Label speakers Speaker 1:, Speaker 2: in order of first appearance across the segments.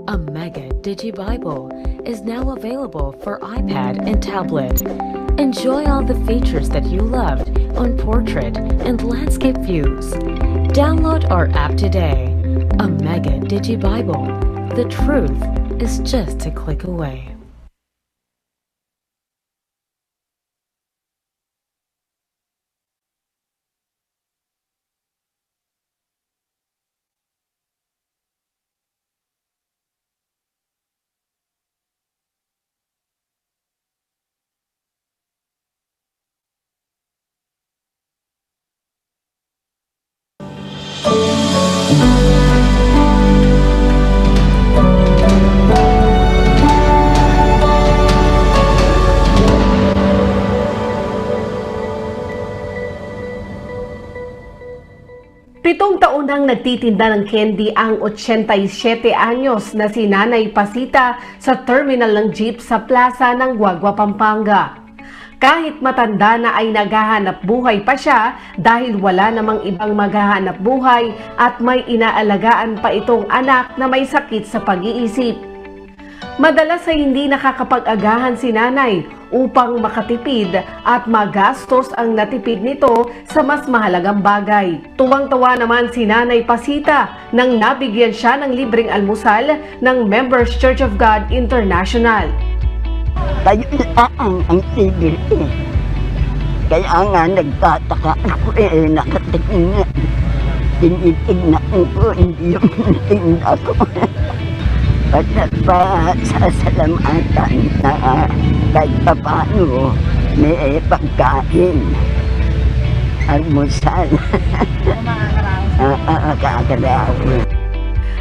Speaker 1: A Mega Digi Bible is now available for iPad and tablet. Enjoy all the features that you loved on portrait and landscape views. Download our app today. A Mega Digi Bible. The truth is just a click away.
Speaker 2: Pitong taon nang nagtitinda ng candy ang 87 anyos na si Nanay Pasita sa terminal ng jeep sa plaza ng Guagua, Pampanga. Kahit matanda na ay naghahanap buhay pa siya dahil wala namang ibang maghahanap buhay at may inaalagaan pa itong anak na may sakit sa pag-iisip. Madalas ay hindi nakakapag-agahan si Nanay upang makatipid at magastos ang natipid nito sa mas mahalagang bagay. Tuwang-tuwa naman si Nanay Pasita nang nabigyan siya ng libreng almusal ng Members Church of God International.
Speaker 3: Kayo ang tigil eh. Kaya nga nagtataka ako nakatingin nga. Tinitignan ko, hindi yung tinda ko. At nagpasasalamatan na kahit pa paano may pagkain. Almusal. Kakaraw.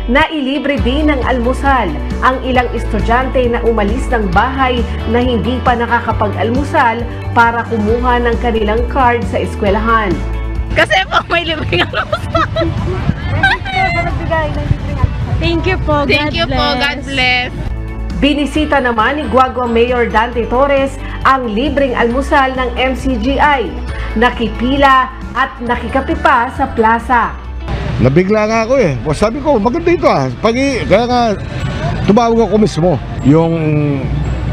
Speaker 2: Nailibre din ng almusal ang ilang estudyante na umalis ng bahay na hindi pa nakakapag-almusal para kumuha ng kanilang card sa eskwelahan.
Speaker 4: Kasi po may libreng almusal. Thank you po. God bless.
Speaker 2: Binisita naman ni Guagua Mayor Dante Torres ang libreng almusal ng MCGI. Nakipila at nakikape pa sa plaza.
Speaker 5: Nabigla nga ako eh. Sabi ko, maganda ito ah. Kaya nga, tumawag ako mismo. Yung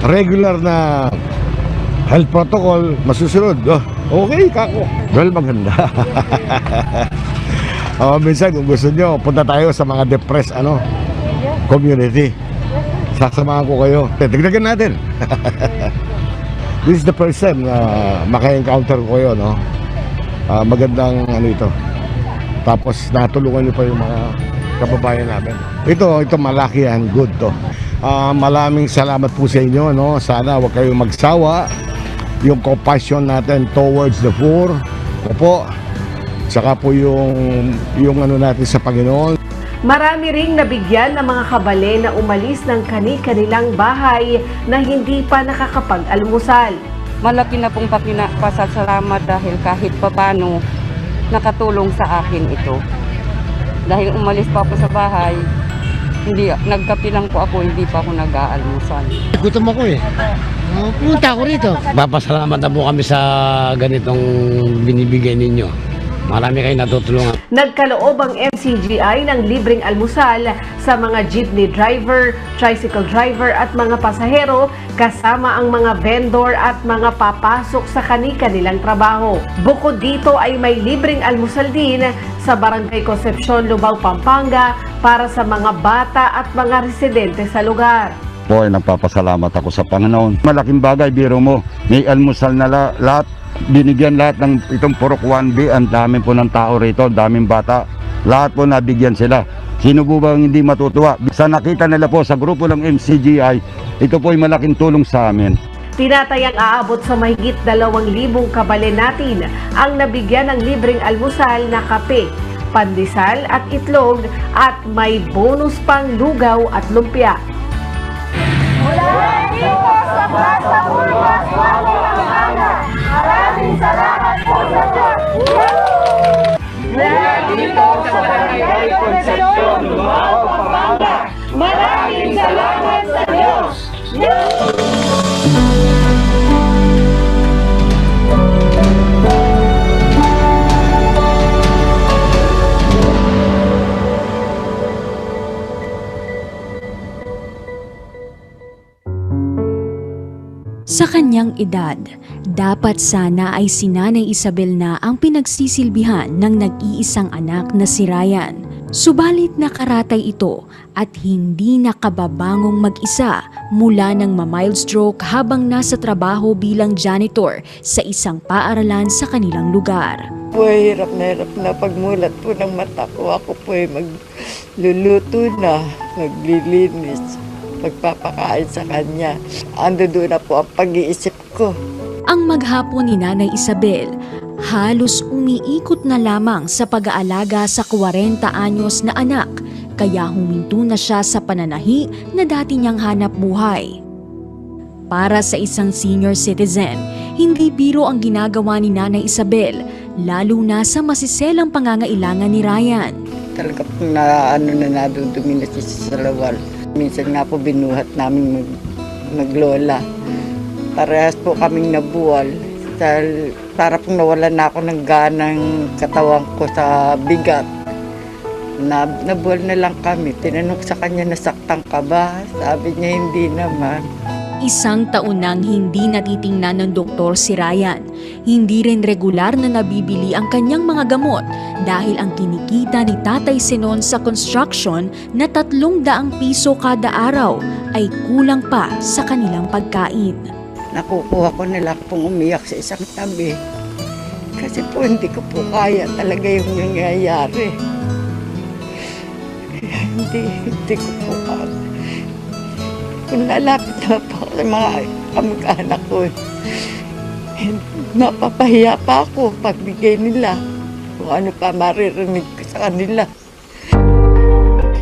Speaker 5: regular na health protocol, masusunod. Oh, okay, kako. Well, maganda. Minsan kung gusto nyo, punta tayo sa mga depressed community. Sasamahan ko kayo. Tignan natin. This is the first time na maka-encounter ko kayo, no? Magandang ito. Tapos natulungan nyo pa yung mga kababayan namin. Ito malaki yan, good to. Maraming salamat po sa inyo, no? Sana huwag kayong magsawa. Yung compassion natin towards the poor. Opo. Saka po yung natin sa Panginoon.
Speaker 2: Marami ring nabigyan ng mga kabale na umalis ng kani-kanilang bahay na hindi pa nakakapag-almusal.
Speaker 6: Malaki na pong pasasalamat dahil kahit papano nakatulong sa akin ito. Dahil umalis pa ako sa bahay, nagkape lang po ako, hindi pa ako nag-aalmusal.
Speaker 7: Gutom ako eh. Pumunta ako rito. Papasalamat na po kami sa ganitong binibigay ninyo. Marami kayo natutulungan.
Speaker 2: Nagkaloob ang MCGI ng libreng almusal sa mga jeepney driver, tricycle driver at mga pasahero kasama ang mga vendor at mga papasok sa kani-kanilang trabaho. Bukod dito ay may libreng almusal din sa Barangay Concepcion, Lubao, Pampanga para sa mga bata at mga residente sa lugar.
Speaker 8: Po ay nagpapasalamat ako sa Panginoon. Malaking bagay, biro mo. May almusal na lahat. Binigyan lahat ng itong Purok 1B. Ang dami po ng tao rito, daming bata. Lahat po nabigyan sila. Sino po bang hindi matutuwa? Sa nakita nila po sa grupo ng MCGI, ito po ay malaking tulong sa amin.
Speaker 2: Tinatayang aabot sa mahigit 2,000 kabale natin ang nabigyan ng libreng almusal na kape, pandesal at itlog at may bonus pang lugaw at lumpia.
Speaker 9: Mula dito sa Plaza Urban, Pampanga, maraming salamat po sa Diyos! Mula dito sa Barangay Concepcion, Lubao, Pampanga, maraming salamat sa Diyos!
Speaker 10: Sa kanyang edad, dapat sana ay si Nanay Isabel na ang pinagsisilbihan ng nag-iisang anak na si Ryan. Subalit nakaratay ito at hindi nakababangong mag-isa mula ng ma-mild stroke habang nasa trabaho bilang janitor sa isang paaralan sa kanilang lugar.
Speaker 11: Hirap na pagmulat po ng mata ko. Ako po ay magluluto na, maglilinis, magpapakain sa kanya. Ando doon na po ang pag-iisip ko.
Speaker 10: Ang maghapon ni Nanay Isabel, halos umiikot na lamang sa pag-aalaga sa 40 anyos na anak, kaya huminto na siya sa pananahi na dati niyang hanap buhay. Para sa isang senior citizen, hindi biro ang ginagawa ni Nanay Isabel, lalo na sa masiselang pangangailangan ni Ryan.
Speaker 11: Talaga po na nadudumi na siya sa salawal. Minsan nga po binuhat namin maglola. Parehas po kaming nabuwal. Para pong nawalan na ako ng ganang katawan ko sa bigat. Nabuwal na lang kami. Tinanong sa kanya, nasaktan ka ba? Sabi niya, hindi naman.
Speaker 10: Isang taon nang hindi natitingnan ng doktor si Ryan. Hindi rin regular na nabibili ang kanyang mga gamot dahil ang kinikita ni Tatay Senon sa construction na 300 piso kada araw ay kulang pa sa kanilang pagkain.
Speaker 11: Nakukuha ko na lang pong umiyak sa isang tabi. Kasi po hindi ko po kaya talaga yung nangyayari. Hindi ko po kaya. Kung lalapit na po sa mga kamag-anak ko, napapahiya pa ako pagbigay nila. Kung ano pa maririnig ko sa kanila.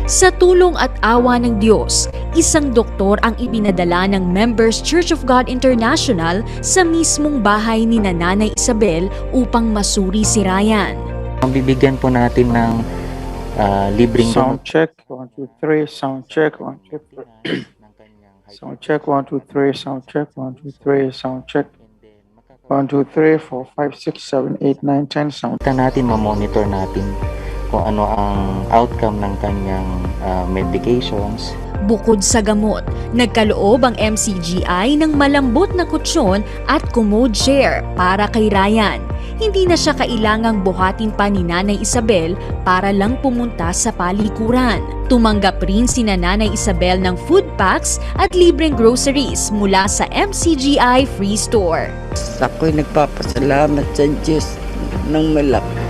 Speaker 10: Sa tulong at awa ng Diyos, isang doktor ang ipinadala ng Members Church of God International sa mismong bahay ni Nanay Isabel upang masuri si Ryan.
Speaker 12: Bibigyan po natin ng libreng
Speaker 13: sound check, 1, 2, 3, sound check, 1, 2, 3. Sound check, 1, 2, 3, sound check, 1, 2, 3, sound check. 1, 2, 3, 4, 5, 6, 7, 8, 9, 10, sound.
Speaker 12: Natin, mamonitor natin kung ano ang outcome ng kanyang medications.
Speaker 10: Bukod sa gamot, nagkaloob ang MCGI ng malambot na kutsyon at commode chair para kay Ryan. Hindi na siya kailangang buhatin pa ni Nanay Isabel para lang pumunta sa palikuran. Tumanggap rin si Nanay Isabel ng food packs at libreng groceries mula sa MCGI Free Store.
Speaker 11: Ako'y nagpapasalamat sa Diyos ng malaki.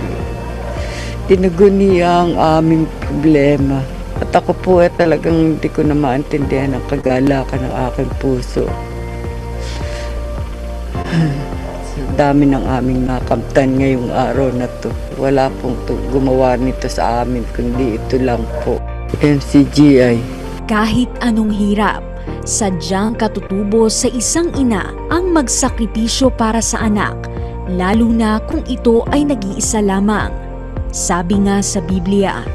Speaker 11: Tinagon niya ang aming problema. At ako po ay talagang hindi ko na maintindihan ang kagalakan ng aking puso. Dami ng aming nakamtan ngayong araw na to. Wala pong gumawa nito sa amin, kundi ito lang po. MCGI.
Speaker 10: Kahit anong hirap, sadyang katutubo sa isang ina ang magsakripisyo para sa anak, lalo na kung ito ay nag-iisa lamang. Sabi nga sa Biblia,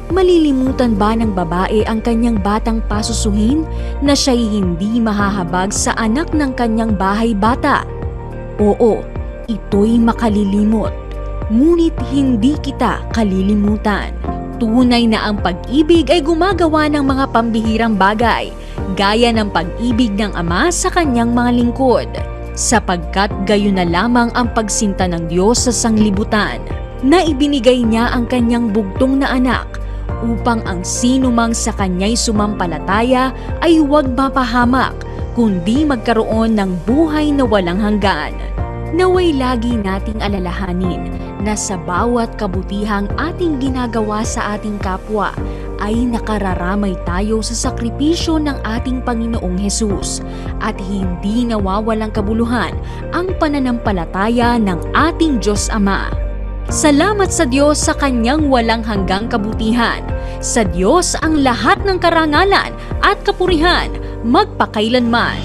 Speaker 10: malilimutan ba ng babae ang kanyang batang pasusuhin na siya'y hindi mahahabag sa anak ng kanyang bahay bata? Oo, ito'y makalilimot, ngunit hindi kita kalilimutan. Tunay na ang pag-ibig ay gumagawa ng mga pambihirang bagay, gaya ng pag-ibig ng ama sa kanyang mga lingkod, sapagkat gayon na lamang ang pagsinta ng Diyos sa sanglibutan, na ibinigay niya ang kanyang bugtong na anak, upang ang sinumang sa kanya'y sumampalataya ay huwag mapahamak, kundi magkaroon ng buhay na walang hanggan. Naway lagi nating alalahanin na sa bawat kabutihang ating ginagawa sa ating kapwa ay nakararamay tayo sa sakripisyo ng ating Panginoong Hesus at hindi nawawalang kabuluhan ang pananampalataya ng ating Diyos Ama. Salamat sa Diyos sa kanyang walang hanggang kabutihan. Sa Diyos ang lahat ng karangalan at kapurihan magpakailanman.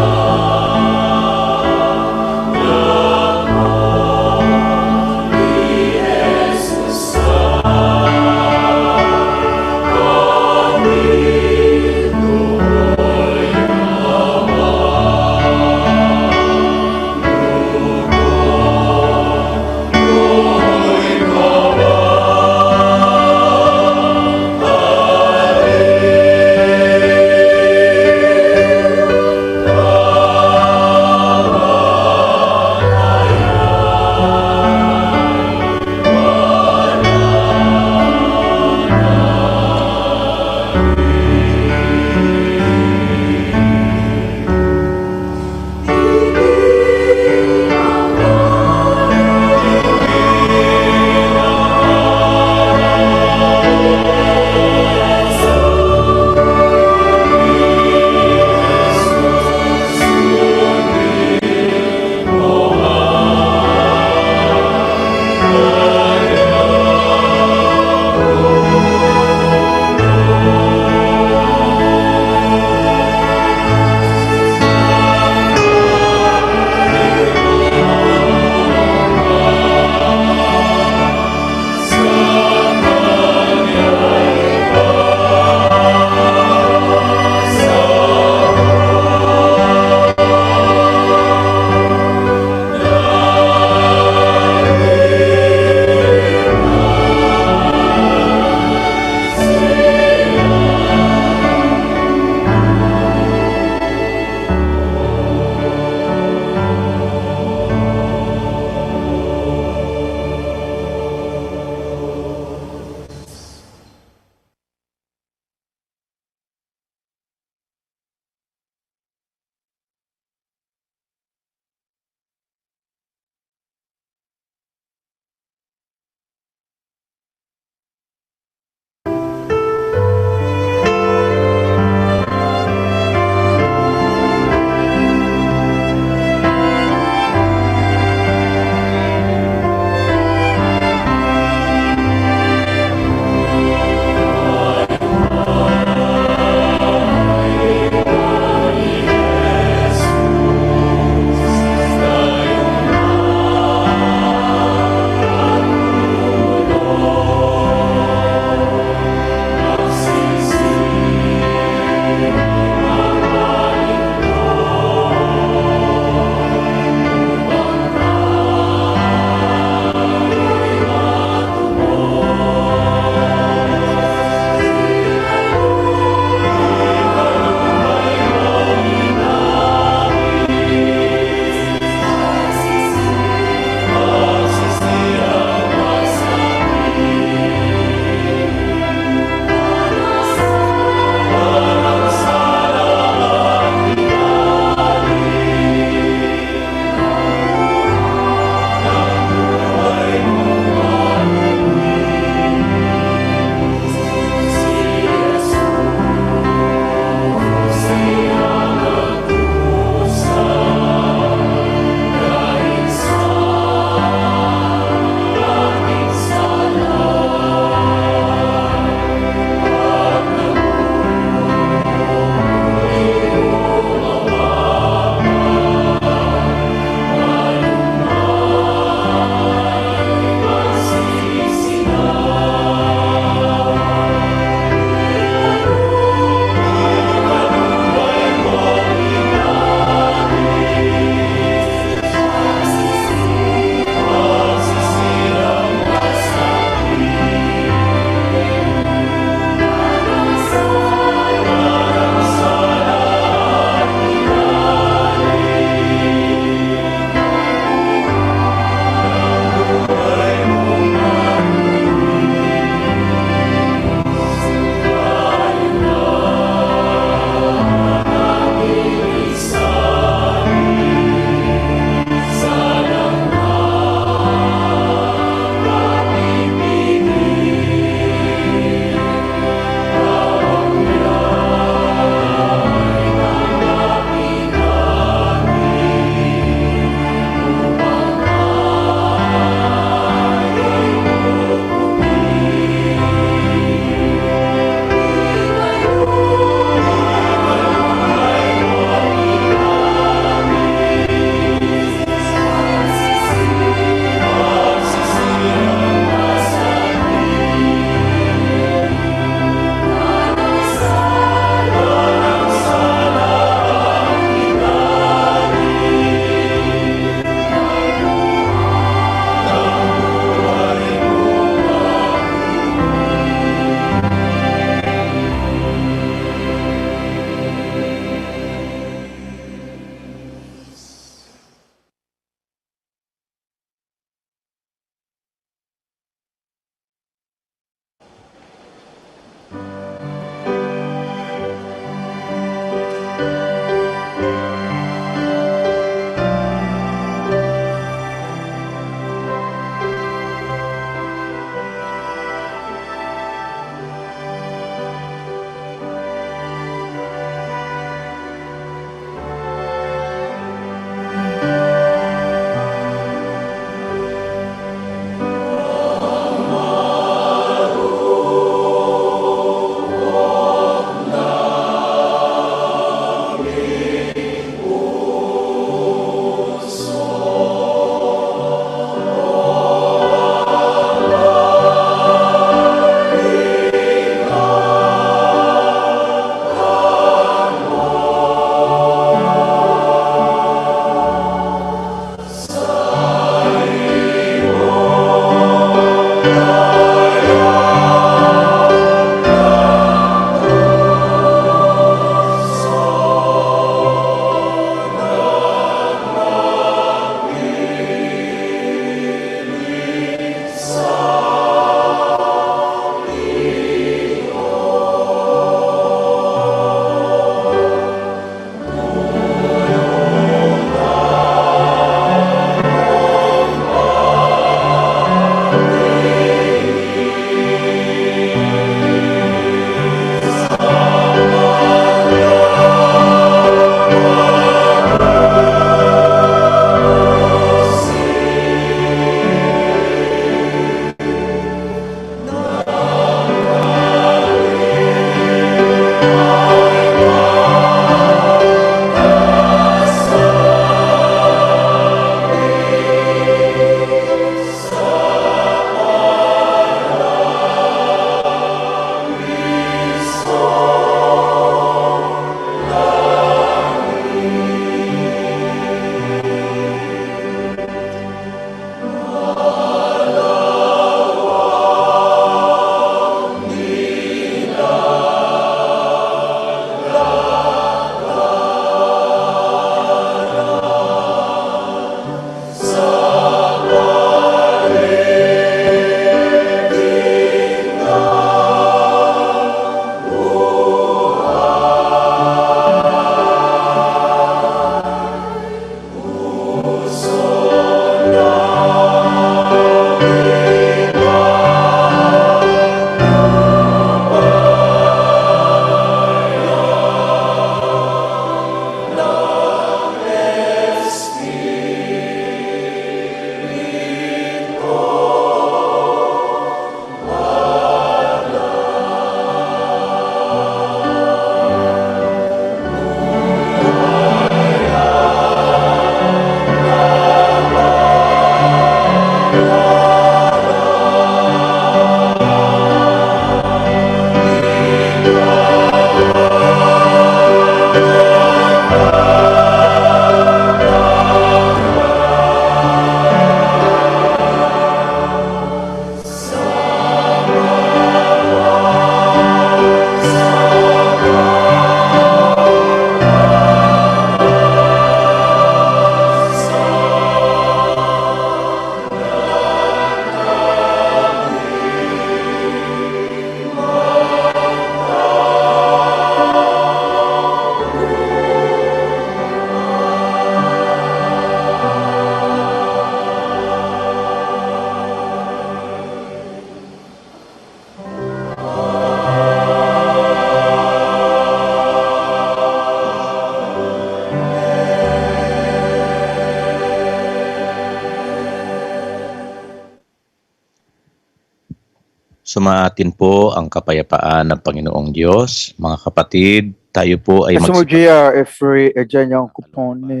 Speaker 14: Sumaatin po ang kapayapaan ng Panginoong Diyos. Mga kapatid, tayo po ay
Speaker 13: Asomkuo efiri agya Nyankopɔn ne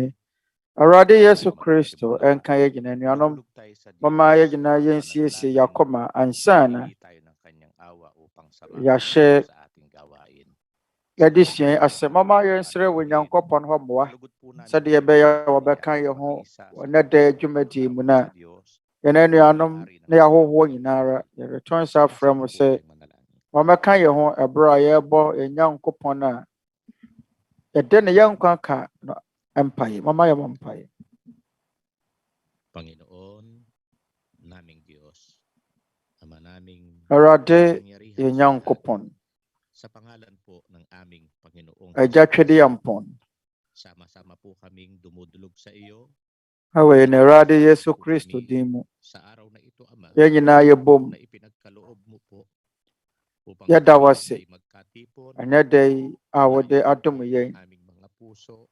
Speaker 13: Awurade Yesu Kristo ɛnka yɛ gyina anuanom mama yɛ gyina yɛnsiesie yakoma ansana yɛahyɛ yɛde sua asɛm mama yɛnsrɛ wɔ Nyankopɔn hɔ mmoa sɛdeɛ ɛbɛyɛ wɔbɛka yɛ ho ɔnɛ da dwumadie mu na yɛn anuanom ne yɛahohoɔ nyinara yɛretɔn sa afrɛ mo sɛ wɔmɛka yɛ ho ɛberɛ a yɛrebɔ Nyankopɔn a yɛde ne yɛn nkwa ka no empaye mama yɛ empaye.
Speaker 14: Panginoon naming Diyos, Ama naming
Speaker 13: Awurade yɛ Nyankopɔn
Speaker 14: sa pangalan po ng aming Panginoong
Speaker 13: agya twɛde yampɔn
Speaker 14: sama-sama po kaming dumudulog sa iyo
Speaker 13: awɛ ne Awurade Yesu Kristo din mu
Speaker 14: sa araw na ito, Ama,
Speaker 13: yɛn nyinaa yɛbom
Speaker 14: na ipinagkaloob mo po upang
Speaker 13: yɛda wo ase
Speaker 14: magkatipon
Speaker 13: ɛnyɛ da yi a wɔde adom yɛn
Speaker 14: aming mga puso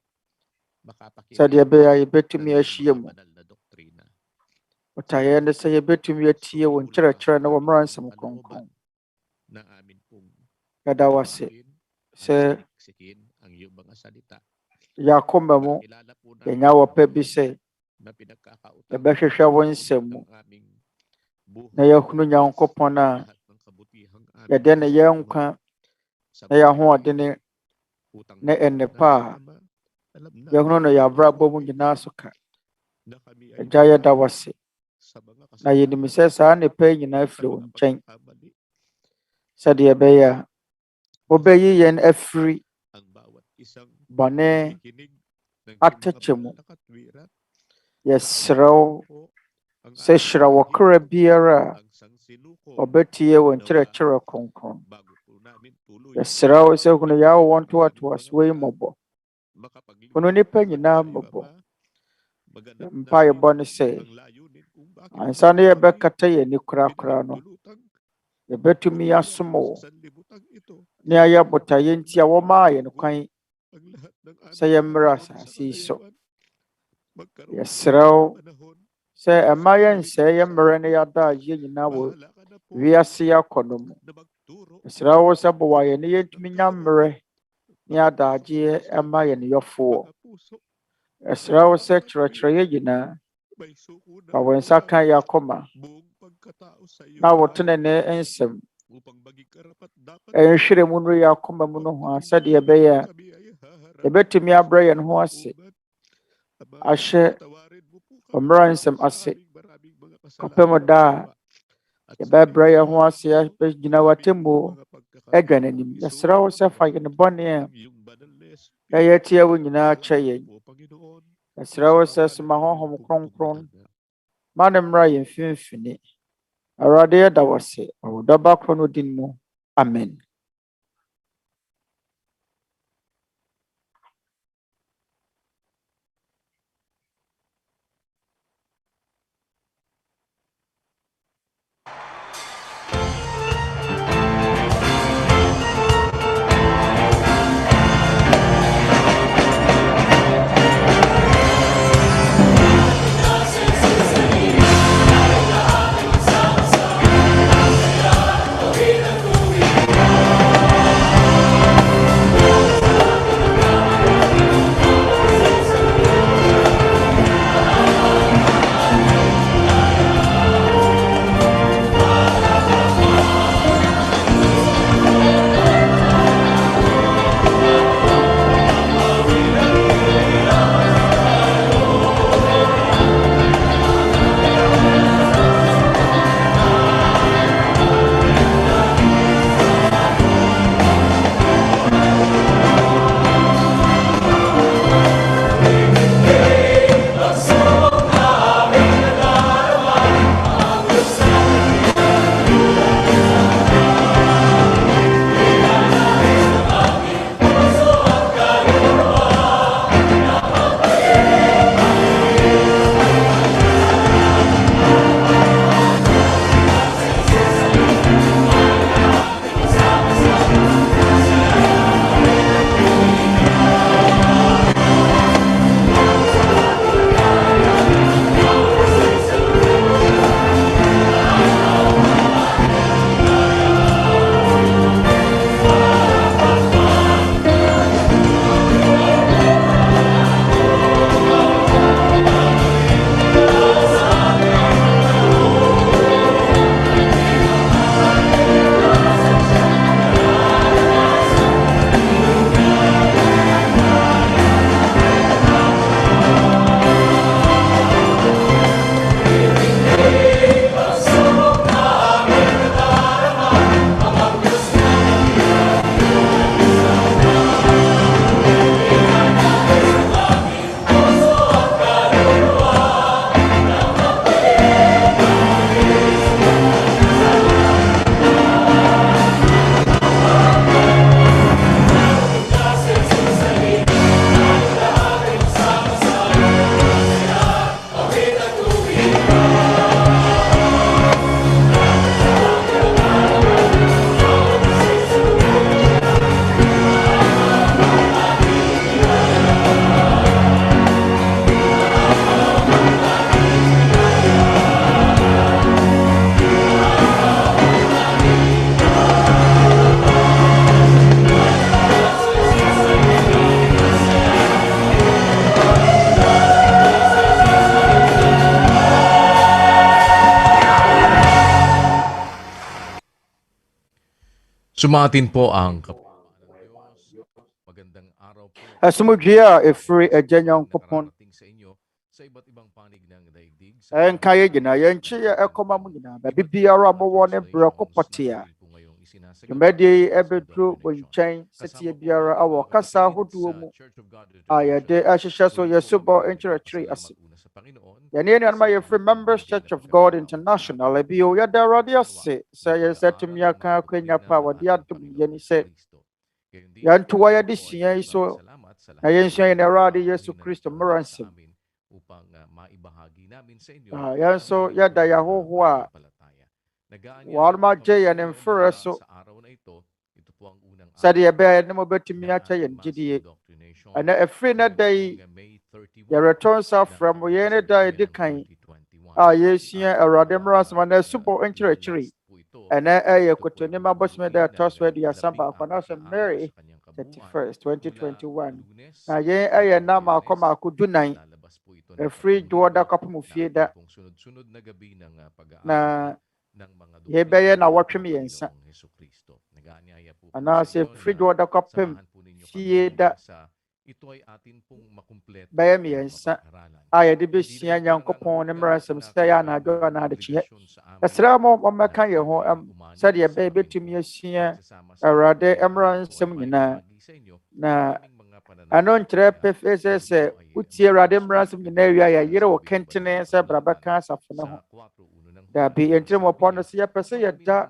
Speaker 13: sɛdeɛ ɛbɛyɛ a yɛbɛtumi ahyia mu ɔtaeɛ ne sɛ yɛbɛtumi atie wo nkyerɛkyerɛ na wɔ Mmarasɛm Kronkron
Speaker 14: na amin pong
Speaker 13: yɛda wo ase sɛ
Speaker 14: siksikin ang iyong mga salita
Speaker 13: yɛakoma mu yɛnya wɔpɛ bi sɛ
Speaker 14: na pinagkakautan
Speaker 13: yɛbɛhwehwɛ wo nsɛm mu
Speaker 14: ng aming
Speaker 13: na yɛahunu Nyankopɔn a yɛde ne yɛn nkwa na yɛahoɔdene na ɛnnɛpa a yɛhunu no yɛabrabɔ mu nyinaa so ka agya yɛda wo ase na yɛnim sɛ saa nnepa yi nyinaa firi wo nkyɛn sɛdeɛ ɛbɛyɛ a wobɛyi yɛn afiri bɔne atɛkyɛ mu yɛserɛ wo sɛ hyira wɔ kra biara a ɔbɛtie wɔ nkyerɛkyerɛ kronkron yɛserɛ wo sɛ hunu yɛawo wɔn ntoatoasoɔ yi mmɔbɔ hunu nnipa nyinaa mmɔbɔ mpaebɔ ne sɛ ansa na yɛbɛkata yɛn ani korakora no yɛbɛtumi asom wo ne ayɛ botaeɛ nti a wɔmaa yɛn kwan sɛ yɛmmrɛ asase yi so yɛserɛ wo sɛ ɛma yɛnsɛe yɛ mmerɛ ne yɛadagyeɛ nyinaa wɔ wiase yi akɔnnɔ mu yɛserɛ wo sɛ boa yɛn ne yɛntumi nya mmerɛ ne adagyeɛ ɛma yɛn yɔfoɔ yɛserɛ wo sɛ kyerɛkyerɛ yɛ nyinaa fa wo nsa ka yɛ akoma na wo tenene nsɛm ɛnhwerɛ mu no yɛ akoma mu no ho a sɛdeɛ ɛbɛyɛ a yɛbɛtumi abrɛ yɛn ho ase ahyɛ mmara nsɛm ase kɔpem da a yɛbɛbrɛ yɛn ho ase gyina w'atemmuo adwa n'anim yɛserɛ wo sɛ fa yɛn bɔne a yɛyɛ tia wo nyinaa kyɛ yɛn yɛserɛ wo sɛ soma honhom kronkron ma ne mmra yɛn mfimfini Awurade yɛda wo ase wɔ dɔba koro no din mu amen.
Speaker 15: Sumatin po ang magandang araw po.
Speaker 13: Asumkuo efiri Agya Nyankopɔn. Kaya gyina yɛnkye yɛ ɛkɔma mu nyinaa baabi biara mowɔ ne brɛko pɔtea. Dwumadie ɛbɛduru wɔ nkyɛn sɛteɛ biara awɔ kasa ahodoɔ mu a yɛde ahyehyɛ so yɛsobɔ nkyerɛkyerɛ ase. Yɛne anuanom a yɛfiri Members Church of God International ebio yɛda Awurade ase sɛ yɛsɛ tumi aka akwanya pa a wɔde adom yɛni sɛ yɛntoa yɛde sua yi so na yɛnsua yɛn Awurade Yesu Kristo Mmarasɛm. Yan so yɛda yɛahoho a wɔnom agye yɛn mferɛ so sɛdeɛ yɛbɛyɛ ne mobɛtumi akyɛ yɛn gyedie. Ɛnɛ ɛfiri ne da yi yɛretɔ nsa frɛ mo yɛn ne da ɛdi kan a yɛsua Awurade Mmarasɛm na asubɔ nkyerɛkyerɛ. Ɛnɛ ɛyɛ Kɔtɔnimma bosome da ɛtɔ so aduasa baako na sɛ Mary 31st 2021 na yɛn ɛyɛ na maako dunan ɛfiri dwoɔda kɔpem fie da na yɛbɛyɛ na wɔtwe mmiɛnsa anaasɛ ɛfiri dwoɔda kɔpem fie da bɛyɛ mmiɛnsa a yɛde bɛsua Nyankopɔn ne Mmarasɛm sɛ yɛ anadwo anaadekyeɛ. Ɛsrɛ mo ɔmmɛka yɛn ho sɛdeɛ ɛbɛyɛ bɛtumi asua Awurade Mmarasɛm nyinaa na ano nkyerɛ pɛfɛ sɛ wotie Awurade Mmarasɛm nyinaa wie a yɛyere wo kɛntene sɛ bra bɛka asafo no ho. Dabi yɛnkyerɛ mo pɔ no sɛ yɛpɛ sɛ yɛda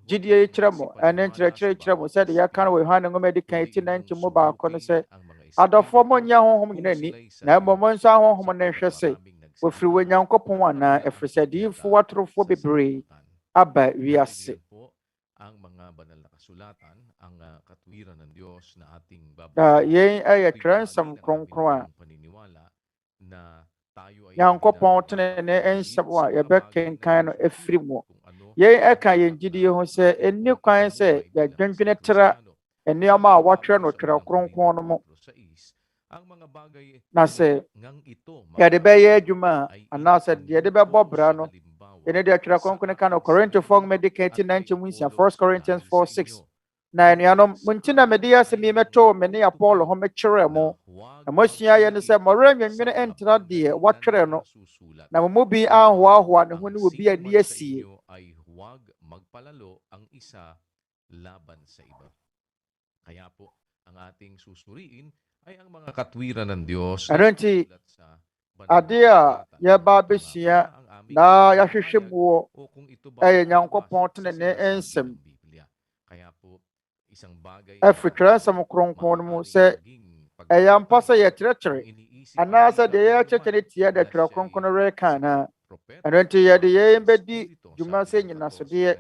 Speaker 13: gyidie kyerɛ mo ɛne nkyerɛkyerɛ kyerɛ mo sɛdeɛ yɛka no wɔ Yohane nwoma edi kan ti na nkyɛ mu baako no sɛ adɔfoɔ mo nyɛ honhom nyina ni na mmom mo nso ahonhom no nhwɛ sɛ wɔfiri wɔ Nyankopɔn anaa ɛfiri sɛ adiyifoɔ atorofoɔ bebree aba wiase. Yɛn ɛyɛ Twerɛ Kronkron a Nyankopɔn tene ne nsɛm a yɛbɛkenkan no afiri mu. Yɛn ɛka yɛn gyidie ho sɛ ɛnni kwan sɛ yɛdwendwene tra nneɛma a wɔatwerɛ no Twerɛ Kronkron no mu. Na sɛ yɛde bɛyɛ adwuma a anaasɛ yɛde bɛbɔ bra no yɛne deɛ Twerɛ Kronkron ka no Korintofoɔ nwoma edi kan ti na nkyɛ mu nsia 1 Corinthians 4:6 na anuanom mo nti na mede asɛm yi mɛtoo me ne Apolo ho mekyerɛ mo na moasua yɛ ne sɛ mɔwerɛ nwonwene ntra deɛ wɔtwerɛ no na mo mu bi ahoahoa ne ho ne wɔ bi ani asie.
Speaker 15: Kaya po ang ating susuriin ay ang mga katwiran ng Diyos.
Speaker 13: Ano nti ade a yɛba bɛsua na yɛahwehwɛ mu ɛyɛ Nyankopɔn tene ne nsɛm ɛfiri Twerɛ Kronkron no mu sɛ ɛyɛ ampa sɛ yɛkyerɛkyerɛ anaasɛ deɛ yɛkyerɛkyerɛ ne tie da Twerɛ Kronkron no reka anaa. Ɛno nti yɛde yɛn bɛdi dwuma sɛ nyinasodeɛ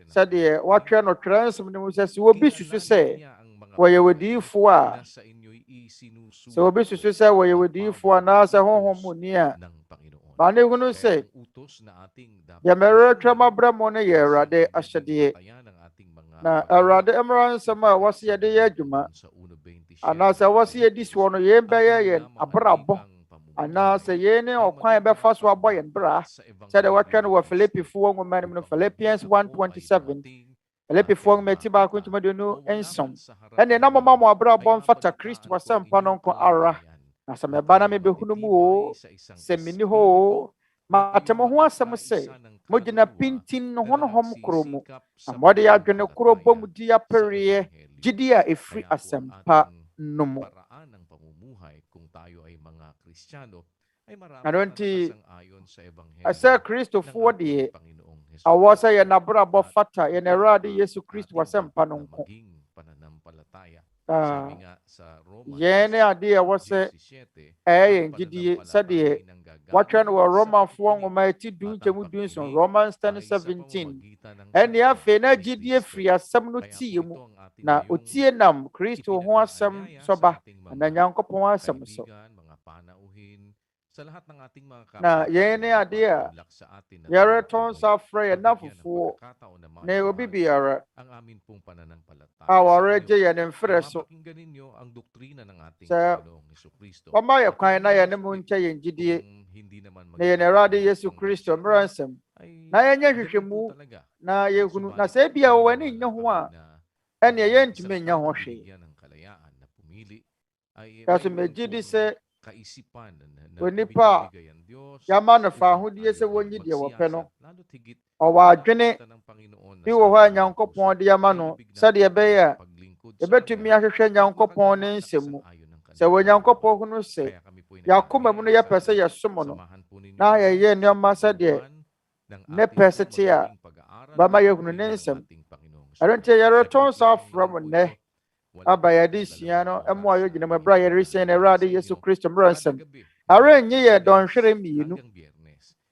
Speaker 13: sɛdeɛ wɔatwerɛ no Twerɛ Nsɛm no mu sɛ sɛ obi susu sɛ wɔyɛ wodiyifoɔ a sɛ obi susu sɛ wɔyɛ wodiyifoɔ anaasɛ honhom mu ni a ma ne hunu sɛ deɛ mɛretwerɛ mabrɛ mo no yɛ Awurade ahyɛdeɛ na Awurade Mmarasɛm a wɔse yɛde yɛ adwuma anaasɛ wɔse yɛdi soɔ no yɛn bɛyɛ yɛn abrabɔ anaasɛ yɛn ne ɔkwan bɛfa so abɔ yɛn bra sɛdeɛ wɔtwerɛ no wɔ Filipifoɔ nwoma no mu no Philippians 1:27 Filipifoɔ nwoma ti baako ntoma aduonu nson ɛne na moma mo abrabɔ mfata Kristo asɛmpa no nko ara na sɛ mɛba na mebɛhunu mu o sɛ menni hɔ o mate mo ho asɛm sɛ mogyina pintin no honhom koro mu na mɔde adwene koro bɔ mu di apɛreɛ gyidi a ɛfiri asɛmpa no mu. Ano nti ɛsɛ Kristofoɔ deɛ awɔ sɛ yɛn abrabɔ fata yɛn Awurade Yesu Kristo asɛmpa no nko. Yɛn ne adeɛ ɛwɔ sɛ ɛyɛ yɛn gyidie sɛdeɛ wɔatwerɛ no wɔ Romafoɔ nwoma eti du nkyɛmu du nson Romans 10:17 ɛne afei na gyidie firi asɛm no tie mu na otie nam Kristo ho asɛm so ba na Nyankopɔn asɛm so. Na yɛn ne adeɛ a yɛretɔn nsa frɛ yɛn nafofoɔ na obi biara a wɔregye yɛn mferɛ so sɛ wɔma yɛ kwan na yɛne mu nkyɛ yɛn gyidie na yɛn Awurade Yesu Kristo Mmarasɛm na yɛnyɛ hwehwɛmu na yɛhunu na sɛ ebia wɔn ani nyɛ ho a ɛne yɛntumi nya ho hwee. Kaso megye di sɛ onipa a yɛama no fa ahodie sɛ wɔnyi deɛ wɔpɛ no, ɔwɔ adwene bi wɔ hɔ a Nyankopɔn de ama no sɛdeɛ ɛbɛyɛ a yɛbɛtumi ahwehwɛ Nyankopɔn ne nsɛm mu. Sɛ wɔ Nyankopɔn ho no sɛ yɛakoma mu no yɛpɛ sɛ yɛsom no na yɛyɛ nneɛma sɛdeɛ ne pɛ sɛ te a bɛma yɛhunu ne nsɛm. Ɛno nti yɛretɔn nsa afrɛ mo nnɛ aba yɛde sua no ɛmo a yɛgyina mu ɛberɛ a yɛresɛn na Awurade Yesu Kristo mmara nsɛm. Arenye yɛ dɔnhwere mmienu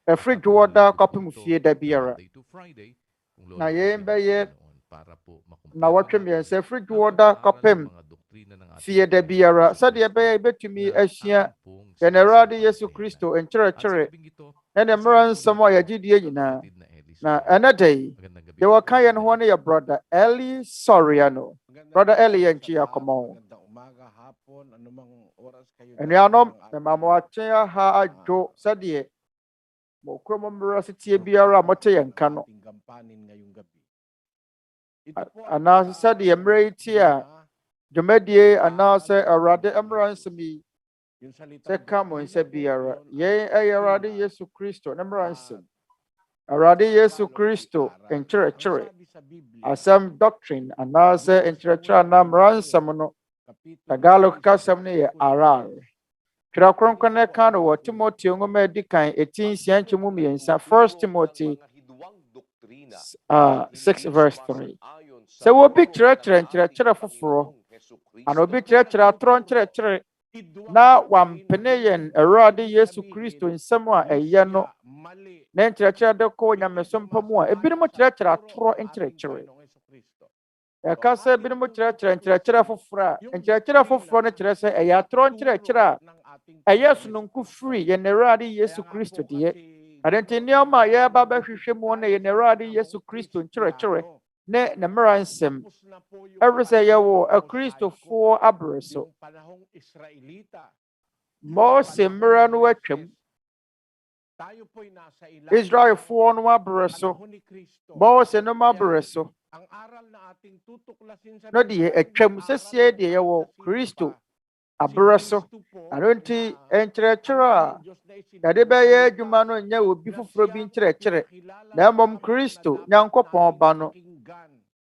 Speaker 13: ɛfiri dwoɔda kɔpem fie da biara. Na yɛn bɛyɛ na wɔtwe mmiɛnsa ɛfiri dwoɔda kɔpem fie da biara sɛdeɛ ɛbɛyɛ yɛbɛtumi asua yɛn Awurade Yesu Kristo nkyerɛkyerɛ ɛne mmara nsɛm a yɛgyedie nyinaa. Na ɛnɛ da yi yɛwɔ ka yɛn ho ne yɛ brother Eli Soriano. Brother Eli yɛnkyi akɔmɔ. Anuanom mema mo atwe aha adwo sɛdeɛ mo kurom mmara setie biara a mote yɛn ka no. Anaasɛ sɛdeɛ mmara yi tie a dwumadie anaasɛ Awurade mmara nsɛm yi sɛ ka mo nsa biara. Yɛn ɛyɛ Awurade Yesu Kristo ne mmara nsɛm. Awurade Yesu Kristo nkyerɛkyerɛ asɛm doctrine anaasɛ nkyerɛkyerɛ anaa mmara nsɛm no Tagalog kasɛm no yɛ arar. Twerɛ Kronkron no ka no wɔ Timoteo nwoma edi kan eti nsia nkyɛmu mmiɛnsa 1 Timothy 6:3. Sɛ wobi kyerɛkyerɛ nkyerɛkyerɛ foforɔ ana obi kyerɛkyerɛ atorɔ nkyerɛkyerɛ na wampene yɛn Awurade Yesu Kristo nsɛm a ɛyɛ no na nkyerɛkyerɛ de kɔ nyamesom mpa mu a ebinom kyerɛkyerɛ atorɔ nkyerɛkyerɛ. Ɛka sɛ ebinom kyerɛkyerɛ nkyerɛkyerɛ foforɔ a nkyerɛkyerɛ foforɔ no kyerɛ sɛ ɛyɛ atorɔ nkyerɛkyerɛ a ɛyɛ sononko firi yɛn Awurade Yesu Kristo deɛ. Ade nti nneɛma a yɛreba bɛhwehwɛ mu no yɛn Awurade Yesu Kristo nkyerɛkyerɛ ne ne mmara nsɛm. Ɛfiri sɛ yɛwɔ akristofoɔ abrɛ so. Mose mmara no atwam. Israelfoɔ no abrɛ so. Mose no abrɛ so. No deɛ atwam sɛsie deɛ yɛwɔ Kristo abrɛ so. Ano nti nkyerɛkyerɛ a yɛde bɛyɛ adwuma no nyɛ obi foforɔ bi nkyerɛkyerɛ na mmom Kristo Nyankopɔn ba no.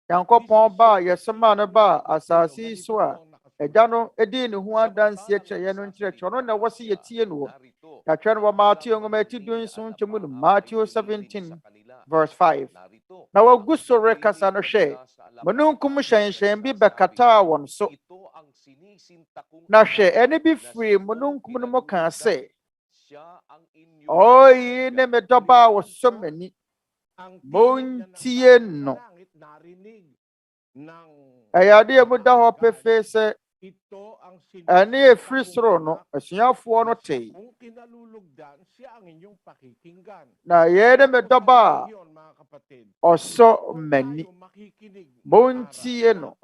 Speaker 13: Nyankopɔn ba a yɛsoma no ba asase yi so a agya no edi ne ho adanseɛ kyerɛ yɛn no nkyerɛkyerɛ no na wɔse yɛtie no wɔ. Yɛatwerɛ no wɔ Matthew nwoma eti dunson nkyɛmu no Matthew 17:5. Na wɔgu so rekasa no hwɛ mununkum hyɛnhyɛn bi bɛkataa wɔn so. Na hwɛ ɛne bi firi mununkum no mu kaa sɛ ɔyi ne me dɔba a wɔsɔ m'ani montie no. Ɛyɛ ade a mu da hɔ pefee sɛ ɛne efiri soro no asuafoɔ no tee. Na yɛn ne me dɔba a ɔsɔ m'ani montie no.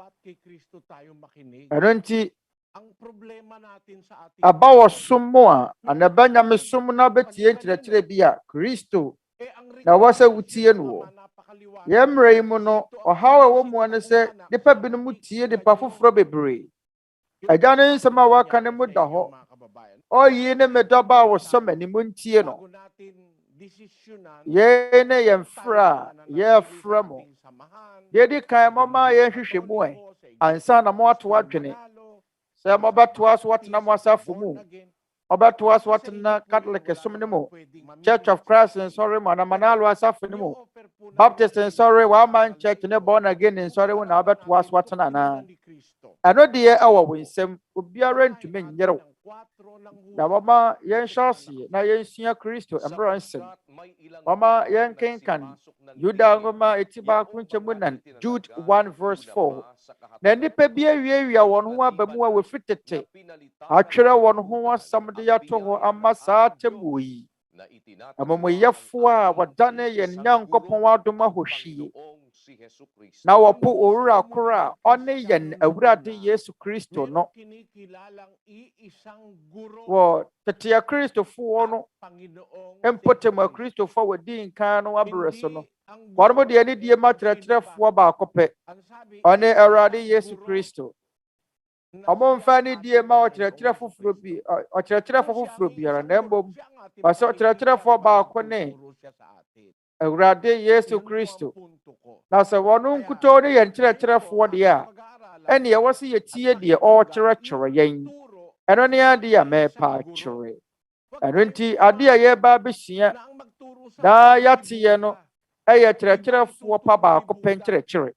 Speaker 13: Ɛno nti aba wɔ som mu a anaba nyame som na betie nkyerɛkyerɛ bi a Kristo na wɔ sɛ wotie no wɔ. Yɛn mmerɛ yi mu no ɔhaw a ɛwɔ mu no sɛ nipa binom tie nipa foforɔ bebree. Agya ne nsɛm a waka ne mu da hɔ. Ɔyi ne me dɔba a wɔsɔ m'ani montie no. Yɛn ne yɛn frɛ a yɛfrɛ mo. Yɛdi kan mɔma yɛnhwehwɛ mu ɛ ansa na mo ato adwene. Sɛ mɔbɛtoa so watena mo asafo mu. Mɔbɛtoa so watena Catholic som ne mu. Church of Christ nsɔre mu anamanalo asafo ne mu. Baptist nsɔre Waman Church ne born again nsɔre mu na wabɛtoa so watena anaa. Ɛno deɛ ɛwɔ wo nsɛm obiara ntumi nyere wo. Na mama yɛnhyɛ aseɛ na yɛnsua Kristo mmara nsɛm. Mama yɛnkenkan Yuda nwoma eti baako nkyɛmu nan Jude 1:4. Na nipa bi awiawia wɔn ho aba mu a wɔfiri tete atwerɛ wɔn ho asɛm de ato hɔ ama saa atemmuo yi. Amumuyɛfoɔ a wɔdane yɛn Nyankopɔn adom ahohwie na wɔpo owura koro a ɔne yɛn Awurade Yesu Kristo no. Wɔ tete Kristofoɔ no mpotem Kristofoɔ wɔdi nkan no abrɛ so no wɔn deɛ ne die ma kyerɛkyerɛfoɔ baako pɛ ɔne Awurade Yesu Kristo ɔmo mfa ne die ma ɔkyerɛkyerɛ foforɔ bi ɔkyerɛkyerɛfoɔ foforɔ biara na mmom wɔsɛ ɔkyerɛkyerɛfoɔ baako ne Awurade Yesu Kristo na sɛ wɔn nkutoo ne yɛ nkyerɛkyerɛfoɔ deɛ a ɛne ɛwɔ sɛ yɛtie deɛ ɔrekyerɛkyerɛ yɛn ɛno ne adeɛ a mɛpa akyerɛ ɛno nti adeɛ a yɛreba abɛsua na yɛateɛ no ɛyɛ kyerɛkyerɛfoɔ pa baako pɛ nkyerɛkyerɛ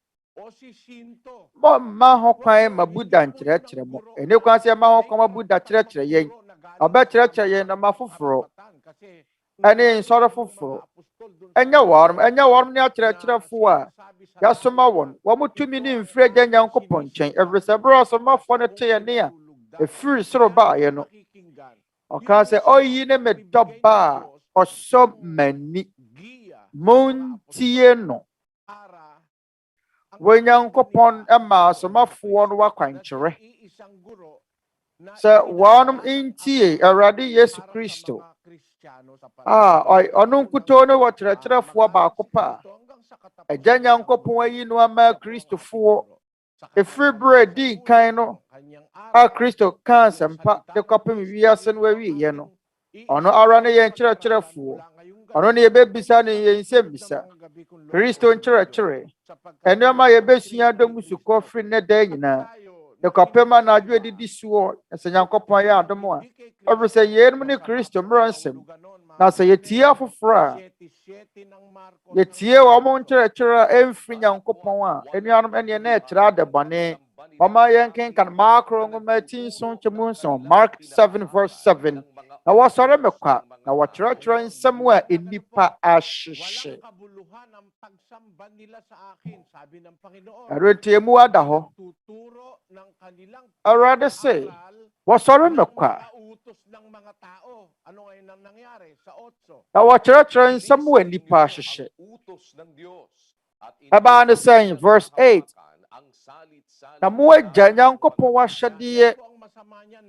Speaker 13: mma ho kwan ma Buddha nkyerɛkyerɛ mo ɛne kwan sɛ ɛma ho kwan ma Buddha kyerɛkyerɛ yɛn ɔbɛkyerɛkyerɛ yɛn nama foforɔ ɛne nsɔre foforɔ ɛnyɛ wɔn ne akyerɛkyerɛfoɔ a yɛasoma wɔn tumi ne mfiri agya Nyankopɔn nkyɛn ɛfiri sɛ berɛ a ɔsomafoɔ no te yɛn ne a ɛfiri soro baeɛ no ɔkaa sɛ ɔyi ne me dɔba a ɔsɔ m'ani montie no Onyankopɔn ma asomafoɔ no wakwankyerɛ sɛ wɔn ntie Awurade Yesu Kristo ɔno nkutoo no wɔ kyerɛkyerɛfoɔ baako pa a agya Nyankopɔn ayi no ama Kristofoɔ ɛfiri berɛ di kan no a Kristo kaa asɛmpa de kɔpem wiase no awieɛ no ɔno ara ne yɛn kyerɛkyerɛfoɔ ɔno ne yɛbɛbisa ne yɛn nsɛmmisa Kristo nkyerɛkyerɛ ɛnneɛma yɛbɛsua dɔm sukɔ firi ne daa nyinaa de kɔpem anadwo adidi soɔ sɛ Nyankopɔn yɛ adom a ɔfiri sɛ yɛnom ne Kristo mmara nsɛm na sɛ yɛtie afoforɔ a yɛtie wɔn nkyerɛkyerɛ a ɛmfiri Nyankopɔn a ɛnuanom ɛneɛ na ɛkyerɛ ade bɔne ɔma yɛnkenkan Maakoro nwoma ti nson kyɛmu nson Mark 7:7 na wɔsɔre me kwa na wɔkyerɛkyerɛ nsɛm a nnipa ahyehyɛ ɛrentie mu ada hɔ Awurade se wɔsɔre me kwa na wɔkyerɛkyerɛ nsɛm a nnipa ahyehyɛ ɛbaa ne sɛn verse 8 na mo agya Nyankopɔn ahyɛdeɛ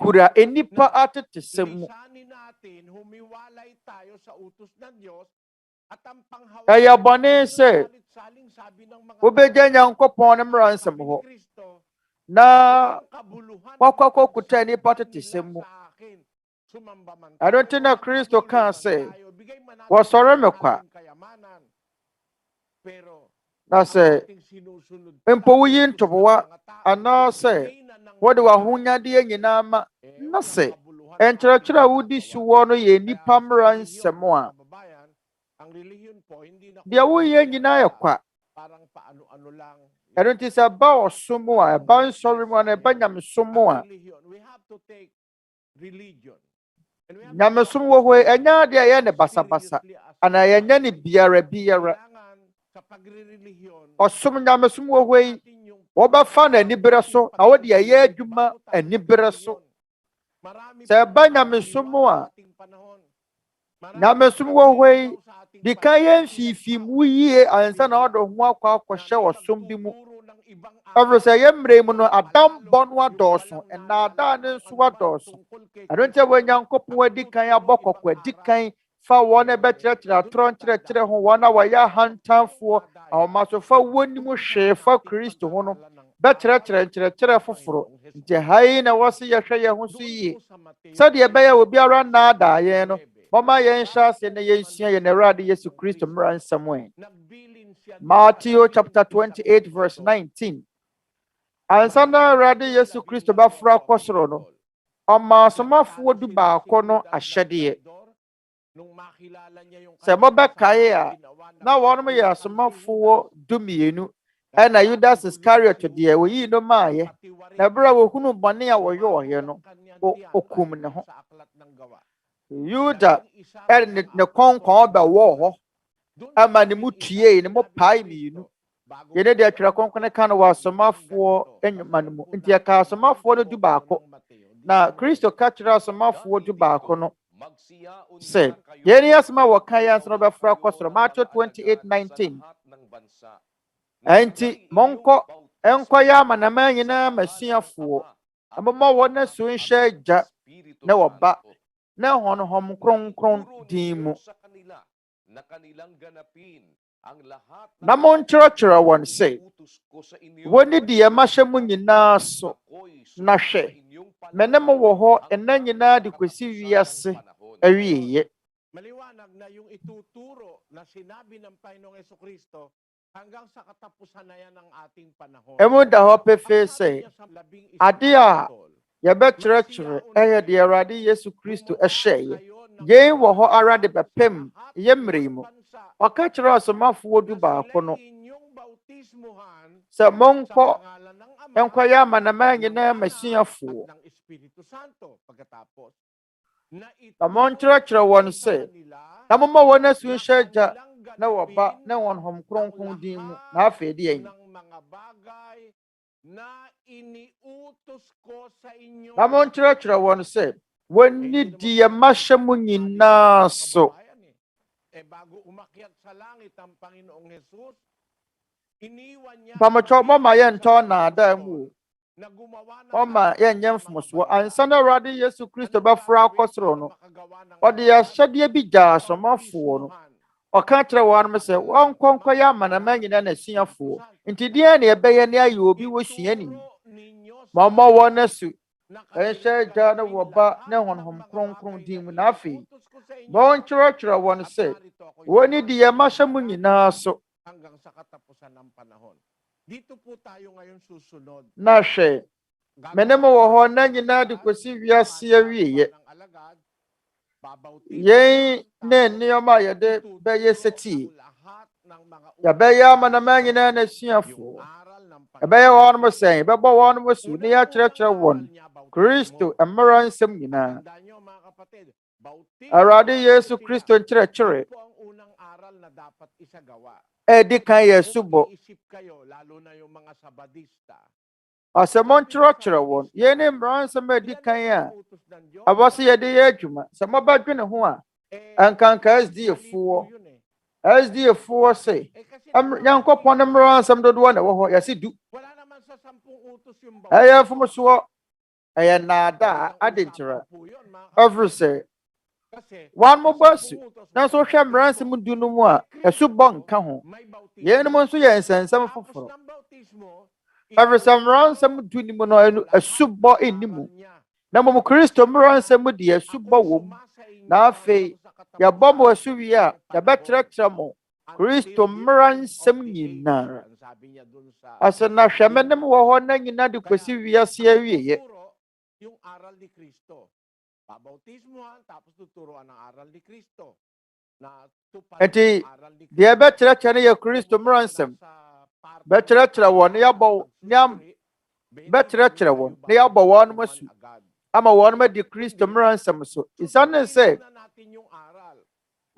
Speaker 13: kura nnipa atete sɛm mu ɛyɛ bɔne sɛ wobɛgya Nyankopɔn ne mmara nsɛm hɔ na wakɔkuta nnipa tete sɛm mu ɛno nti na Kristo kaa sɛ wɔsɔre me kwa na sɛ mpo woyi ntoboa anaasɛ wode w'ahonyadeɛ nyinaa ma na sɛ nkyerɛkyerɛ a wodi soɔ no yɛ nnipa mmara nsɛm a deɛ woyɛ nyinaa yɛ kwa ɛno nti sɛ ɛba ɔsom mu a ɛba nsɔre mu a na ɛba nyamesom mu a nyamesom wɔ hɔ ɛnyɛ adeɛ a ɛyɛ ne basabasa anaa yɛnyɛ ne biara ɔsom nyamesom wɔ hɔ yi wɔbɛfa no anibere so na wode ɛyɛ adwuma anibere so sɛ ɛba nyamesom mu a nyamesom wɔ hɔ yi di kan yɛ mfiifimu yie ansa na ɔde ho akɔhyɛ ɔsom bi mu ɛfiri sɛ yɛ mmerɛ mu no adambɔ no adɔɔso nnaadaa ne nso adɔɔso ɛno nti Onyankopɔn adi kan abɔ kɔkɔ adi kan fa wɔn a ɛbɛkyerɛkyerɛ atorɔ nkyerɛkyerɛ ho wɔn a wɔyɛ ahantanfoɔ ahomasofa wɔnim hwee fa Kristo ho no bɛkyerɛkyerɛ nkyerɛkyerɛ foforɔ nti ha yi na ɛwɔ sɛ yɛhwɛ yɛn ho so yie sɛdeɛ ɛbɛyɛ obiara nnaadaa yɛn no mɔma yɛn hyɛ ase na yɛnsua yɛn Awurade Yesu Kristo mmara nsɛm ɛ Matthew chapter 28 verse 19 ansa na Awurade Yesu Kristo bɛfra kɔ soro no ɔma asomafoɔ du baako no ahyɛdeɛ sɛ mɔbɛkae a na wɔnom yɛ asomafoɔ dumienu ɛna Judas Iscariot deɛ wɔyii no maayɛ na berɛ a wɔhunu bɔne a wɔyɛ no okum ne ho Yuda ɛne ne kɔnkɔn bɛwɔɔ hɔ ama ne mu tuei ne mu pae mmienu yɛne deɛ Twerɛ Kronkron ka no wɔ asomafoɔ nnwoma no mu nti yɛka asomafoɔ no du baako na Kristo ka kyerɛ asomafoɔ du baako no sɛ yɛne asɛm a wɔka yɛn nso no bɛfra kɔ soro Matthew 28:19 ɛnti monkɔ ɛnkɔyɛ amanaman nyinaa masuafoɔ na momma wɔn asu nhyɛ Agya na wɔba na honhom kronkron din mu na monkyerɛkyerɛ wɔn sɛ wɔni deɛ mahyɛ mo nyinaa so na hwɛ me ne mo wɔ hɔ ɛnna nyinaa de kɔsi wiase awieeɛ.
Speaker 16: Maliwanag na yung ituturo na sinabi ng Panginoong Kristo hanggang sa katapusan na yan ng ating panahon.
Speaker 13: Emu da hɔ pefee sɛ ade a yɛbɛkyerɛkyerɛ ɛyɛ deɛ Awurade Yesu Kristo ɛhyɛeɛ. Yɛn wɔ hɔ ara de bɛpem yɛ mmerɛ mu. Ɔka kyerɛ ɔsomafoɔ dubaako no sɛ nkɔyɛ amanaman nyinaa masuafoɔ. Na monkyerɛkyerɛ wɔn sɛ na momma wɔn asu nhyɛ Agya na wɔba na wɔn Honhom Kronkron din mu na afei de ɛn. Na monkyerɛkyerɛ wɔn sɛ wɔnni deɛ mahyɛ mo nyinaa so. Mpamokyɛw mɔma yɛntɔ nnaadaa mu o. Mɔma yɛnyɛ mfomsoɔ ansa na Awurade Yesu Kristo bɛforo akɔ soro no. Ɔde ahyɛdeɛ bi gyaa asomafoɔ no. Ɔka kyerɛ wɔn sɛ wɔnkɔnkɔyɛ amanaman nyinaa n'asuafoɔ. Nti deɛ na yɛbɛyɛ ne ayɛ obi wɔ suani. Ma ɔmmɔ wɔn asu ɛnhyɛ Agya na wɔba ne Honhom Kronkron din mu na afei wɔnkyerɛkyerɛ wɔn sɛ wɔnni deɛ mahyɛ mo nyinaa so.
Speaker 16: Hanggang sa katapusan ng panahon. Dito po tayo ngayon susunod.
Speaker 13: Na hwɛ me ne mo wɔ hɔ na nyinaa de kɔsi wiase awieeɛ. Yɛn ne nneɛma a yɛde bɛyɛ setie. Yɛbɛyɛ amanaman nyinaa n'asuafoɔ. Yɛbɛyɛ wɔn mo sɛn, yɛbɛbɔ wɔn mo so ne yɛakyerɛkyerɛ wɔn Kristo mmara nsɛm nyinaa. Awurade Yesu Kristo nkyerɛkyerɛ edi kan yɛ subɔ. Ɔsɛ monkyerɛkyerɛ wɔn yɛn ne mmara nsɛm edi kan a ɛbɔ so yɛde yɛ adwuma. Sɛ mobɛdwene ho a ɛnkanka SDA-foɔ sɛ Nyankopɔn ne mmara nsɛm dodoɔ na ɛwɔ hɔ yɛse du. Ɛyɛ mfomsoɔ ɛyɛ nnaadaa adenkyerɛ ɛfiri sɛ wɔn mo bɔ asu nanso wohwɛ mmara nsɛm du no mu a ɛsobɔ nka ho. Yɛnom nso yɛ nsɛnsɛm foforɔ ɛfiri sɛ mmara nsɛm du no mu no ɛsobɔ nni mu na mmom Kristo mmara nsɛm deɛ ɛsobɔ wɔ mu. Na afei yɛbɔ mo asu wie a yɛbɛkyerɛkyerɛ mo Kristo mmara nsɛm nyinaa. Ɔsɛ na hwɛ me ne mo wɔ hɔ na nyinaa de kɔsi wiase awieeɛ.
Speaker 16: Yung aral ni Kristo. Babautismuhan tapos tuturuan ng aral ni Kristo.
Speaker 13: Enti deɛ bɛkyerɛkyerɛ no yɛ Kristo mmara nsɛm. Bɛkyerɛkyerɛ wɔn ne bɛkyerɛkyerɛ wɔn ne yɛabɔ wɔn mo asu ama wɔn adi Kristo mmara nsɛm so. Esiane sɛ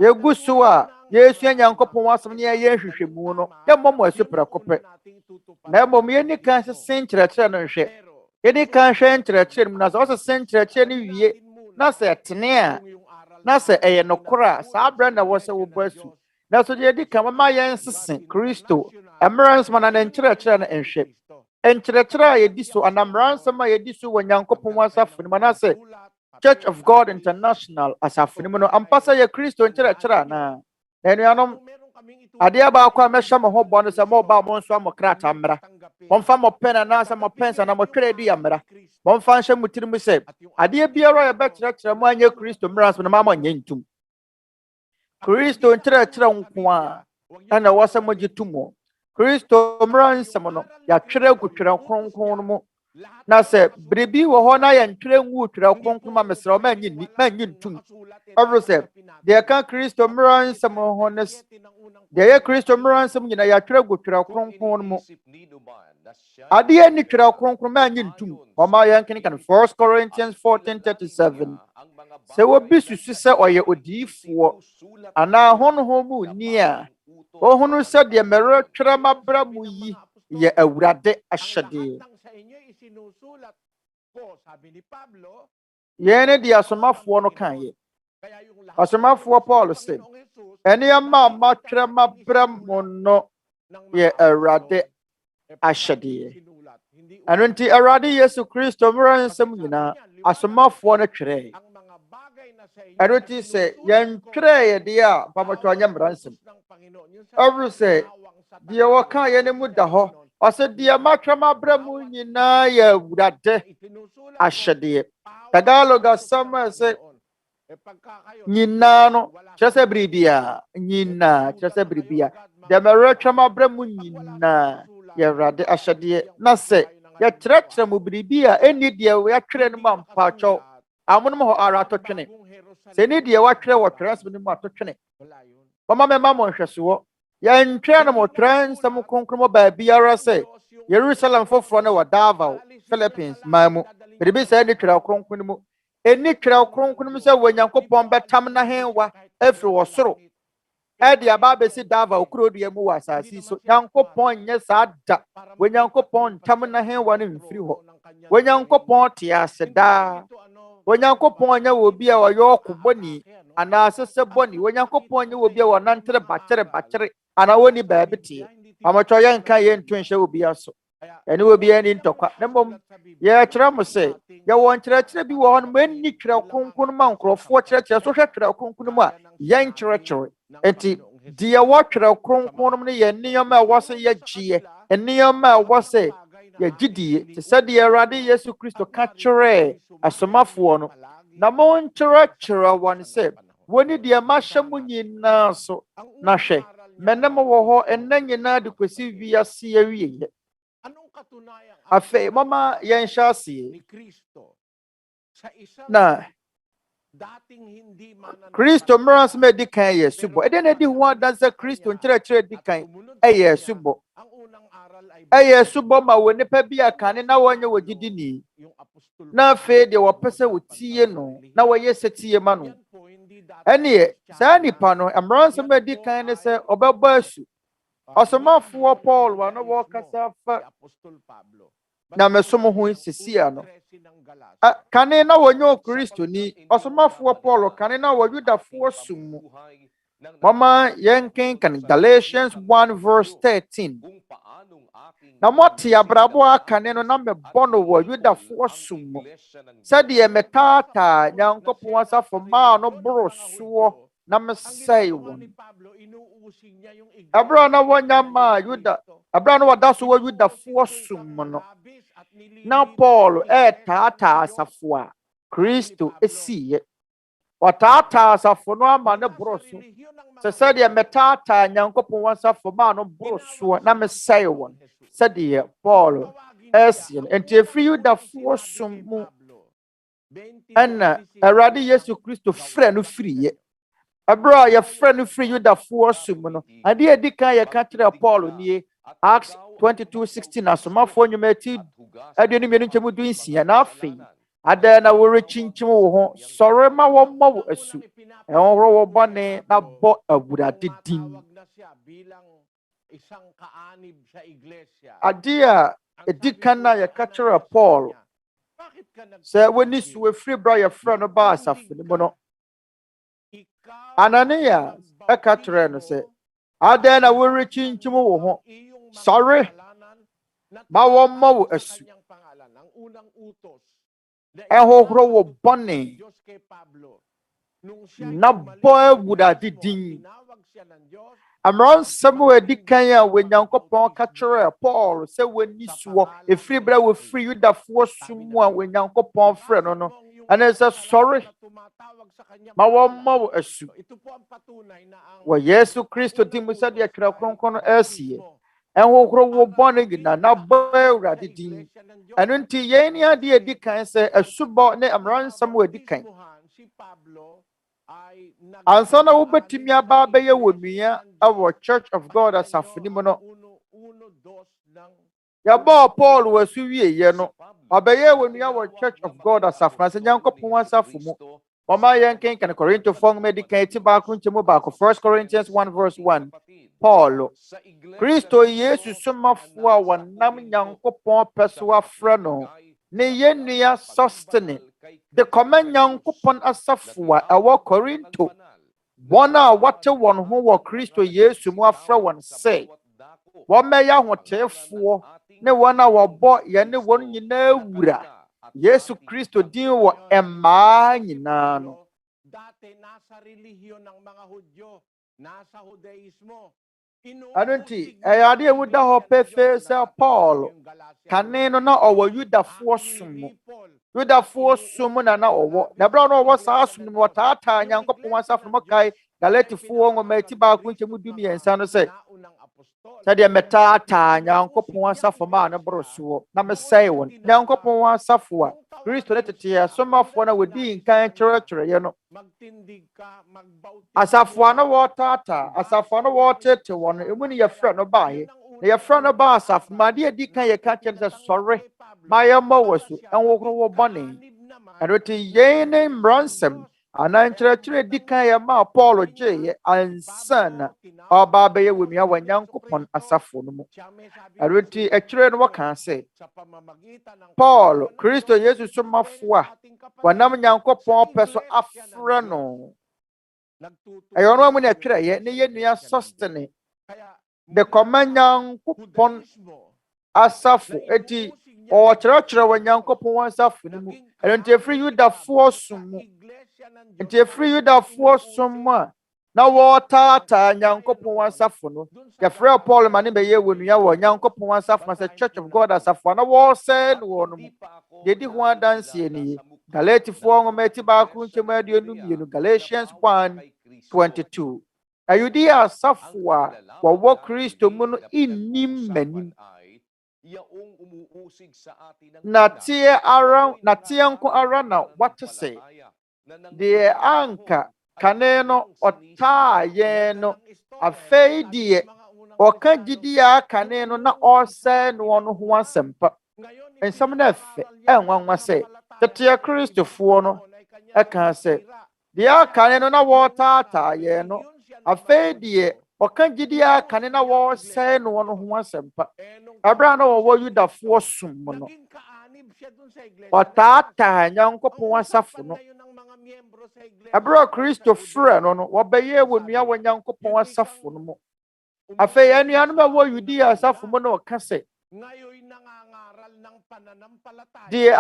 Speaker 13: yɛgu so a yɛsua Nyankopɔn asɛm ne yɛyɛ nhwehwɛmu no yɛmmɔ mo asu prɛko pɛ. Na mmom yɛnni kan sese nkyerɛkyerɛ no nhwɛ. Yɛnni kan hwɛ nkyerɛkyerɛ no mu na sɛ ɔsese nkyerɛkyerɛ no wie na sɛ ɛtene a na sɛ ɛyɛ nokorɛ a saa berɛ na ɛwɔ sɛ wobɔ asu. Na so deɛ yɛdi kan mama yɛn sese Kristo mmara nsɛm na nkyerɛkyerɛ no nhwɛ. Nkyerɛkyerɛ a yɛdi so ana mmara nsɛm a yɛdi so wɔ Nyankopɔn asafo no mu anaasɛ Church of God International asafo no mu no ampa sɛ yɛ Kristo nkyerɛkyerɛ anaa. Na anuanom adeɛ baako a mɛhyɛ mo ho bɔ no sɛ mɔba mo nso mo krataa mmara. Momfa mo pen anaasɛ mo pens ana mo twerɛ di mmara. Momfa nhyɛ mo tirim sɛ adeɛ biara yɛbɛkyerɛkyerɛ mo anyɛ Kristo mmara nsɛm no ma mo nyɛ ntum. Kristo nkyerɛkyerɛ nko a ɛna ɛwɔ sɛ mogye to mo. Kristo mmara nsɛm no yɛatwerɛ gu Twerɛ Kronkron no mu. Na sɛ biribi wɔ hɔ na yɛntwerɛ ngu Twerɛ Kronkron ma mesrɛ manyi ntum. Ɛfiri sɛ deɛ ka Kristo mmara nsɛm ho no deɛ yɛ Kristo mmara nsɛm nyina yɛatwerɛ gu Twerɛ Kronkron no mu. Adeɛ ni Twerɛ Kronkron manyi ntum. Ɔma yɛnkenkan 1 Corinthians 14:37. Sɛ wobi susu sɛ ɔyɛ odiyifoɔ anaa honhom mu ni a ohunu sɛ deɛ mɛretwerɛ mabra mu yi yɛ Awurade ahyɛdeɛ. Yɛn ne deɛ asomafoɔ no kan yɛ. Asomafoɔ Paul sɛ ɛnneɛma a matwerɛ mabra mu no yɛ Awurade ahyɛdeɛ. Ɛno nti Awurade Yesu Kristo mmara nsɛm nyinaa asomafoɔ no twerɛ. Eroti say, yan tray, dear, Papa Toyam ransom. Every say, dear Waka Yenemudaho, I said, dear Matrama Bramu, nyinaa wurade ahyɛdeɛ. Tagalog summer say, nyinaa no, kyerɛ sɛ biribia, nyinaa, kyerɛ sɛ biribia. Deɛ mɛrɛtwama bramu nyinaa wurade ahyɛdeɛ. Na sɛ, yɛkyerɛkyerɛ mu biribia, ɛnni deɛ yɛatwerɛ no mu ampakyɛw. Amonom hɔ ara atɔtwene. Sɛ ɛnni deɛ wɔatwerɛ wɔ twerɛsɛm no mu atɔtwene. Mama mɛma mo nhwɛsoɔ. Yɛntwerɛ no mo twerɛnsɛm kronkron mu baabiara sɛ, Jerusalem foforɔ no wɔ Davao, Philippines, Mamu. Biribi sɛ ɛne twerɛ kronkron mu. Ɛni twerɛ kronkron mu sɛ Onyankopɔn bɛtam n'ahengua afiri wɔ soro. Ɛde aba abɛsi Davao kuro deɛ mu wɔ asase so. Nyankopɔn nyɛ saa da. Onyankopɔn ntam n'ahengua no mfiri hɔ. Onyankopɔn te ase daa. Onyankopɔn nyɛ wɔ bi a ɔyɛ ɔkobɔni anaa sɛsɛ bɔni. Onyankopɔn nyɛ wɔ bi a wɔnantere bakyere anaa wɔni baabi teɛ. Amatɔ yɛn ka yɛn nto nhyɛ obi aso. Ɛne obi ani ntɔkwa. Na mmom yɛkyerɛ mo sɛ yɛwɔ nkyerɛkyerɛ bi wɔ hɔ no ma ɛnni twerɛ kronkron ma nkurɔfoɔ kyerɛkyerɛ so hwɛ twerɛ kronkron mu a yɛn kyerɛkyerɛ. Enti deɛ wɔtwerɛ kronkron no yɛ nneɛma a ɛwɔ sɛ yɛgyeɛ, nneɛma a ɛwɔ sɛ gyedie. Te sɛ deɛ Awurade Yesu Kristo ka kyerɛɛ asomafoɔ no. Na monkyerɛkyerɛ wɔn sɛ wɔne deɛ mahyɛ mo nyinaa so. Na hwɛ, mene mo wɔ hɔ ɛnnɛ nyinaa de kɔsi wiase awieyɛ. Afei, mama yɛnhyɛ aseɛ. Na Kristo mmaransɛm a ɛdi kan yɛ subɔ. Ɛdeɛ na ɛdi ho adanse Kristo nkyerɛkyerɛ ɛdi kan ɛyɛ subɔ. Ɛyɛ subɔ ma wɔ nipa bi a kane na wɔnyɛ wɔ gyidini. Na afei deɛ wɔpɛ sɛ wɔtie no na wɔyɛ sɛ tie ma no. Ɛneɛ saa nipa no mmaransɛm a ɛdi kan ne sɛ ɔbɛbɔ asu. Ɔsomafoɔ Paul wa no wɔkasa fa na mesom ho sisia no. Kane na wɔnyɛ Kristoni. Ɔsomafoɔ Paul kane na wɔ Yudafoɔ sum mu. Mama yɛnkenkan Galatians 1:13. Na mote abrabɔ akane no na mebɔ no wɔ Yudafoɔ sum mu. Sɛdeɛ metaataa Nyankopɔn asafo maa no boro soɔ na mesɛe wɔn. Abra na wɔnya maa Yuda, abra na wɔda so wɔ Yudafoɔ sum mu no. Na Paul taataa asafo a Kristo esiye. Wataataa asafo no ama ne boro so. Sɛ sɛdeɛ metaataa Nyankopɔn asafo maa no boro soɔ na mesɛe wɔn. Sɛdeɛ Paul ɛsie no. Enti efiri Yudafoɔ sum mu ɛna Awurade Yesu Kristo frɛ no firiye. Abra yɛfrɛ no firi Yudafoɔ sum mu no. Adeɛ edi kan yɛka kyerɛ Paul nie. Acts 22:16 asomafoɔ nnwuma ati aduonu mmienu nkyɛmu du nsia. Na afei ada na wɔrekyinkyim wo ho sɔre ma wɔmmɔ wo asu. Ɛhohoro wɔ bɔne na bɔ Awurade din. Ade a edi kan na yɛka kyerɛ Paul sɛ wɔni so efiri bra yɛfrɛ no ba asafo no mu no. Anania ɛka kyerɛ no sɛ ada na wɔrekyinkyim wo ho sɔre ma wɔmmɔ wo asu. Ɛhohoro wɔ bɔne na bɔ Awurade din. Mmaransɛm a ɛdi kan a Onyankopɔn ka kyerɛɛ Paul sɛ wɔnni soɔ efiri bra wɔfiri Yudafoɔ sum mu a Onyankopɔn frɛ no no. Ɛne sɛ sɔre ma wɔmmɔ wo asu. Wɔ Yesu Kristo din mu sɛdeɛ twerɛ kronkron no ɛsie. Ɛhohoro wɔ bɔne nyinaa na bɔ Awurade din. Ɛno nti yɛn ni adeɛ edi kan sɛ asubɔ ne mmaransɛm a edi kan. Ansa na wobɛtumi aba abɛyɛ wɔ nua ɛwɔ Church of God Asafo no mu no. Yɛbɔɔ Paul wɔ asu wieɛ no. Ɔbɛyɛ wɔ nua wɔ Church of God Asafo na sɛ Nyankopɔn asafo mu. Ɔma yɛnkenkan Korintofoɔ nwoma edi kan ti baako nkyɛmu baako 1 Corinthians 1:1. Paul Kristo Yesu somafoɔ a wɔnam Nyankopɔn pɛ so afrɛ no ne yɛn nua Sostene de kɔma Nyankopɔn asafo a ɛwɔ Korinto wɔn a wɔte wɔn ho wɔ Kristo Yesu mu afrɛ wɔn sɛ wɔmmɛyɛ ahoteefoɔ ne wɔn a wɔbɔ yɛne wɔn nyinaa wura Yesu Kristo din wɔ mmaa nyinaa no.
Speaker 16: dati nasa relihiyon ng mga Hudyo, nasa Judaismo.
Speaker 13: Anunti, ayade wuda ho pefe sa Paul. Kaneno na owo Yudafoɔ som mu. Yudafoɔ som mu na owo. Na bra no owo saa som mu wataata Nyankopɔn asafo mo kai Galatifoɔ ngoma eti ba ko nkyemu dumiɛnsa no sɛ. Sɛdeɛ metaata Nyankopɔn asafo ma ne borosoɔ na mesɛe wɔn. Nyankopɔn asafo a Kristo ne tete asomafoɔ na wodi nkan kyerɛkyerɛyɛ no. Asafo no wɔtaata, asafo no wɔtete wɔn, emu ne yɛfrɛ no baeɛ. Na yɛfrɛ no ba asafo ma de adi kan yɛka kyerɛ sɛ sɔre ma yɛmmɔ wɔ so ɛnwokoro wɔ bɔne. Ɛno nti yɛn ne mmaransɛm anaa nkyerɛkyerɛ di kan yɛ maa Paul gyeeɛ ansa na ɔba abɛyɛ wonua wɔ Nyankopɔn asafo no mu. Ɛno nti akyerɛ no wɔka sɛ Paul Kristo Yesu somafoɔ a wɔnam Nyankopɔn pɛ so afrɛ no. Ɛyɛ ɔno amu ne atwerɛeɛ ne yɛ nua Sostene de kɔma Nyankopɔn asafo eti ɔkyerɛkyerɛ wɔ Nyankopɔn asafo no mu. Ɛno nti efiri Yudafoɔ som mu. Nti efiri Yudafoɔ som mu a na wɔtaata Nyankopɔn asafo no. Yɛfrɛ Paul ma ne bɛyɛ wonua wɔ Nyankopɔn asafo no sɛ Church of God asafo na wɔsɛe no wɔ no mu. Yɛdi ho adanseɛ nie. Galatifoɔ ngoma eti baako nkyɛmu aduonu mmienu Galatians 1:22. Ayudi asafo a wɔwɔ Kristo mu no innim manim. Na tie nko ara na wate sɛ deɛ anka kane no ɔtaa yɛn no afei deɛ ɔka gyidie a kane no na ɔsɛe no no ho asɛmpa. Nsɛm na ɛfɛ ɛnwanwa sɛ tete Kristofoɔ no ɛka sɛ deɛ akane no na wɔtaataa yɛn no afei deɛ ɔka gyidie a kane na wɔsɛe no no ho asɛmpa. Abra na wɔwɔ Yudafoɔ som mu no ɔtaataa Nyankopɔn asafo no. Abra Kristo frɛ no no wɔbɛyɛ wonua wɔ Nyankopɔn asafo no mu. Afei anuanom a wɔ Yudea asafo mu no ɔka sɛ deɛ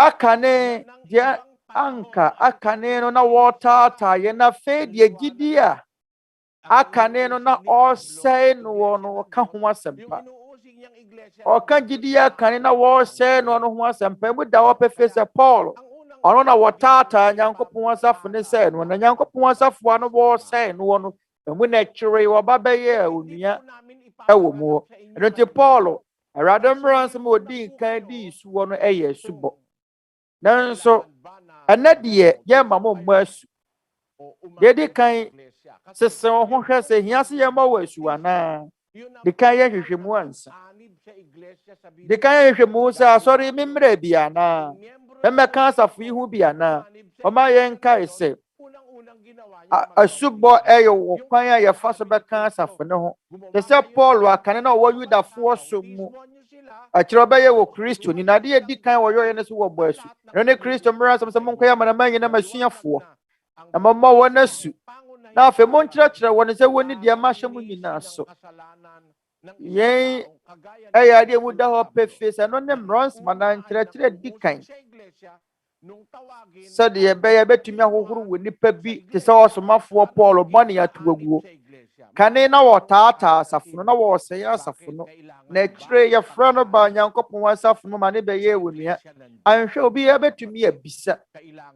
Speaker 13: akane no na wɔtaataa yɛn na afei deɛ gyidie a akane no na ɔsɛe no no ɔka ho asɛmpa. Ɔka gyidie akane na wɔsɛe no ho asɛmpa. Emu da hɔ pɛfɛ sɛ Paul ɔno na wɔtaataa Nyankopɔn asafo ne sɛe no na Nyankopɔn asafo a no wɔsɛe no emu na kyerɛ wɔba bɛyɛ onua ɛwɔ mu hɔ. Ɛno nti Paul Awurade mmaransɛm a odi nkan di isu wɔ no ɛyɛ asubɔ. Nanso ɛnɛ deɛ yɛma mo mmɔ asu. Yɛdi kan sese wo ho hwɛ sɛ hia se yɛma wɔ asu anaa. Di kan yɛ hwehwɛ mu ansa. Di kan yɛ hwehwɛ mu sɛ asɔre mi mmerɛ bi anaa. Ɛmɛka asafo yi ho bi anaa. Ɔma yɛnkae sɛ asubɔ ɛyɛ wɔ kwan a yɛfa so bɛka asafo ne ho. Te sɛ Paul akane na ɔwɔ Yudafoɔ som mu. Akyerɛ ɔbɛyɛ wɔ Kristo ni na de yɛdi kan wɔyɛ ne so wɔ bɔ asu. Ɛno ne Kristo mmaransɛm sɛ monkɔyɛ amanaman nyinaa masuafoɔ. Na mɔmmɔ wɔn asu. Na afei monkyerɛkyerɛ wɔn sɛ wɔn ni deɛ mahyɛ mu nyinaa so. Yɛn ɛyɛ adeɛ mu da hɔ pɛfɛ sɛ no ne mmaransɛm anaa nkyerɛkyerɛ di kan. Sɛdeɛ ɛbɛyɛ bɛtumi ahohoro wɔ nipa bi te sɛ ɔsomafoɔ Paul bɔne atoaguo. Kane na wɔtaataa asafo no na wɔsɛe asafo no. Na akyire yɛfrɛ no ba Nyankopɔn asafo no ma ne bɛyɛ wonua. Anhwɛ obi bɛtumi abisa.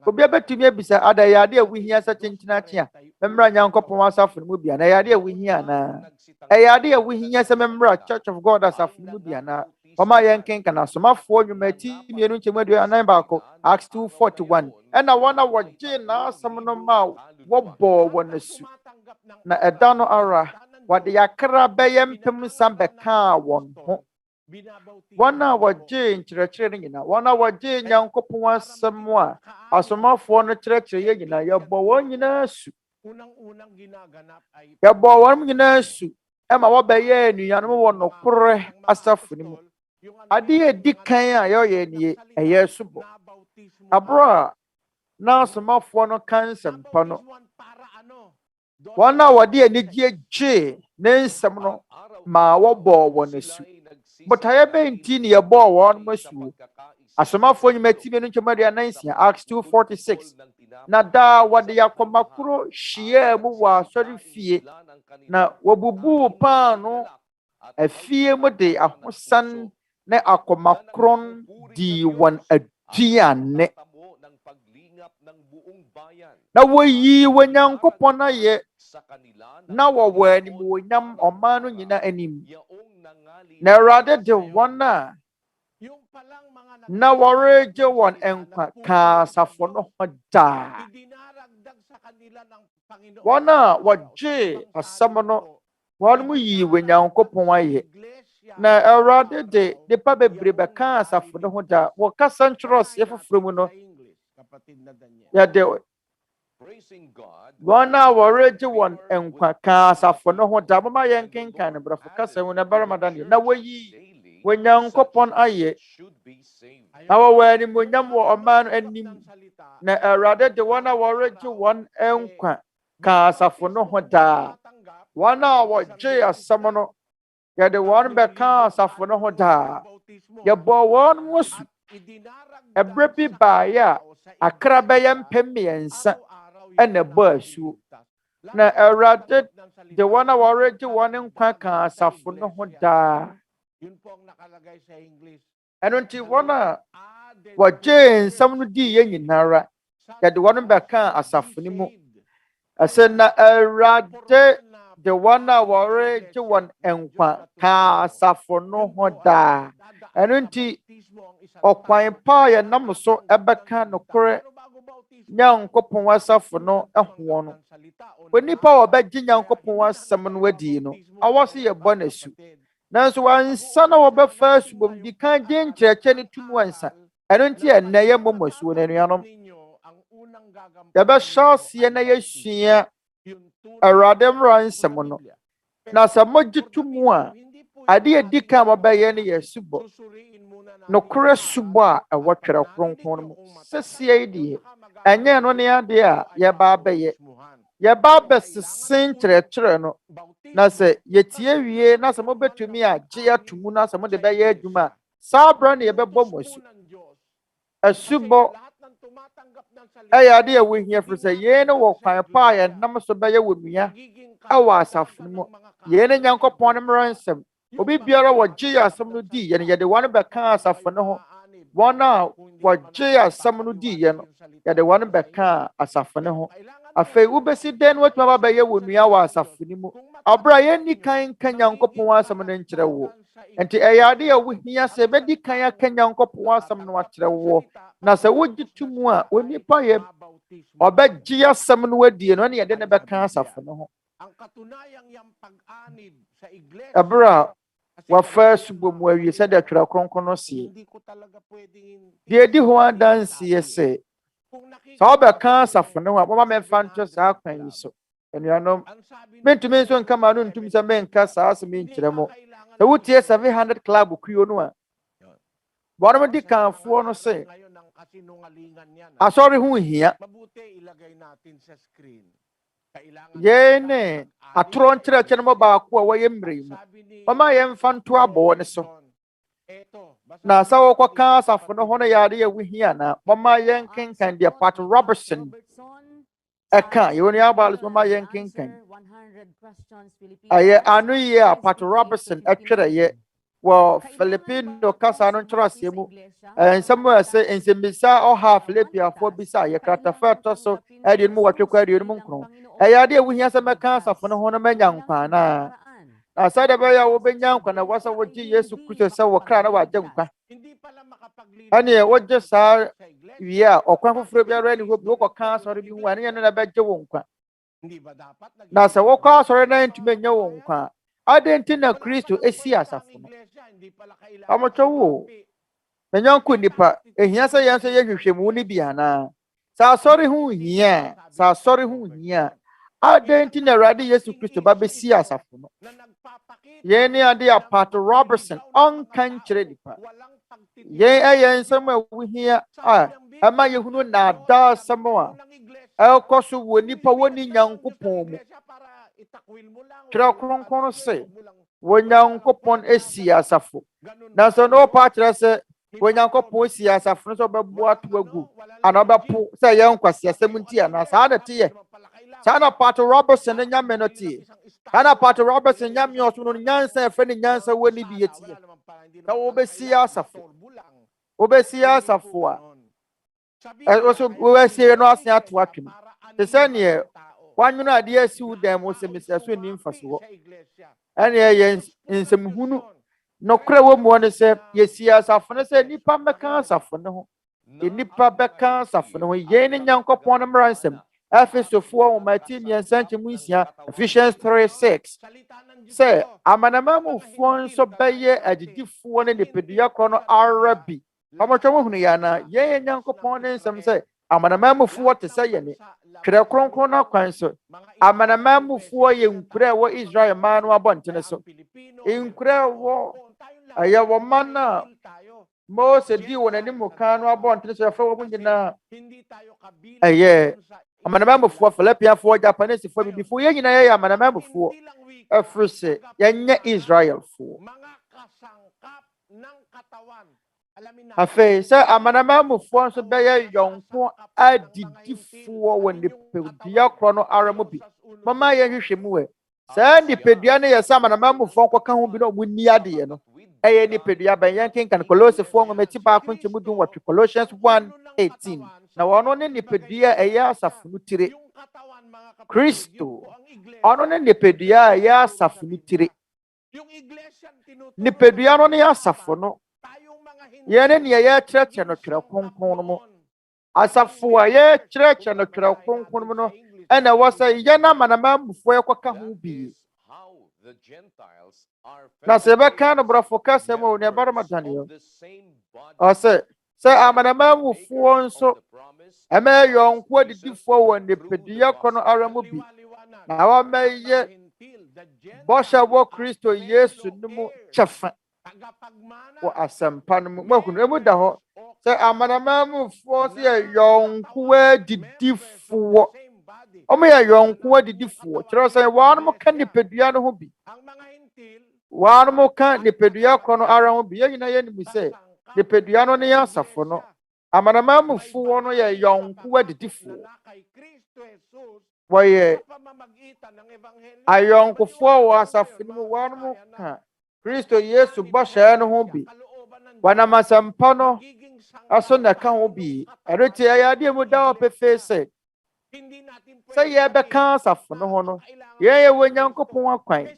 Speaker 13: Obi bɛtumi abisa ada yɛ ade a wohia sɛ kyenkyena a mmra Nyankopɔn asafo no mu bia na yɛ ade a wohia anaa. Ɛyɛ ade a wohia sɛ mmra Church of God asafo no mu bia na. Ɔma yɛnkenka na asomafoɔ nnwuma ti mmienu nkyɛmu aduanan baako Acts 2:41. Ɛna wɔn a wɔgye n'asɛm no ma wɔbɔɔ wɔn asu. Na ɛda no ara wɔde yakra bɛyɛ mpem nsa bɛkaa wɔn ho. Wɔn a wɔgye nkyerɛkyerɛ no nyinaa, wɔn a wɔgye Nyankopɔn asɛm a asomafoɔ no kyerɛkyerɛ yɛ nyinaa, yɛbɔ wɔn nyinaa asu. Yɛbɔ wɔn nyinaa asu ɛma wɔbɛyɛ anuanom wɔ nokorɛ asafo no mu. Adeɛ edi kan a yɛyɛ nie ɛyɛ asubɔ. Abro a na asomafoɔ no ka nsɛmpa no. Wɔn a wɔde anigye gye ne nsɛm no ma wɔbɔɔ wɔn asu. Botaeɛ bɛnti ne yɛbɔɔ wɔn asu. Asomafoɔ nnwuma ti mmienu nkyɛmu aduanan nsia Acts 2:46. na daa wɔde akoma koro hyia mu wɔ asɔre fie na wɔbubu paano afie mu de ahosan na akoma kron di wɔn aduane na wɔyi Onyankopɔn ayɛ na wɔwɔ animuonyam ɔman no nyinaa anim na Awurade de wɔn a na wɔregye wɔn nkwa ka asafo no ho daa wɔn a wɔgye asɛm no wɔn mu yi Onyankopɔn ayɛ na Awurade de nipa bebree bɛka asafo no ho daa wɔkasa nkyerɛseɛ foforɔ mu no yɛde wɔn a wɔregye wɔn nkwa ka asafo no ho daa moma yɛnkenkan no brɛfo kasa mu na barima na wɔyi Onyankopɔn ayɛ na wɔwɔ animuonyam wɔ ɔman no anim na Awurade de wɔn a wɔregye wɔn nkwa ka asafo no ho daa wɔn a wɔgye asɛm no yɛde wɔn bɛka asafo no ho daa yɛbɔ wɔn mu asu ɛberɛ bi baeɛ a akra bɛyɛ mpem mmiɛnsa ɛna ɛbɔ asuo na Awurade de wɔn a wɔregye wɔn nkwa ka asafo no ho daa ɛno nti wɔn a wɔgye nsɛm no dii yɛ nyinara yɛde wɔn bɛka asafo no mu ɛsɛ na Awurade de wɔn a wɔregye wɔn nkwa ka asafo no ho daa ɛno nti ɔkwan pa a yɛnam so ɛbɛka nokorɛ Nyankopɔn asafo no ɛhoɔ no onipa a wɔbɛgye Nyankopɔn asɛm no adi no awɔ so yɛbɔ n'asu nanso wansa na wɔbɛfa asubom di kan gye nkyerɛkyerɛ no tum wansa ɛno nti ɛnnɛ yɛ mmɔ asuo no anuanom yɛbɛhyɛ aseɛ na yɛasua Awurade mmara nsɛm no na sɛ mogye to mu a ade yɛdi kan wɔbɛyɛ no yɛ subɔ nokorɛ subɔ a ɛwɔ Twerɛ Kronkron no mu sɛsie yi deɛ ɛnyɛ no ne adeɛ a yɛba abɛyɛ yɛba abɛsese nkyerɛkyerɛ no na sɛ yɛtie wie na sɛ mobɛtumi a gye ato mu na sɛ mode bɛyɛ adwuma a saa berɛ no yɛbɛbɔ mo asu asubɔ ɛyɛ ade a wohia firi sɛ yei ne wɔ kwan pa a yɛnam so bɛyɛ wɔ nua ɛwɔ asafo no mu yei ne Nyankopɔn no mmara nsɛm obi biara wɔgye asɛm no dii yɛ no yɛde wɔn bɛka asafo no ho wɔn a wɔgye asɛm no dii yɛ no yɛde wɔn bɛka asafo no ho afei wobɛsi dɛn no watuma bɛyɛ wɔ nua wɔ asafo no mu abra yɛnni kan ka Nyankopɔn asɛm no nkyerɛ wo nti ɛyɛ ade a wohia sɛ bɛdi kan aka Nyankopɔn asɛm no akyerɛ wo na sɛ wogye to mu a onipa yɛ ɔbɛgye asɛm no wadie no ɛne yɛde ne bɛka asafo no ho ɛberɛ a wɔfa asubɔ mu awie sɛdeɛ Twerɛ Kronkron no sie deɛ di ho adanseɛ sɛ sɛ wobɛka asafo no ho a moma memfa nto saa kwan yi so anuanom mentumi nso nka ma no ntum sɛ menka saa asɛm yi nkyerɛ mo sɛ wotie 700 club kuo no a wɔnom di kanfoɔ no sɛ asɔre ho hia yei ne atorɔ nkyerɛkyerɛ no baako a wɔyɛ mmerɛ mu mama yɛmfa nto abɔɔ ne so na sɛ wɔkɔka asafo no ho no yɛ ade a wohia na mama yɛnkenkan deɛ Pat Robertson ɛka yɛwɔ nua abaalo mama yɛnkenkan ɛyɛ ano yie a Pat Robertson ɛtwerɛyɛ wɔ Filipino kasa no nkyerɛseɛ mu nsɛm a sɛ nsɛmmisa ɔha Filipiafoɔ bisa yɛ kratafa ɛtɔ so aduonu mu wɔtwe kɔ aduonu mu nkron ɛyɛ ade a wohia sɛ mɛka asafo no ho no manya nkwa na sɛ de bɛyɛ a wobɛnya nkwa na wɔsɛ wogye Yesu Kristo sɛ wɔkra na wɔagye nkwa ɛneɛ wogye saa wie a ɔkwan foforɔ biara ne hɔ bi wokɔka asɔre bi ho a ne yɛ no na bɛgye wo nkwa na sɛ wokɔ asɔre na ntumi nyɛ wo nkwa ade nti na Kristo esi asafo no amotwa wo menyanko nipa ehia sɛ yɛn sɛ yɛhwehwɛ mu ne bi ana sɛ asɔre ho hia ade nti na Awurade Yesu Kristo ba besi asafo no yɛn ne ade a Pat Robertson ɔnka nkyerɛ nipa yɛn ɛyɛ nsɛm a wohia a ɛma yɛhunu na ada asɛm a ɛkɔ so wɔ nipa wɔne Nyankopɔn mu Twerɛ Kronkron sɛ wɔ Nyankopɔn esi asafo na sɛ no pa kyerɛ sɛ Onyankopɔn si asafo so bɛboa to agu ana ɔbɛpo sɛ yɛn nkwasi asɛm nti ana saa na teɛ saa na Pato Robertson ne nyame no tie saa na Pato Robertson nyame ɔso no nyansa ɛfɛ ne nyansa wɔ ne bi etie ka wobɛsi asafo a ɛso wobɛsi no ase ato atwem te sɛ neɛ wanwono ade asi wo dan mu sɛ mesɛ so ni mfa so hɔ ɛne ɛyɛ nsɛmhunu nokorɛ wɔ mu ne sɛ yɛsi asafo no sɛ nipa bɛka asafo no ho nipa bɛka asafo no ho yɛn ne Nyankopɔn no mmara nsɛm Efesofoɔ wɔmati mmiɛnsa nkyɛmu nsia Ephesians 3:6 sɛ amanamamufoɔ nso bɛyɛ agyidifoɔ ne nipadua korɔ no ara bi ɔmɔtwa mo hunu yɛ ana yɛn Nyankopɔn ne nsɛm sɛ amanamamufoɔ te sɛ yɛne Twerɛ Kronkron no kwan so amanamamufoɔ yɛ nkura wɔ Israel man no abɔntene so nkura wɔ ɛyɛ wɔ man na Mose di wɔ n'anim kan no abɔntene so yɛfrɛ wɔn nyinaa ɛyɛ amanamamufoɔ Philippiafoɔ Japanesefoɔ Bibifoɔ yɛn nyinaa yɛyɛ amanamamufoɔ ɛfiri sɛ yɛnyɛ Israelfoɔ afei sɛ amanamamufoɔ nso bɛyɛ yɔnko adidifoɔ wɔ nipadua korɔ no ara mu bi mama yɛhwehwɛ mu ɛ saa nipadua no yɛ sɛ amanamamufoɔ nkɔka ho bi na ɔmo ni adeɛ no ɛyɛ nipadua bɛn yɛn kenkan Kolosifoɔ nwoma ti baako nkyɛmu du nwɔtwe Colossians 1:18 na wɔno ne nipadua ɛyɛ asafo no tire Kristo ɔno ne nipadua ɛyɛ asafo no tire nipadua no ne asafo no yɛne nea yɛkyerɛkyerɛ no Twerɛ Kronkron no mu asafo a yɛkyerɛkyerɛ no Twerɛ Kronkron mu no ɛna ɛwɔ sɛ yɛn amanamamufoɔ yɛkɔka ho bi na sɛ yɛbɛka no borɔfo kasɛm a nea barima Daniel ɔsɛ sɛ amanamamufoɔ nso ɛmɛ yɔnko adidifoɔ wɔ nipadua korɔ no ara mu bi na wɔmɛyɛ bɔhyɛ wɔ Kristo Yesu no mu kyɛfa wɔ asɛmpa no mu mahunu emu da hɔ sɛ amanamamufoɔ sɛ yɛ yɔnko adidifoɔ ɔmo yɛ yɔnko adidifoɔ kyerɛ sɛ wɔn ka nipadua no ho bi wɔn ka nipadua korɔ no ara ho bi yɛn nyinaa yɛ nim sɛ nipadua no ne yɛ asafo no amanamamufoɔ no yɛ yɔnko adidifoɔ wɔyɛ ayɔnkofoɔ wɔ asafo no mu wɔn ka Kristo Yesu bɔhyɛ no ho bi wɔnam asɛmpa no aso na ka ho bi ɛrete ɛyɛ adeɛ mu da ɔpɛfɛ sɛ yɛbɛka asafo no ho no yɛyɛ wɔ Nyankopɔn akwan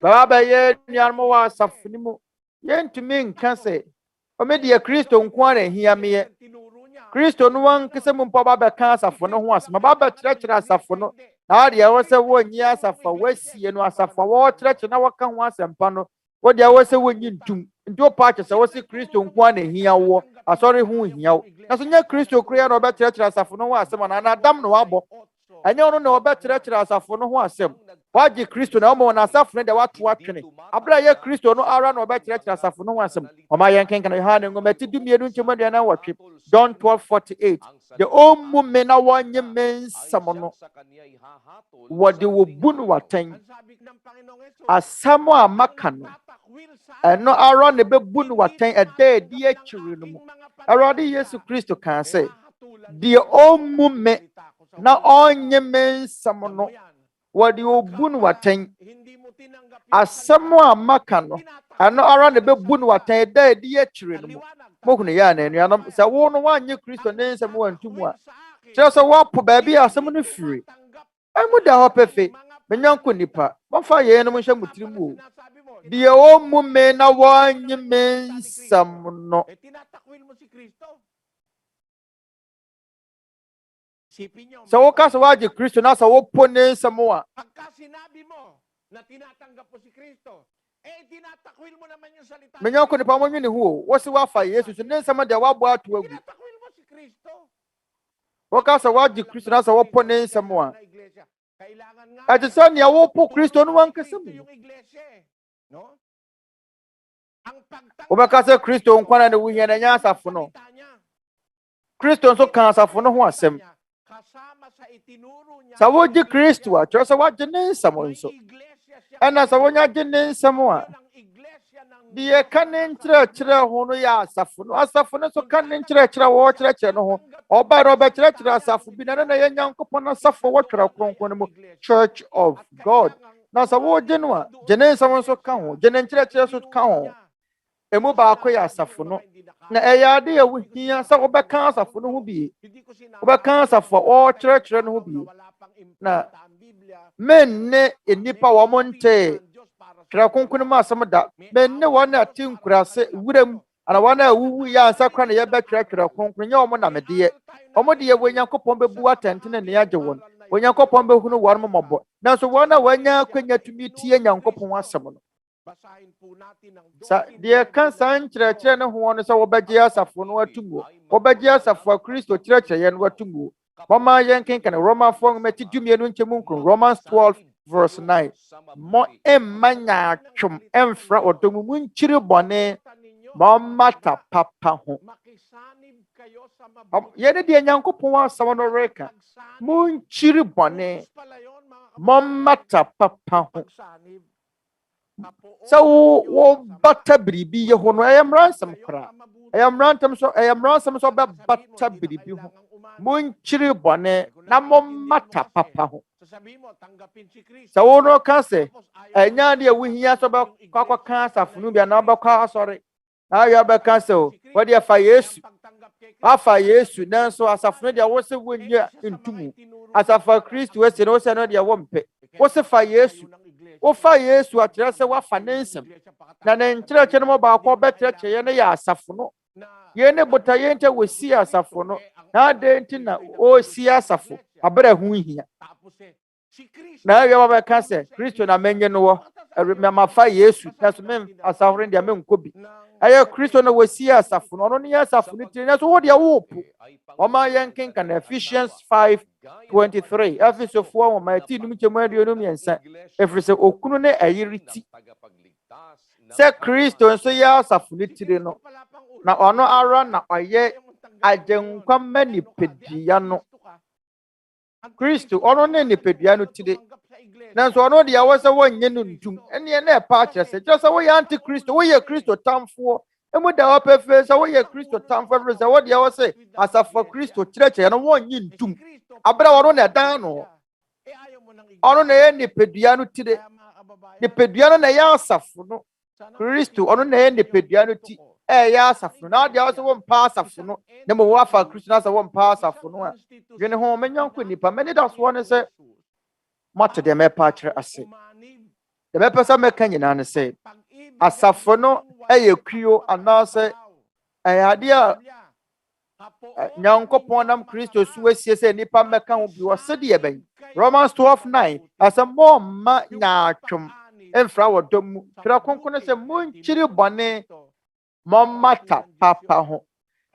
Speaker 13: baba bɛyɛ nuanom wɔ asafo no mu yɛntumi nka sɛ ɔmɛdeɛ Kristo nko ara ahia meɛ Kristo no wankasa mu mpa bɛka asafo no ho asɛm bɛkyerɛkyerɛ asafo no na adeɛ ɛwɔ sɛ wɔnyi asafo a wɔasie no asafo a wɔkyerɛkyerɛ na wɔka ho asɛmpa no wɔde ɛwɔ sɛ wɔnyi ntum nti wɔpa akyɛ sɛ wɔsi Kristo nko ara ahia wɔ asɔre ho hia wo na so nyɛ Kristo kura na ɔbɛkyerɛkyerɛ asafo no ho asɛm na Adam na wabɔ ɛnyɛ ɔno na ɔbɛkyerɛkyerɛ asafo no ho asɛm wagye Kristo na ɔmo na asafo no de wato atwene abra yɛ Kristo no ara na ɔbɛkyerɛkyerɛ asafo no ho asɛm ɔma yɛn kenkan Yohane nwoma ti du mienu nkyɛmu aduana wɔtwe John 12:48 de ɔmmu me na wɔnye me nsɛm no wɔde wɔbu no watɛn asɛm a maka no ɛno ara na ɛbɛbu no watɛn ɛda adi akyiri no mu Awurade Yesu Kristo kan sɛ deɛ ɔmmu me na ɔnye me nsɛm no wɔde wɔbu no watɛn asɛm a maka no ɛno ara na ɛbɛbu no watɛn ɛda adi akyiri no mu mohunu yɛ ana anuanom sɛ wo no woanyɛ Kristo ne nsɛm wantum a kyerɛ sɛ woapo baabi a asɛm no firi ɛmu da hɔ pɛfɛ menyanko nipa wɔmfa yɛnom nhyɛ mo tirim o deɛ ɔmmu me na wɔnye me nsɛm no sɛ woka sɛ woagye Kristo na sɛ wopo ne nsɛm a menyanko nipa monwe ne ho o wɔse woafa Yesu so ne nsɛm deɛ woabɔ ato agu woka sɛ woagye Kristo na sɛ wopo ne nsɛm a ɛte sɛ nea wopo Kristo no wankasa mu wobɛka sɛ Kristo nkwana ne wohia na ɛnyɛ asafo no Kristo nso ka asafo no ho asɛm sɛ wogye Kristo a kyerɛ sɛ woagye ne nsɛm nso ɛna sɛ wonya gye ne nsɛm a deɛ ka ne nkyerɛkyerɛ ho no yɛ asafo no. Asafo no so ka ne nkyerɛkyerɛ wɔ kyerɛkyerɛ no ho. Ɔba no ɔbɛkyerɛkyerɛ asafo bi na ne na yɛ Nyankopɔn asafo wɔ Twerɛ Kronkron no mu, Church of God. Na sɛ wogye no a, gye ne nsɛm nso ka ho, gye ne nkyerɛkyerɛ nso ka ho. Emu baako yɛ asafo no. Na ɛyɛ ade a wohia sɛ wobɛka asafo no ho bie. Wobɛka asafo a ɔkyerɛkyerɛ no ho bie. Na menne nnipa wɔn nte Twerɛ Kronkron mu asɛm da. Menne wɔn a te nkurase wuram ana wɔn a wuwu yɛ ansa kora na yɛbɛtwerɛ Twerɛ Kronkron nyɛ wɔn na medeɛ. Wɔn deɛ wɔ Nyankopɔn bɛbu atɛntene ne agye wɔn. Onyankopɔn bɛhunu wɔn mmɔbɔ. Nanso wɔn a wɔanya akwanya tumi tie Nyankopɔn asɛm no. Sa deɛ ka saa nkyerɛkyerɛ ne ho no sɛ wɔbɛgye asafo no atum wo. Wɔbɛgye asafo a Kristo kyerɛkyerɛ no atum wo. Wɔma yɛn kenkan Romanfoɔ nwoma ti 12 Romans 12:9. Mo emma nyaatwom emfra ɔdɔ mu nkyiri bɔne ma ɔmmata papa ho. Yɛde deɛ Nyankopɔn asɛm no reka. Mo nkyiri bɔne ma ɔmmata papa ho. Sɛ wo bata biribi yɛ ho no ɛyɛ mmaransɛm kora. Ɛyɛ mmaransɛm so bɛbata biribi ho. Mo nkyiri bɔne na mo mmata papa ho. Sɛ wo no ka sɛ ɛnya deɛ wohia sɛ bɛkɔ ka asafo no bia na wobɛkɔ asɔre. Na ayɛ bɛka sɛ o wɔde afa Yesu. Afa Yesu nanso asafo no deɛ wo se wonnya ntumu. Asafa Kristo esi no wo se no deɛ wo mpɛ. Wo se fa Yesu. Wo fa Yesu akyerɛ sɛ wafa ne nsɛm. Na ne nkyerɛkyerɛ no mo baako bɛkyerɛkyerɛ ne yɛ asafo no. Yɛn ne bota yɛn nkyɛ wosi asafo no. Na ade nti na osi asafo abere ho hia. Na ayɛ bɛka sɛ Kristo na menye no wɔ. Mamafa Yesu. Nanso men asafo no deɛ menkɔ bi. Ɛyɛ Kristo na wosi asafo no. Ɔno ne yɛ asafo no tiri. Nanso wo deɛ wo po. Ɔma yɛn kenkan Ephesians 5:23. Efesofoɔ nwoma ti num kyɛmu aduonum yɛnsa. Ɛfiri sɛ okunu ne ɛyere ti. Sɛ Kristo nso yɛ asafo no tiri no. Na ɔno ara na ɔyɛ agyenkwa ma nipadua no. Kristo ɔno ne nipadua no tiri. Nanso ɔno deɛ wɔ sɛ wɔnyɛ no ntum. Ɛne na ɛpa akyerɛ sɛ woyɛ anti-Kristo, woyɛ Kristo tamfoɔ. Emu da ɔpɛfɛ sɛ woyɛ Kristo tamfoɔ ɛfiri sɛ wo deɛ wɔ sɛ asafo Kristo kyerɛkyerɛ no wɔnyɛ ntum. Abra ɔno na ɛdan no. Ɔno na ɛyɛ nipadua no tiri. Nipadua no na ɛyɛ asafo no. Kristo ɔno na ɛyɛ nipadua no ti. Ɛyɛ asafo no. Na deɛ wɔ sɛ wɔmpa asafo no. Na mo wafa Kristo na sɛ wɔmpa asafo no a. Dwene ho menyanko nipa. Mene da so ne sɛ mate deɛ mɛpa akyerɛ ase. Deɛ mɛpɛ sɛ mɛka nyinaa ne sɛ asafo no ɛyɛ kuo anaasɛ ɛyɛ ade a Nyankopɔn nam Kristo so asie sɛ nipa mɛka ho bi wɔ sɛdeɛ bɛn. Romans 12:9 asɛ mo mma nyaatwom emfra wɔ dɔ mu. Twerɛ Kronkron sɛ mo nkyiri bɔne mo mmata papa ho.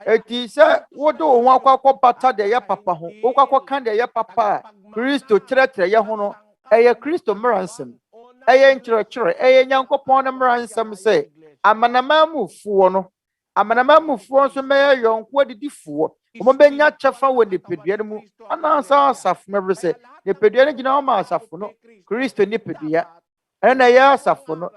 Speaker 13: Eti sɛ wode wo ho akɔ bata deɛ yɛ papa ho. Wo akɔ ka deɛ yɛ papa a Kristo kyerɛkyerɛ yɛ ho no ɛyɛ Kristo mmaransɛm. Ɛyɛ nkyerɛkyerɛ ɛyɛ Nyankopɔn ne mmaransɛm sɛ amanamamufoɔ no. Amanamamufoɔ nso mɛyɛ yɔnko adidifoɔ. Wɔn bɛnya kyɛfa wɔ nipadua no mu. Anaasɛ asafo no ɛfiri sɛ nipadua no gyina hɔ ma asafo no. Kristo nipadua. Ɛna ɛyɛ asafo no.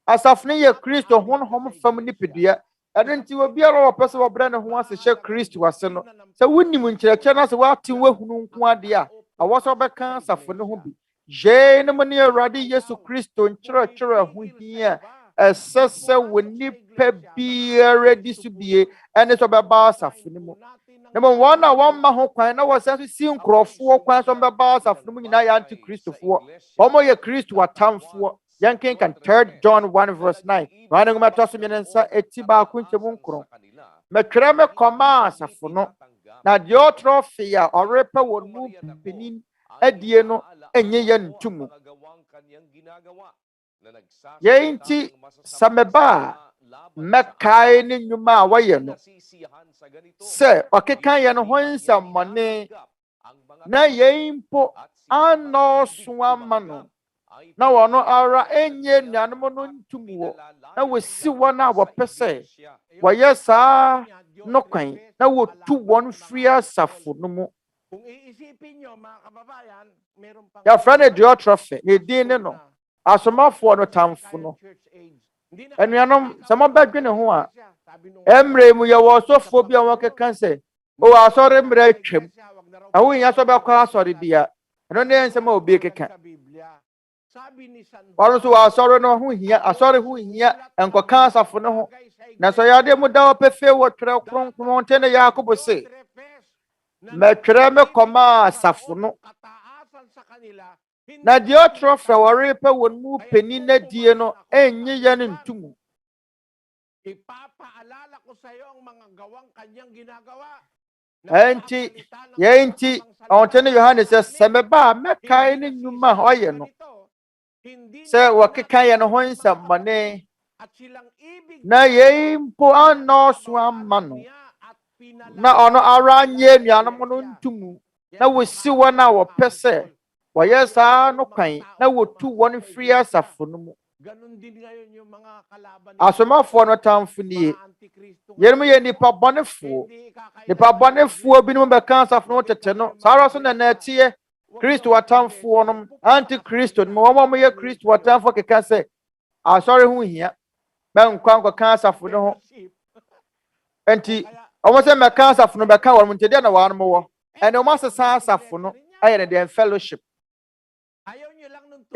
Speaker 13: Asafo no yɛ Kristo honhom fam nipadua. Ɛno nti obiara wɔpɛ sɛ wɔbrɛ ne ho ase hyɛ Kristo ase no. Sɛ wonim nkyerɛkyerɛ na sɛ woate woahunu nko adeɛ a awɔ sɛ wɔbɛka asafo no ho bi. Yɛn no mu ne Awurade Yesu Kristo nkyerɛkyerɛ ho hia ɛsɛ sɛ wɔ nipa biara di so bie ɛne sɛ ɔbɛba asafo no mu. Na mmom wɔn a wɔmma ho kwan na wɔsɛ so si nkurɔfoɔ kwan sɛ ɔbɛba asafo no mu nyinaa yɛ anti-Kristofoɔ. Wɔn yɛ Kristo atamfoɔ. Yɛn kenkan 3 John 1:9. Wɔn ne ngoma tɔ so mmiɛnsa nsa eti baako nkyɛmu nkron. Mɛtwerɛ me kɔma asafo no. Na deɛ ɔtrɔ fe a ɔrepɛ wɔn mu penin adie no enye yɛn ntumu. Yɛn nti sɛ meba a mɛkae ne nnwuma a wɔyɛ no. Sɛ ɔkeka yɛn ho nsɛmmɔne na yɛn mpo anɔɔso ama no. Na wɔno ara enye nuanom no ntum wɔ. Na wɔsi wɔn a wɔpɛ sɛ wɔyɛ saa no kwan na wɔtu wɔn firi asafo no mu. Yɛfrɛ no deɛ ɔtrɔ fɛ. Ne din ne no. Asomafoɔ no tamfo no. And we are not some of back in the one. Emre, we are also phobia worker can say, oh, I saw him break him. I will answer about class or the beer. I don't know some more big can. Also, I saw no who here, I saw who here, and go cancer for no. Now, so I did without a fair what Twerɛ Kronkron tell Jacob say. Metreme koma safuno. Na dio trofe warepe wonu penine die no enye ya ne ntumu.
Speaker 16: Ipapaalala ko sa iyo ang mga gawang kanyang ginagawa.
Speaker 13: Enti, Antene Yohanes says, Semeba, Meka ni nyuma hoye no. Se wakeka ya no hoinsa mane. Na ye mpo ano swamano. Na ono ara nye ni anomono ntumu. Na wosi wana wo pese. Wayesa no kwan. Na wotu won free Asafo no mu.
Speaker 16: Ganun din ngayon yung mga kalaban ni
Speaker 13: Asomafo no tamfo ni. Yeremu ye nipa bonefo. Nipa bonefo bi no be kan Asafo no tete no. Sara so na na tie Kristo watamfo no anti Kristo no mo ye Kristo watamfo keka se asori hu hia. Ben kwan ko kan Asafo no ho. Enti omo se me kan Asafo no be kan wo ntede na wa no wo. And o masesa Asafo no aye na fellowship.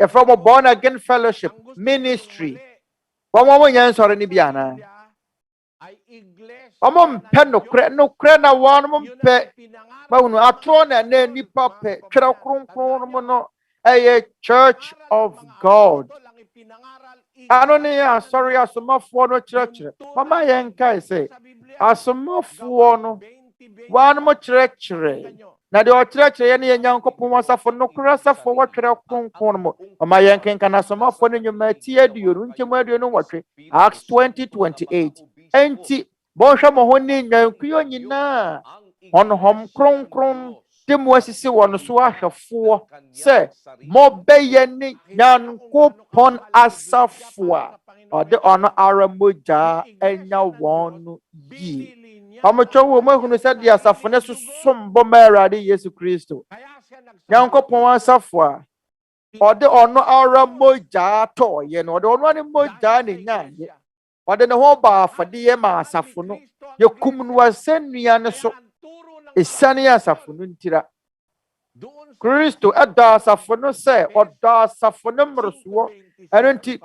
Speaker 13: From a born again fellowship ministry. One nsɔrensɔre ni biana. Pen nokorɛ na one pe. Mawunu atro na ne nipa pe. Twerɛ Kronkron mo no Church of God. Ano ne sorry asomafo no kyerɛkyerɛ. Mama yɛnka say asomafo no one mo kyerɛkyerɛ. Na de okyerɛkyerɛ ne Nyankopɔn Asafo nokorɛ Asafo Twerɛ Kronkron mo. Mama yɛnkenka na asomafo no nyuma tie aduonu nkyɛmu aduonu wɔtwe Acts 20:28. Enti bonhwɛ mo ho ne nyankuyo nyinaa honhom kronkron de mo asisi wɔ so ahwɛfoɔ sɛ mo bɛyɛ ne Nyankopɔn Asafo a ɔde ɔno ara mogya anya wɔn no yi. Amocho mo hunu sɛ de Asafo ne sombo Awurade Yesu Kristo. Nyankopɔn Asafo a ɔde ɔno ara mogya tɔɔyɛ no ɔde ɔno ani mogya ne nyaayɛ. Ɔde ne ho ba afade yɛ ma Asafo no. Yekum no asɛnnua ne so. Esane Asafo no ntira. Kristo ɛda Asafo no sɛ ɔda Asafo no mmorosoɔ. Ɛno nti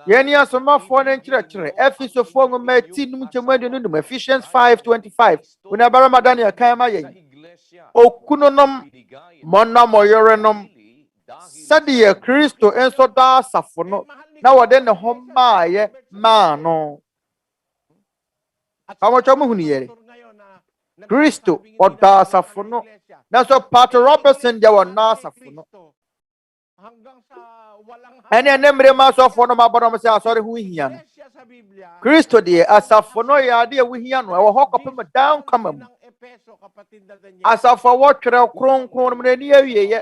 Speaker 13: yɛni asomafo no nkyerɛkyerɛ Efesofo nwoma 10:20 Ephesians 5:25 Unabara Daniel kan ma yɛn okununom monna moyerenom sɛdeɛ Kristo nso da Asafo no na wɔde ne ho maayɛ maa no. Amocho mo hunu yɛre Kristo ɔda Asafo no na so Pat Robertson deɛ wɔ na Asafo no. And then nemre ma so for no ma bono se asori hu hia no. Kristo de Asafo no ya de hu hia no e wo hokopem down kama mu. Asafo wo Twerɛ Kronkron mo ni awie ye.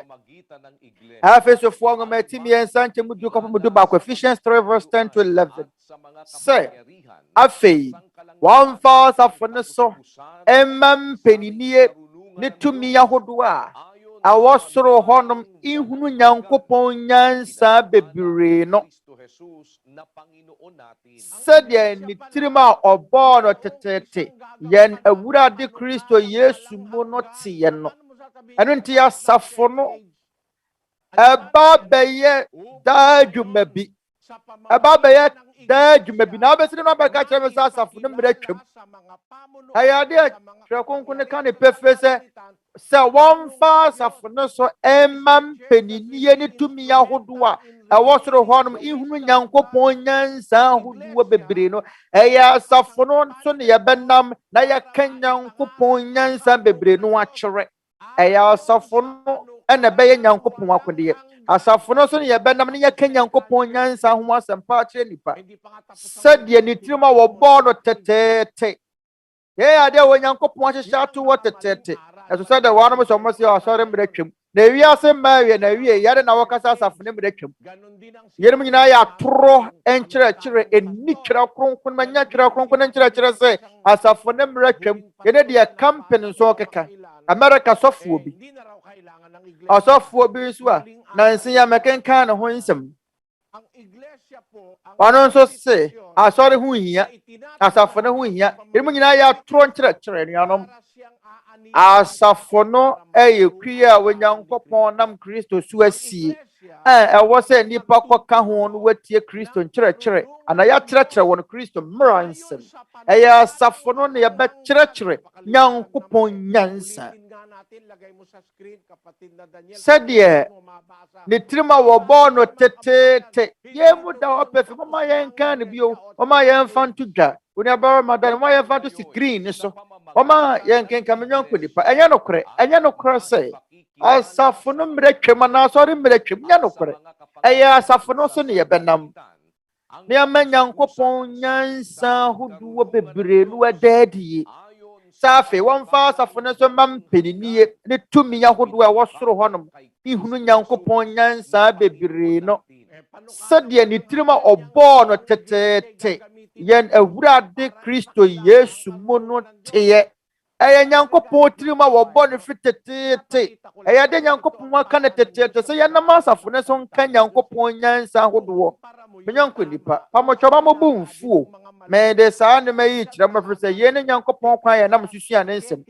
Speaker 13: Efesofo ngo matimi ensa nchemu du kopem du ba Ephesians 3:10-11. Say afei one fa Asafo no so emam peninie ne tumi ahodoɔ a awosoro honum ihunu Nyankopɔn nyansa bebree no sɛdeɛ ne tirim a ɔbɔɔ no tetete yɛn Awurade Kristo Yesu mu no teɛ no. Ɛno nti Asafo no ɛba bɛyɛ daa dwuma bi. Ɛba bɛyɛ daa dwuma bi. Na abɛsiri no abɛka kyerɛ me sɛ Asafo no mmerɛ twam. Ɛyɛ adeɛ Twerɛ Kronkron ne ka ne pɛfɛ sɛ wɔmfa Asafo no so ɛma mpeninie ne tumi ahodoɔ a ɛwɔ soro hɔnom ihunu Nyankopɔn nyansa ahodoɔ bebree no ɛyɛ Asafo no so ne yɛbɛnam na yɛka Nyankopɔn nyansa bebree no akyerɛ. Ɛyɛ Asafo no ɛna ɛbɛyɛ Nyankopɔn akodeɛ. Asafo no so ne yɛbɛnam ne yɛka Nyankopɔn nyansa ho asɛmpa akyerɛ nipa sɛdeɛ ne tirim a wɔbɔɔ no tɛtɛɛtɛ. Yɛyɛ adeɛ wɔ Nyankopɔn ahyehyɛ ato wɔ tɛtɛɛtɛ. As said, the one of us almost sorry, Mretchim. The Yasa Mary and a Yadan Awakasa of Nemretchim. Yermina Tro and Church and Nitra Kronkron, Natural Kronkron and Church say, as a for Nemretchim, Yenedia Company Sokaka, America soft will be. A soft will be as well. Nancy American kind of winsome. Nonso say asɔre ho hia asafo no ho hia emu nyina ya toro nkyerɛkyerɛ nuanom asafo no kwie a Onyankopɔn nam Kristo so asie ɛwɔ sɛ nipa kɔka ho no watie Kristo nkyerɛkyerɛ ana ya kyerɛkyerɛ wɔn Kristo mmara nsɛm asafo no ne yɛbɛkyerɛkyerɛ Nyankopɔn nyansa sɛdeɛ ne tirim a wɔbɔɔ no tetete yɛmu da ɔpɛfi mama yɛnka ne bio mama yɛmfa nto dwa onuabara madan mama yɛmfa nto screen ne so mama yɛnkenka me nyɔnko nipa ɛnyɛ nokorɛ sɛ asafo no mmerɛ twam anaasɔre mmerɛ twam nyɛ nokorɛ ɛyɛ asafo no so ne yɛbɛnam ne yɛma Nyankopɔn nyansa ahodoɔ bebree no adaadie safe wɔmfa asafo no so ma mpanyinie ne tumi ahodoɔ a ɛwɔ soro hɔnom ihunu Nyankopɔn nyansa bebree no sɛdeɛ ne tirim a ɔbɔɔ no teteete yɛn Awurade Kristo Yesu mu no teɛ ɛyɛ Nyankopɔn tirim a wɔbɔ no fi teteete ɛyɛ de Nyankopɔn aka no teteete sɛ yɛnam asafo no so nka Nyankopɔn nyansa ahodoɔ menyanko nipa pamotwɔma mɔbɔ mfuo mede saa nnema yi kyerɛ mafiri sɛ yɛn ne Nyankopɔn kwan yɛ nam susua ne nsɛm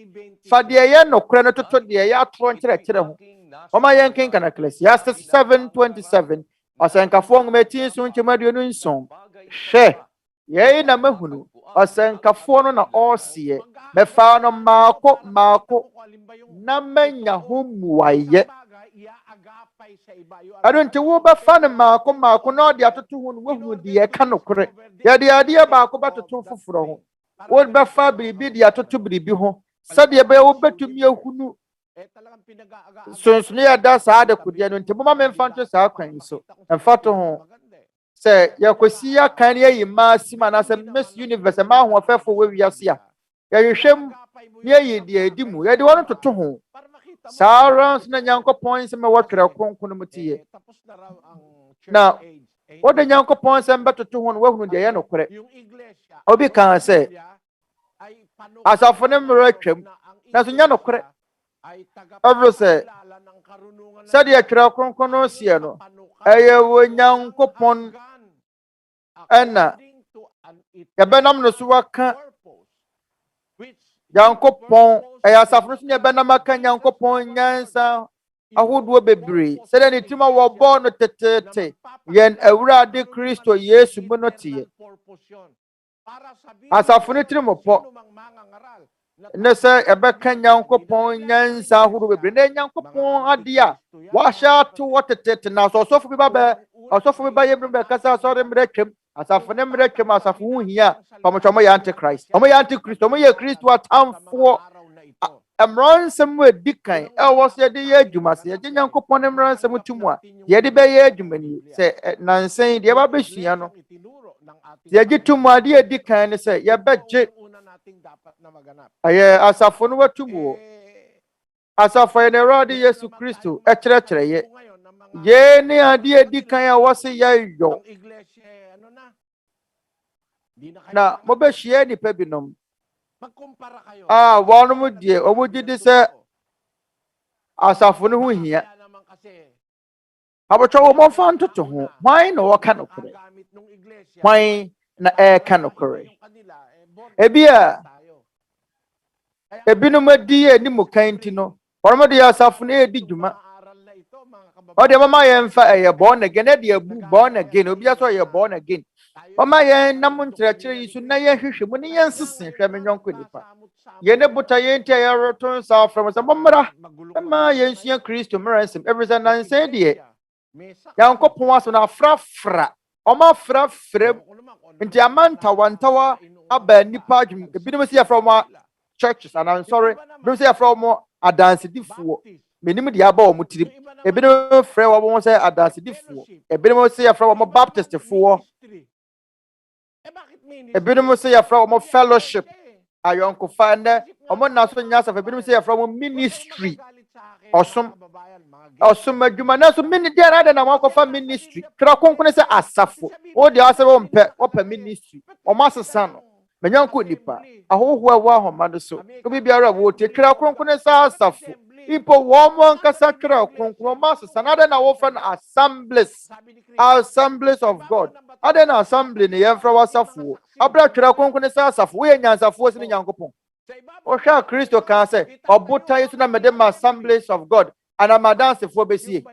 Speaker 13: fa deɛ yɛ nokorɛ no toto deɛ yɛ atoro nkyerɛkyerɛ ho ɔma yɛn kenka na Ecclesiastes 7:27 ɔsɛnkafoɔ nwoma ti nso nkyɛm aduonu nson hwɛ yɛyi na mahunu ɔsɛnkafoɔ no na ɔreseɛ mɛfa no maako na manya ho mmuayɛ ɛno nti wobɛfa no maako na ɔde atoto ho no woahunu deɛ ɛka nokorɛ yɛde adeɛ baako bɛtoto foforɔ ho wobɛfa biribi de atoto biribi ho sɛdeɛ ɛbɛyɛ wobɛtumi ahunu sonsone yɛda saa de kodeɛ no nti moma memfa nto saa kwan so ɛmfa to ho sɛ yɛkɔsi akan ne yɛyi mmaa sim anaasɛ Miss Universe ma ahoɔfɛfo wɔ wiase a yɛhwehwɛm ne yɛyi deɛ adi mu yɛde wɔn toto ho saa ara nso na Nyankopɔn nsɛm a wɔtwerɛ kronkron mu teɛ na wode Nyankopɔn nsɛm bɛtoto ho no woahunu deɛ ɛyɛ nokorɛ obi kaa sɛ asafo ne mmerɛ atwam na so nyɛ nokorɛ ɔbro sɛ sɛdeɛ twerɛ kronkron no sie no ɛyɛ Onyankopɔn ɛna yɛbɛnam no so waka Nyankopɔn ɛyɛ asafo no so ne yɛbɛnam aka Nyankopɔn nyansa ahodoɔ bebree sɛdeɛ ne tirim a wɔbɔɔ no teteete yɛn Awurade Kristo Yesu mu no teɛ asafo no tirim pɔ ne sɛ ɛbɛka Nyankopɔn nyansa ahodoɔ bebree na Nyankopɔn adeɛ a wahyɛ ato wɔ teteete na so ɔsɔfo bi ba yɛ bi bɛkasa asɔre mmerɛ twam asafo ne mmerɛ twam asafo ho hia pamotwa ɔmo yɛ antichrist ɔmo yɛ antichrist ɔmo yɛ Kristo atamfoɔ mmara nsɛm a ɛdi kan ɛwɔ sɛ yɛde yɛ adwuma sɛ yɛgye Nyankopɔn ne mmara nsɛm to mu a yɛde bɛyɛ adwuma ni sɛ nansan deɛ ɛba bɛsua no yɛgye to mu adeɛ a ɛdi kan ne sɛ yɛbɛgye ɛyɛ asafo no watu mu asafo yɛ Awurade Yesu Kristo ɛkyerɛkyerɛ yɛ yɛ ne adeɛ a ɛdi kan a ɛwɔ sɛ yɛyɔ na mobɛhyia nipa binom wɔnom deɛ ɔmo gye di sɛ asafo no ho hia abotwa wɔ mɔmfa ntoto ho hwan na wɔka nokorɛ hwan na ɛɛka nokorɛ ebi a ebinom adi anim kan nti no ɔmo de asafo no edi dwuma ɔde mama yɛmfa ɛyɛ born again ɛde abu born again obi aso ɛyɛ born again mama yɛn nam nkyerɛkyerɛ yi so na yɛhwehwɛ mu ne yɛnsese hwɛ me nyɔnko nipa yɛne bota yɛn nti a yɛreto nsa afrɛ mo sɛ mommra ɛma yɛnsua Kristo mmara nsɛm ɛfiri sɛ nansa deɛ Nyankopɔn aso na afrafra ɔma afrafrɛ nti ama ntawantawa aba nipa adwum ebinom sɛ yɛfrɛ mo churches anansɔre ebinom sɛ yɛfrɛ mo adansedifoɔ menim deɛ aba wɔ mo tirim ebinom frɛ wɔ mo sɛ adansedifoɔ ebinom sɛ yɛfrɛ wɔ mo baptistfoɔ ebinom sɛ yɛfrɛ wɔ mo fellowship ayɔnkofa nnɛ ɔmo na so nya asafo ebinom sɛ yɛfrɛ mo ministry ɔsom adwuma na so deɛ na de na wɔakɔfa ministry twerɛ kronkron sɛ asafo wo deɛ asɛ wɔpɛ ministry ɔmo asesa no manyanko nipa ahohoa wɔ ahoma no so obi biara wɔte twerɛ kronkron sɛ asafo Ipo woman kasa Twerɛ Kronkron masesa na na wo friend assemblies of God. Ade na assembly ne yɛmfrɛ wasafo. Abra Twerɛ Kronkron ne sa asafo. Wo yɛ nyansafo sine Nyankopɔn. O hwɛ Kristo kan sɛ ɔbota yi so na mede ma assemblies of God. Ana madansefo besie.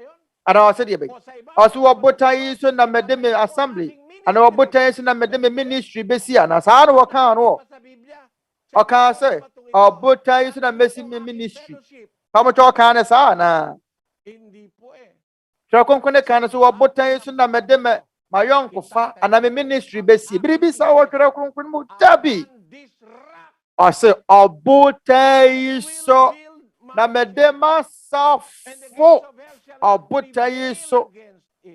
Speaker 13: Ana ɔsɛ deɛ bɛ. Ɔso ɔbota yi so na mede me assembly. Ana ɔbota yi so na mede me ministry besie. Ana saa na wɔka no. Ɔka sɛ ɔbota yi so na mesi me ministry. How can I say na? Twerɛ Kronkron ne kan so wɔbotan yi so na mede me my young fa ana me ministry besi. Biribi sa wɔ Twerɛ Kronkron mu dabi. Ɔse ɔbotan yi so na mede masafo. Ɔbotan yi so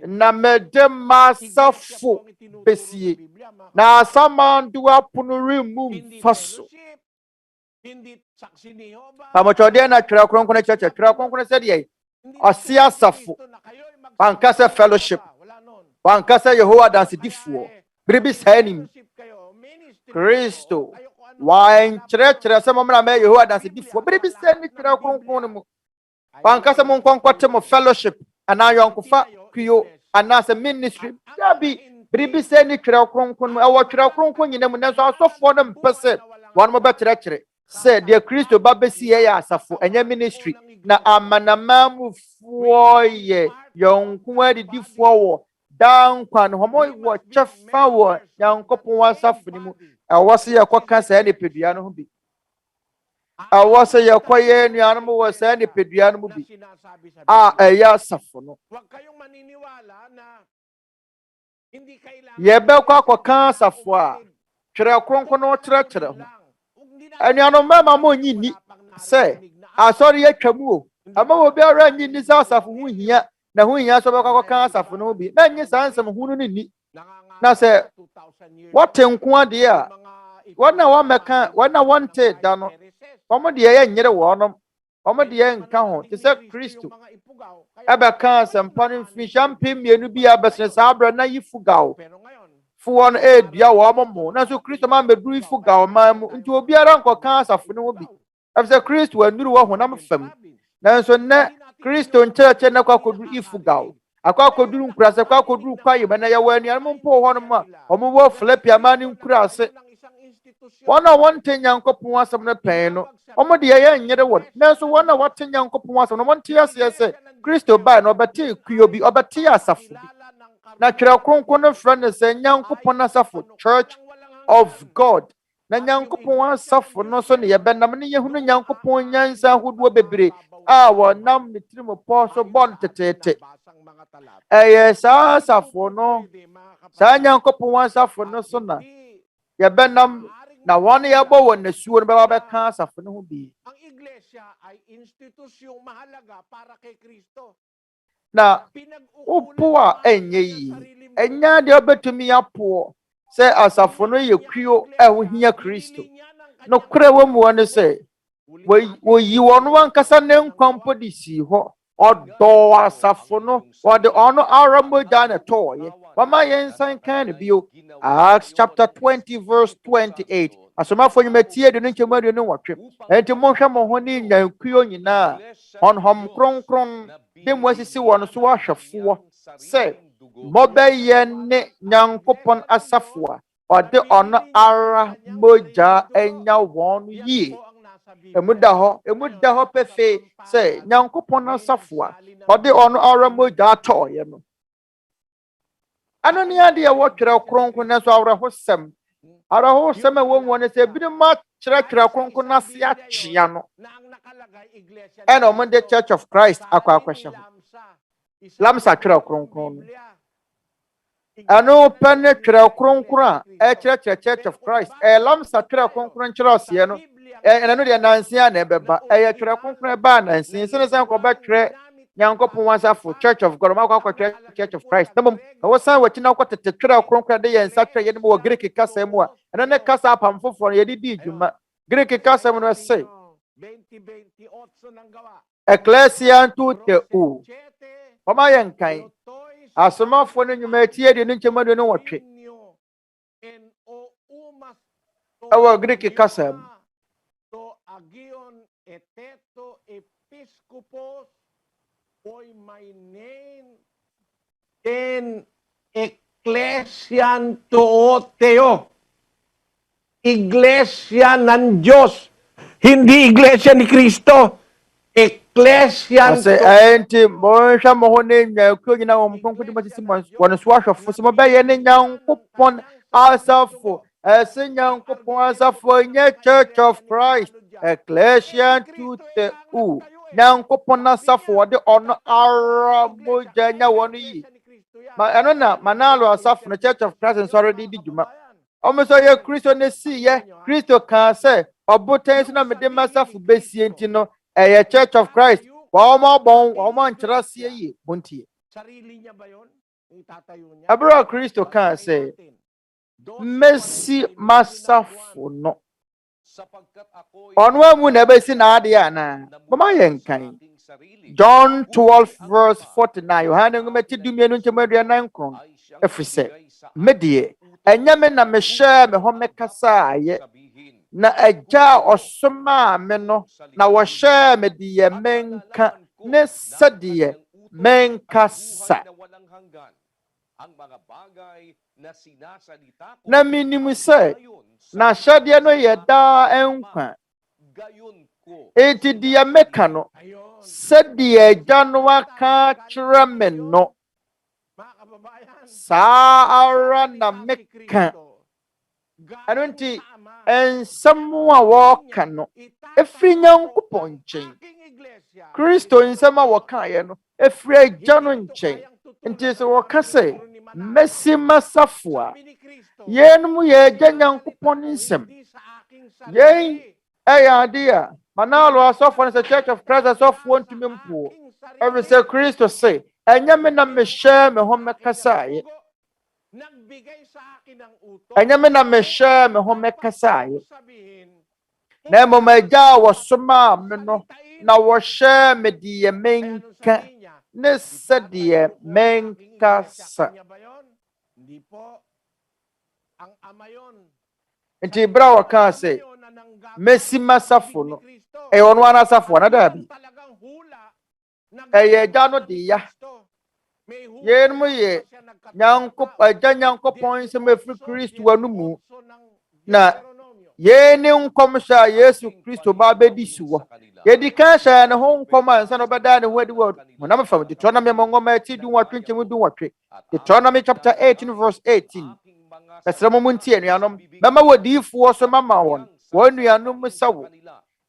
Speaker 13: na mede masafo besi. Na asamandu apono remu mfaso. Pamochode na Twerɛ Kronkron church Twerɛ Kronkron said ye ɔsi asafo wankasa fellowship wankasa Yehowa dansidifoɔ biribi saa nim Kristo wankyerɛkyerɛ sɛ mɔmra mɛ Yehowa dansidifoɔ biribi saa ni Twerɛ Kronkron no mu wankasa mo nkɔnkɔte mo fellowship anaa yɔnkofa kuyo anaa sɛ ministry dabi biribi saa ni Twerɛ Kronkron mu ɛwɔ Twerɛ Kronkron nyina mu nanso asɔfoɔ no mpɛ sɛ wɔn mo bɛkyerɛkyerɛ sɛ deɛ Kristo ba besi yɛ asafo ɛnyɛ ministry na amanamamufoɔ yɛ yɔnko adidifoɔ wɔ dankwa no hɔmɔ wɔ kyɛfa wɔ Nyankopɔn asafo no mu ɛwɔ sɛ yɛkɔka saa nipadua no ho bi ɛwɔ sɛ yɛkɔyɛ nnuanom wɔ saa nipadua no mu bi a ɛyɛ asafo no yɛbɛkɔ akɔka asafo a Twerɛ Kronkron no kyerɛkyerɛ ho anuanom mama mo nyini sɛ asɔre yɛtwa mu o ama wo biara nyini sɛ asafo ho hia na ho hia so bɛkɔ ka asafo no bi na nyi saa nsɛm ho no ni na sɛ wɔte nko ade a wɔna wɔmɛka wɔna wɔnte da no wɔn de yɛ nyere wɔnom wɔn de yɛ nka ho te sɛ Kristo ɛbɛka asɛmpa no mfihyia mpem mmienu bi abɛsene saa abere na yifu gaw fuɔ no edua wɔn mo na so Kristo ma meduru ifu gaw man mu nti obiara nkɔka asafo no bi ɛfisɛ Kristo anuru wɔ honam fam nanso nnɛ Kristo nkyerɛkyerɛ na akɔduru ifu gaw akɔduru nkurase akɔduru kwaye ma na yɛwɔ anuanom mpo hɔ no ma wɔn wɔ Philippi ma ne nkurase wɔn a wɔnte Nyankopɔn asɛm no pɛn no wɔn de yɛyɛ nyere wɔn nanso wɔn a wɔte Nyankopɔn asɛm no wɔn te aseɛ sɛ Kristo baa na ɔbɛte kuyo bi ɔbɛte asafo bi na Twerɛ Kronkron no frɛ no sɛ Nyankopɔn asafo Church of God na Nyankopɔn asafo no so ne yɛbɛnam ne yɛhunu Nyankopɔn nyansa ahodoɔ bebree a wɔnam ne tirim pɔ so bɔ no tetete ɛyɛ saa asafo no saa Nyankopɔn asafo no so na yɛbɛnam na wɔn yɛbɔ wɔn nasuo no bɛba bɛka asafo no ho bi na upo a enye yi enya de obetumi apo se asafo no ye kuo ɛho hia Kristo no kure wo mu ne se wo yi wono ankasa ne nkwampo de si ho odo asafo no wode ono aramoja na toye wama yensan kan ne bio Acts chapter 20 verse 28 asomafo nyumatie de no nkyemadu no wotwe enti monhwe mo ho ne nyankuo nyinaa honhom kronkron de mo asisi won so ahwefoɔ sɛ mobɛyɛ ne Nyankopɔn asafo a ɔde ɔno ara moja enya wɔn yie emuda hɔ pefe sɛ Nyankopɔn asafo a ɔde ɔno ara moja atɔɔyɛ no ano ne ade ɛwɔ Twerɛ Kronkron na so awerɛhosɛm a wɔn ne sɛ ebinom akyerɛkyerɛ Kronkron na se akyea no ɛna ɔmo de Church of Christ akɔhyɛ ho lamsa Twerɛ Kronkron no ɛno pɛ ne Twerɛ Kronkron a ɛkyerɛkyerɛ Church of Christ lamsa Twerɛ Kronkron kyerɛseɛ no ɛno deɛ nansia na ɛbɛba ɛyɛ Twerɛ Kronkron ɛbaa nansia sɛ ne sɛ nkɔbɛtwerɛ Nyankopɔn asafo Church of God ma akɔtwerɛ Church of Christ na mom ɛwɔ san wɔkyi na akɔtete Twerɛ Kronkron de yɛn nsa twerɛ yɛn mu wɔ Greek kasa mu a ɛno ne kasa apam foforɔ no yɛde di dwuma Greek kasa mu no sɛ Ecclesia Tete ɔma yɛ nkan asomafo no nnwuma tie de no nkyɛmadu no wɔtwe ɛwɔ Greek kasa mu
Speaker 16: my name in Ecclesian Tuoteo. Iglesia ng Diyos. Hindi iglesia ni Kristo. Ecclesian
Speaker 13: Ase enti mo hwa mo ne nya kuro nyina wo mkonko di matisi mo wono so ahwefo so mo be ye ne Nyankopɔn asafo ese Nyankopɔn asafo nye Church of Christ Ecclesia Tute u Nyankopɔn asafo wode ono ara mo janya wono yi ma eno na manalo asafo na Church of Christ nsɔre di dwuma omeso ye Kristo ne si ye Kristo kan se obotan si na mede masafo besie enti no a Church of Christ. Abra Kristo can say, Messi Masafo no. On one moon never seen Adiana. Mama Yankai. John 12 verse 49. Yohana ngumeti dumye nunchemedya nankron. Every say, Medie. Enyamena me share me home kasa ye. Na eja osoma me no na wo share me de menka ne sadie menka sa na minimu se na shade no ye da enkwa eti de meka no sadie eja no aka kire me no sa ara na meka anunti ensam a wɔka no efiri Nyankopɔn nkyɛn Kristo nsam a wɔka ye no efiri agya no nkyɛn nti so wɔka sɛ mesi masafo a yenum ye agya Nyankopɔn nsam yen ɛyɛ ade a manalo asɔfo no sɛ Church of Christ asɔfo ntumi mpo every sɛ Kristo sɛ ɛnyɛ me na mehyɛ me ho mekasa ye Enyame na mesha me ho mekasa ye na mo magya wo soma me no na wo hye me de menka ne sede menka sa nti bra wo ka se mesi masafo no e ono ana safo na da bi ye ja no de ya yen mu ye Nyankopɔn nsɛm efiri Kristo anumu na yeni nkom sha Yesu Kristo ba bedi suwo yedi kan sha ne ho nkom ansa no beda ne ho adi wo na me fam Deuteronomy ngoma ati du watwe nkyem du watwe Deuteronomy chapter 18 verse 18 Esramo muntie nuanom mama wodiifo so mama won nuanom sawo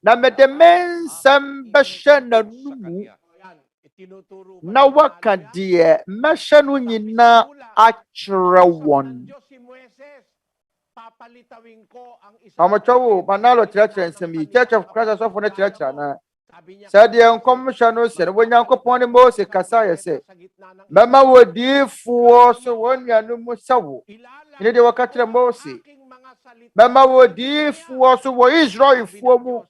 Speaker 13: na mede mensam behye nanumu na waka die meshe no nyina akyerɛ wɔn amachowo manalo kyerɛkyerɛ nsɛm yi Church of Christ asɔfo no kyerɛkyerɛ na sɛ deɛ nkɔmhyɛ no sɛ Onyankopɔn ne Mose kasa yɛ sɛ mɛma wodiifoɔ so nuanom sawo ne deɛ wɔka kyerɛ Mose mɛma wodiifoɔ so wɔ Israelfoɔ mu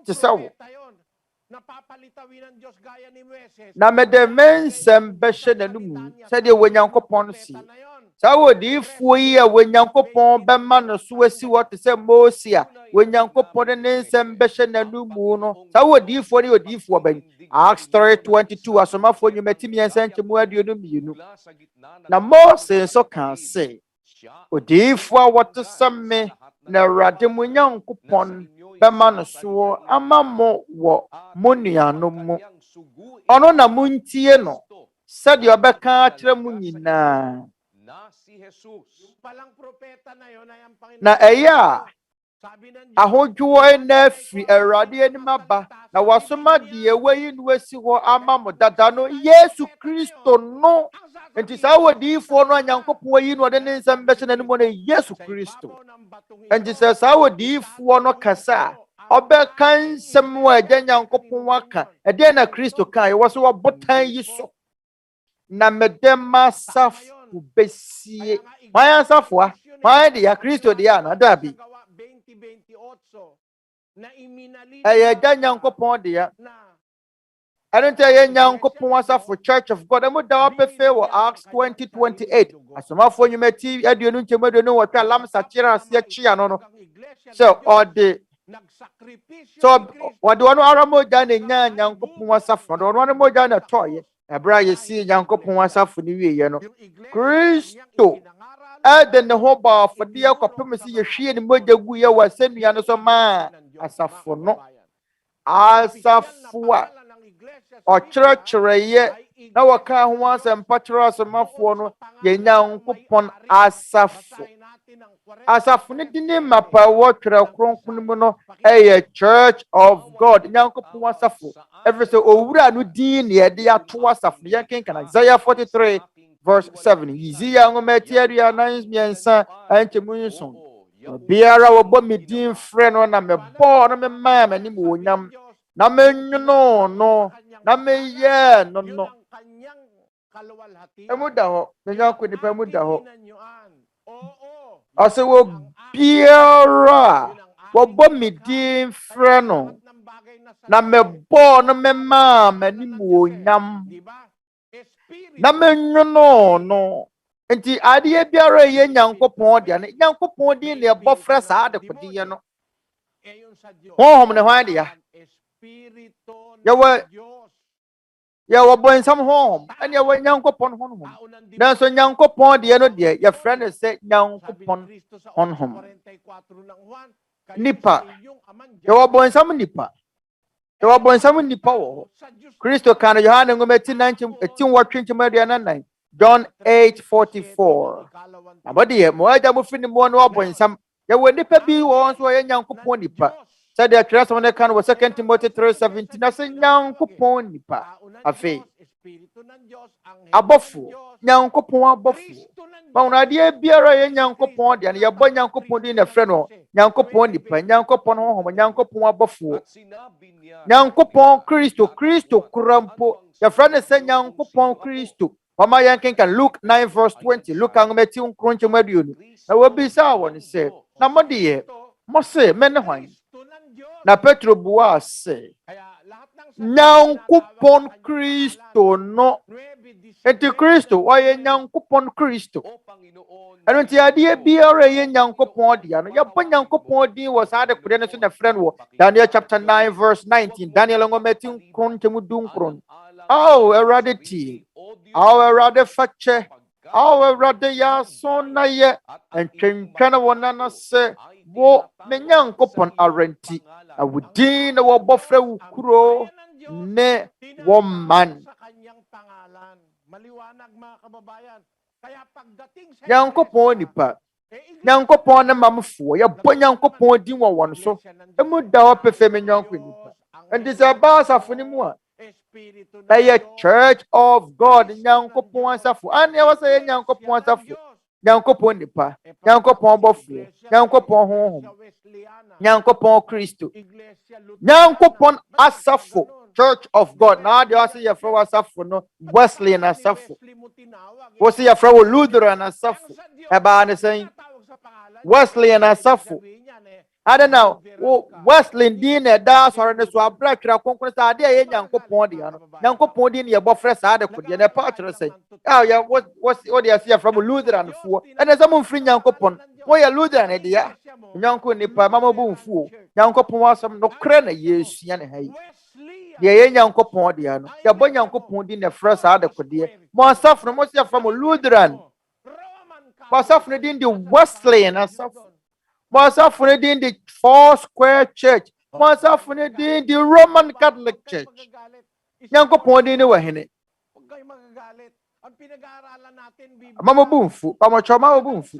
Speaker 13: te sawo na mede mensɛm bɛhyɛ n'anumu sɛdeɛ Onyankopɔn si saa wodiifoɔ yi a Onyankopɔn bɛma no so asi wɔ te sɛ Mose a Onyankopɔn ne nsɛm bɛhyɛ n'anumu no saa wodiifoɔ ne wodiifoɔ bɛn Acts 3:22 asomafoɔ nnwumati mmiɛnsa nkyɛmu aduonu mmienu na Mose nso ka se odiifoɔ a wɔte sɛ me na Awurade mo Nyankopɔn bɛma no so ama mo wɔ mo nuanom mu ɔno na muntie no sɛdeɛ ɔbɛka akyerɛ mo nyinaa na ɛyɛ a ahodwoɔ na afiri Awurade anim aba na wasoma deɛ wayi no asi hɔ ama mo dada no Yesu Kristo no nti saa wodiifoɔ no Nyankopɔn ayi no ɔde ne nsɛm bɛhyɛ n'anim no Yesu Kristo nti sɛ saa wodiifoɔ no kasa ɔbɛka nsɛm a agya Nyankopɔn waka ɛdeɛ na Kristo ka yɛwɔ so wɔbotan yi so na mede masafo besie wɔn asafoa wɔn de ya Kristo de ya na da bi ɛyɛ agya Nyankopɔn de ya ɛno nti ɛyɛ Nyankopɔn asafo Church of God ɛmu da wɔpɛfɛ wɔ Acts 20:28 asomafoɔ nnwumati aduonu nkyɛmu aduonu wɔtwe alamsa kyerɛ aseɛ kyia no no sɛ ɔde So what do one aramo jane nya Nyankopɔn asafo do one mo jane toye ebra ye si Nyankopɔn asafo ni wie no Kristo ade ne ho ba afode akopem si ye hwie ne mogya gu ye wa sanua no so ma asafo no asafo a ɔkyerɛkyerɛ ye na waka ho asɛmpa kyerɛ asomafo no ye Nyankopɔn asafo asafo ne dine mapa wo Twerɛ Kronkron mu no a Church of God Nyankopɔn asafo every so owura no din ne yɛde ato asafo yɛnken kan Isaiah 43 verse 7 Yizia ngomati aria nan miensa antemu nson biara wɔbɔ me din frɛ no na me bɔ no me maa m'ani mu onyam na menwono no na meyɛ no no emuda hɔ Nyankopɔn nipa emuda hɔ ɔsɛ wɔ biara wɔbɔ me din frɛ no na me bɔ no me maa m'ani mu onyam na menwono no nti adeɛ biara yɛ Nyankopɔn de ne Nyankopɔn din ne ɛbɔ frɛ saa de kodeɛ no honhom ne hwan de ya yɛwɔ bɔnsam honhom ɛne yɛwɔ Nyankopɔn honhom nanso Nyankopɔn deɛ no deɛ yɛfrɛ no sɛ Nyankopɔn honhom nipa yɛwɔ bɔnsam nipa yɛwɔ bɔnsam nipa wɔ hɔ Kristo kan Yohane ngoma 18:9 John 8:44 abɔdeɛ mo agya mo fini mo no bɔnsam yɛwɔ nipa bi wɔ nso yɛ Nyankopɔn nipa said the Kristo ne kan wɔ 2 Timothy 3:17 na sɛ Nyankopɔn nipa afei abɔfo Nyankopɔn abɔfo ma adeɛ biara yɛ Nyankopɔn de ne yɛbɔ Nyankopɔn din na frɛ no Nyankopɔn nipa Nyankopɔn honhom Nyankopɔn abɔfo Nyankopɔn Kristo kurampo yɛfrɛ no sɛ Nyankopɔn Kristo Mama yankin kan Luke 9:20 Luke angometi unkronche mwedioni na wabisa wani se na modiye mose mene hwan na Petro buwa se Nyankopɔn Kristo no enti Kristo waye Nyankopɔn Kristo ɛno nti adeɛ biara yɛ Nyankopɔn dia no yɛbɔ Nyankopɔn din wɔ saa de kode no so na frɛ no Daniel chapter 9:19 Daniel ngometi unkronche mudunkron Awurade ti Awurade fache Awurade ya sona ye entwentwana wonana se wo me Nyankopɔn arenti awudin na wo bɔfrɛ wo kuro ne wo man Nyankopɔn nipa Nyankopɔn ne mamfo yɛbɔ Nyankopɔn din wɔ wɔn so emu da hɔ pɛfɛ me Nyankopɔn nipa enti sɛ ba asafo ne mu a a Church of God Nyankopɔn asafo ane ya wasa ye Nyankopɔn asafo Nyankopɔn nipa Nyankopɔn bɔfo Nyankopɔn honhom Nyankopɔn Kristo Nyankopɔn asafo Church of God na de wasa ye fra asafo no Wesley na asafo wasa ye fra Lutheran asafo eba ne sen Wesley na asafo I don't know. Wesley din na da sɔre ne so abra Twerɛ Kronkron sa ade ye Nyankopɔn de ano. Nyankopɔn din ye bɔfrɛ sa de kode na pa kyerɛ sɛ. Ya what dey see from Lutheran fo. Ɛna sɛ mo mfiri Nyankopɔn. Mo ye Lutheran de ya. Nyankopɔn nipa mama bo mfuo. Nyankopɔn asɛm nokorɛ na Yesu ne ha yi. De ye Nyankopɔn de ano. Ya bɔ Nyankopɔn din na frɛ sa de kode. Mo asafo no mo se from Lutheran. Mo asafo no din de Wesley na asafo. Asafo ne din the Four Square Church. Asafo ne din the Roman Catholic Church. Nyankopɔn din ne wɔ hene. Mama bumfu, mama choma bumfu.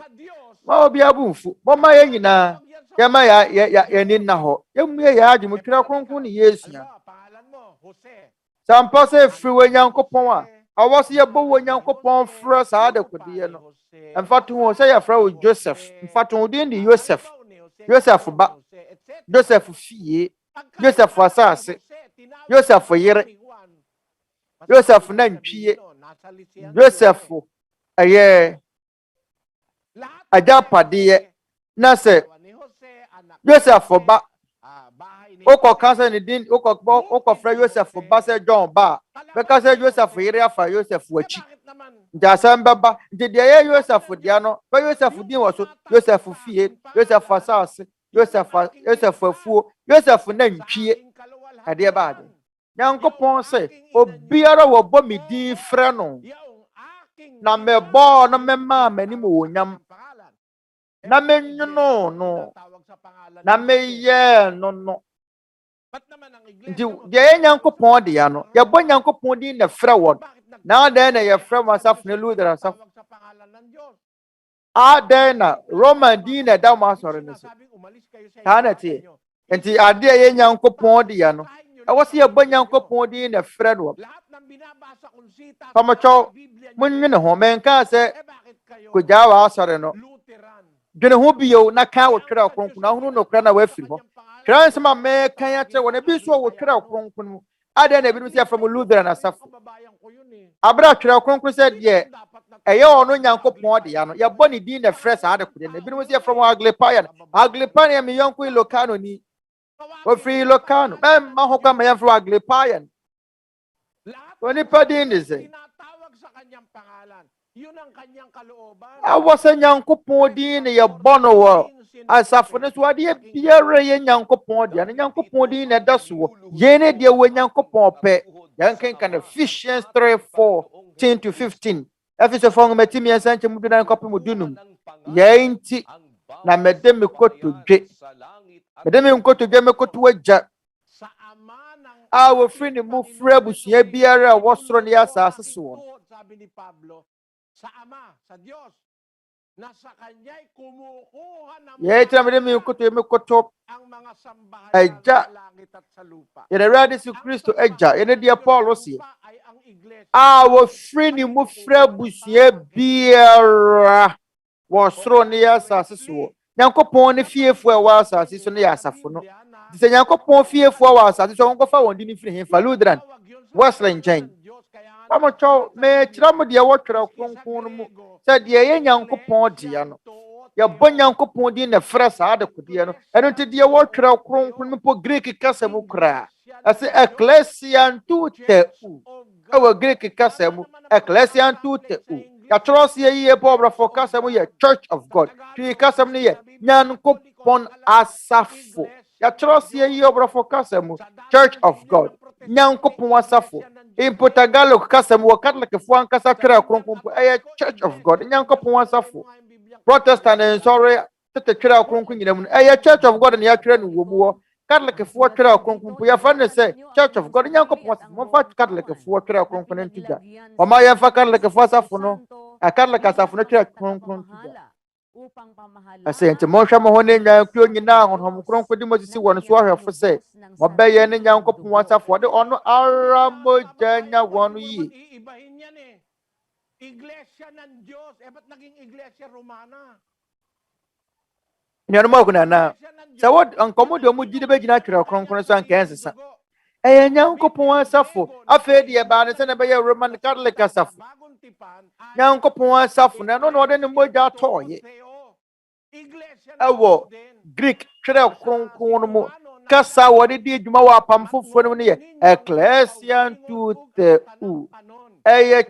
Speaker 13: Mama bia bumfu. Mama ye nyinaa. Ya ma ya ni na hɔ. Ya mu ya age mu Twerɛ Kronkron ne Yesu ya. Sampa sɛ firi wɔ Nyankopɔn a. Awɔ se ye bo wɔ Nyankopɔn frɛ saa de kodiye no. Mfato ho sɛ yɛfrɛ wo Joseph mfato ho din de Joseph ba Joseph fie Joseph asase Joseph yere Joseph nantwie Joseph ajapadeɛ na sɛ Joseph ba oko kansa ne din oko frɛ Joseph ba sɛ John ba bɛka sɛ Joseph yere afa Joseph wachi Jasam baba de Joseph dia no ba Joseph din wo so Joseph fie Joseph asase Yosef afuo, Yosef nantwie. Ade ba de. Nyankopɔn se, obiara wo bɔ me din frɛ no. Na me bɔ no me ma mani mo wonyam. Na me nyono no. Na me ye no. Nti de Nyankopɔn de ya no. Ye bɔ Nyankopɔn din na frɛ wo. Na den na ye frɛ mo Asafo ne Lutheran Asafo. Den na Roman din na da mo asɔre no so. Kana tie. Nti ade ye Nyankopɔn de ya no. Ɛwɔ se ye bɔ Nyankopɔn din na frɛ no. Pamacho munne ho menka se ko jawa asɔre no. Dwene ho bio na kan wo Twerɛ Kronkron na hunu nokorɛ na wafiri ho. Twerɛ nsɛm me kan ya kyerɛ wo na bi so wo Twerɛ Kronkron mu. Ade na ebinom se from Lutheran Asafo. Abra Twerɛ Kronkron se de ɛyɛ ɔno Nyankopɔn de ya no. Ye bɔ ne din na frɛ saa de kode na ebinom se from Aglipayan. Aglipayan me yonko Ilokano ni. Ofri Ilokano. Ma ho kwa me yan from Aglipayan. Oni pa din ni se. Awa sa Nyankopɔn din ye bɔ no wo. Asafo ne so ade biara ye Nyankopɔn de ya. Nyankopɔn din na da so wo. Ye ne de wo Nyankopɔn pɛ. Yan kan Ephesians 3:14-15. Efeso fong metimi ensanche mudu na nkopi mudunum. Ye nti na mede me koto dwe. Mede me nkoto dwe me koto wagya. Wo free ni mu frɛ abusua biara wo soro ne asase so. Ye tira mede me koto agya. Ye Awurade si Kristo agya. Ye ne de Paul si. Wo free ni mu frɛ abusua biara wo soro ne asase so. Nyankopɔn ne fiefo a wa asase so ne Asafo no. Dise Nyankopɔn fiefo a wa asase so nkofa won di ne firi he fa Lutheran Wesley nkyɛn. Pamocho me kyerɛ mo de wo Twerɛ Kronkron mu sɛ de ye Nyankopɔn de ya no. Ye bɔ Nyankopɔn di na frɛ saa de kode no. Ɛno nti de wo Twerɛ Kronkron mu po Greek kasa mu kra. Ase ecclesia tute u. Ewo Greek kasa mu ecclesia tute u. Ya trust ye ye pobra for kasa mu ye Church of God. Twi kasa mu ne ye Nyankopɔn Asafo. Ya trust ye ye obra for kasa mu Church of God. Nyankopɔn Asafo. In Portugal kasa mu Catholic fo an kasa Twerɛ Kronkron Church of God. Nyankopɔn Asafo. Protestant nsɔre Tete Twerɛ Kronkron nyina mu Church of God ne ya twerɛ no wo mu. Catholic fo Twerɛ Kronkron ya fa ne say Church of God. Nyankopɔn Asafo. Mo fa Catholic fo Twerɛ Kronkron ntija. O ma ya fa Catholic fo Asafo no. Catholic Asafo no Twerɛ Kronkron ntija. Ase nti mo hwɛ mo ho ne nyankuo nyinaa honhom kronkron di mo sisi wɔ no so ahwɛfo sɛ mo bɛyɛ ne Nyankopɔn Asafo de ɔno ara mogya nya wɔn yi.
Speaker 16: Iglesia ng Diyos, ba't naging Iglesia Romana?
Speaker 13: Nyano mo kuna na. Sa wod ang komodo mo di be gina Twerɛ Kronkron so an kɛnsesa. Nyankopɔn Asafo. Afei de ba ne sɛ na bɛyɛ Roman Catholic Asafo. Nyankopɔn Asafo na no ɔde ne mogya atɔɔye. Ewo Greek Twerɛ Kronkron mu kasa wɔde di adwuma wɔ apam foforo no ne yɛ ecclesia tute u.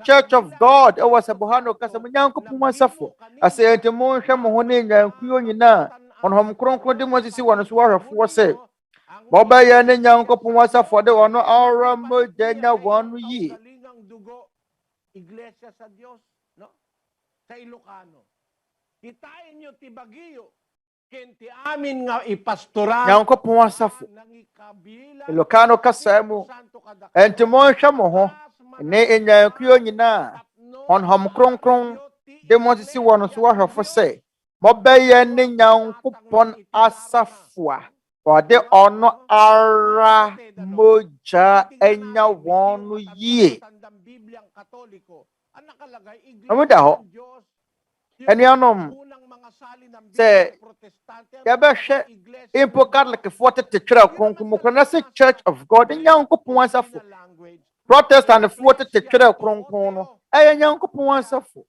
Speaker 13: Church of God. Ewo sabohano kasa mu Nyankopɔn Asafo. Ase enti mo hwɛ mo ho ne nyankuo nyinaa. Honhom kronkron de mo sisi wɔ no so ahwɛfo sɛ mo bɛyɛ ne Nyankopɔn Asafo de ɔno ara mogya nya wɔn yi.
Speaker 16: Iglesia sa Diyos, no? Sa Ilocano. Kitain nyo ti Baguio. Kenti amin nga ipastoral.
Speaker 13: Nyankopɔn Asafo. Ilocano kasa mu. Enti mo hwɛ mo ho ne nyankuo nyinaa. Honhom kronkron de mo sisi wɔ no so ahwɛfo sɛ mo bɛyɛ ne Nyankopɔn Asafo a ɔde ɔno ara mogya anya wɔn yie. Amuda ho. Anuanom sɛ yɛbɛhwɛ impo Catholic fo Tete Twerɛ Kronkron mu kora na sɛ Church of God Nyankopɔn Asafo. Protestant fo Tete Twerɛ Kronkron no Nyankopɔn Asafo.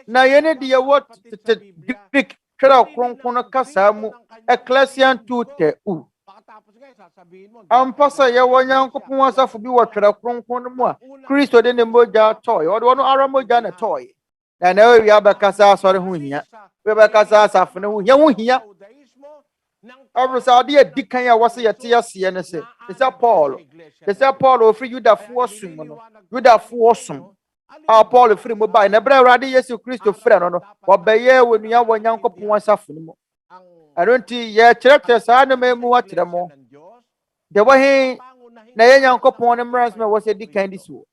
Speaker 13: Na yɛne de yɛwɔ Tete Greek Twerɛ Kronkron no kasa mu ecclesia tute u. Ampasa yɛwɔ Nyankopɔn Asafo bi wɔ Twerɛ Kronkron no mu a Kristo de ne mogya atɔɔye. Ɔde ɔno ara mogya na tɔɔye. Na na wi abakasa asɔre ho hia. We bakasa Asafo no ho hia. Every Saudi Dikanya was a tia CNS. It's a Paul. It's a Paul free you that forcing. You that forcing. Our Paul free mobile. Never ready, yes, you Christo friend. What by year when you have one young couple once after. I don't see yet churches. I don't know what them more. The way na Nyankopɔn ne mmaransɛm was a dikan this wo.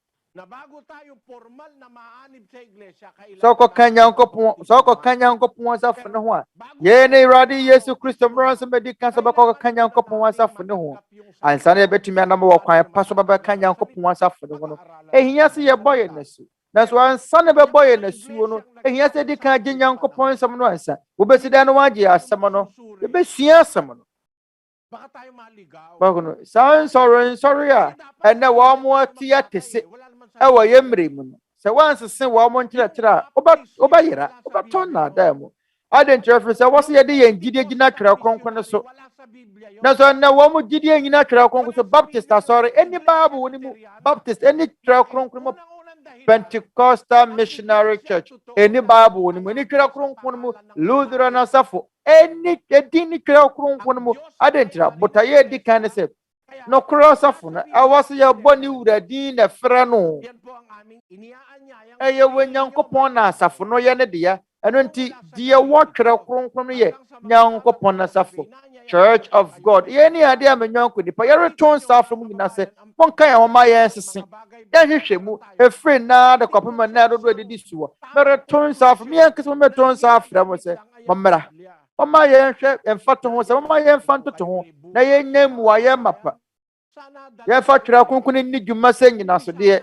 Speaker 13: So ko kan Nyankopɔn asafo ne ho a. Ye ne Awurade Yesu Kristo mmaransɛm dikan so bɛkɔ kan Nyankopɔn asafo ne ho. Ansa na yɛbɛtumi anam wɔ kwan pa so bɛka Nyankopɔn asafo ne ho no. Ehia se yɛbɔ yɛ nasu. Na so ansa na bɛbɔ yɛ nasu no. Ehia se dikan gye Nyankopɔn nsɛm no ansa. Wobɛsi dan no wagye asɛm no. Yɛbɛsua asɛm no. nsɔrensɔre a ɛnnɛ wɔn mo tia tese ɛwɔ yɛmmere mu no sɛ wansese wɔn mo nkyerɛkyerɛ a wobɛyera wobɛtɔ nnaadaa mu ade nkyerɛfiri sɛ wɔsɛ yɛde yɛn gyidie gyina Twerɛ Kronkron no so na so ɛnnɛ wɔn mo gyidie nyina Twerɛ Kronkron so Baptist asɔre ɛni Bible wɔ ne mu Baptist ɛni Twerɛ Kronkron mu Pentecostal Missionary Church ɛni Bible wɔ ne mu ɛni Twerɛ Kronkron mu Lutheran Asafo ɛni ɛdini Twerɛ Kronkron mu ade nkyerɛ botaye di kan ne sɛ nokorɛ Asafo no ɛwɔ sɛ yɛbɔ ne wura din na frɛ no ɛyɛ wɔ Nyankopɔn na Asafo no yɛ ne deɛ ɛno nti deɛ wɔ Twerɛ Kronkron no yɛ Nyankopɔn na Asafo Church of God yɛni ade a menyanko nipa yɛreto nsa afro mu nyina sɛ monka yɛn homa yɛn sese yɛhwehwɛ mu efiri na de kɔpem na dodo adidi suwɔ mereto nsa afro me yankasa mereto nsa afro mu sɛ mommra mama yɛn hwɛ ɛmfa to ho sɛ mama yɛn fa ntoto ho na yɛnya mu a yɛn mapa yɛfa Twerɛ Kronkron ni dwuma sɛ nyina so deɛ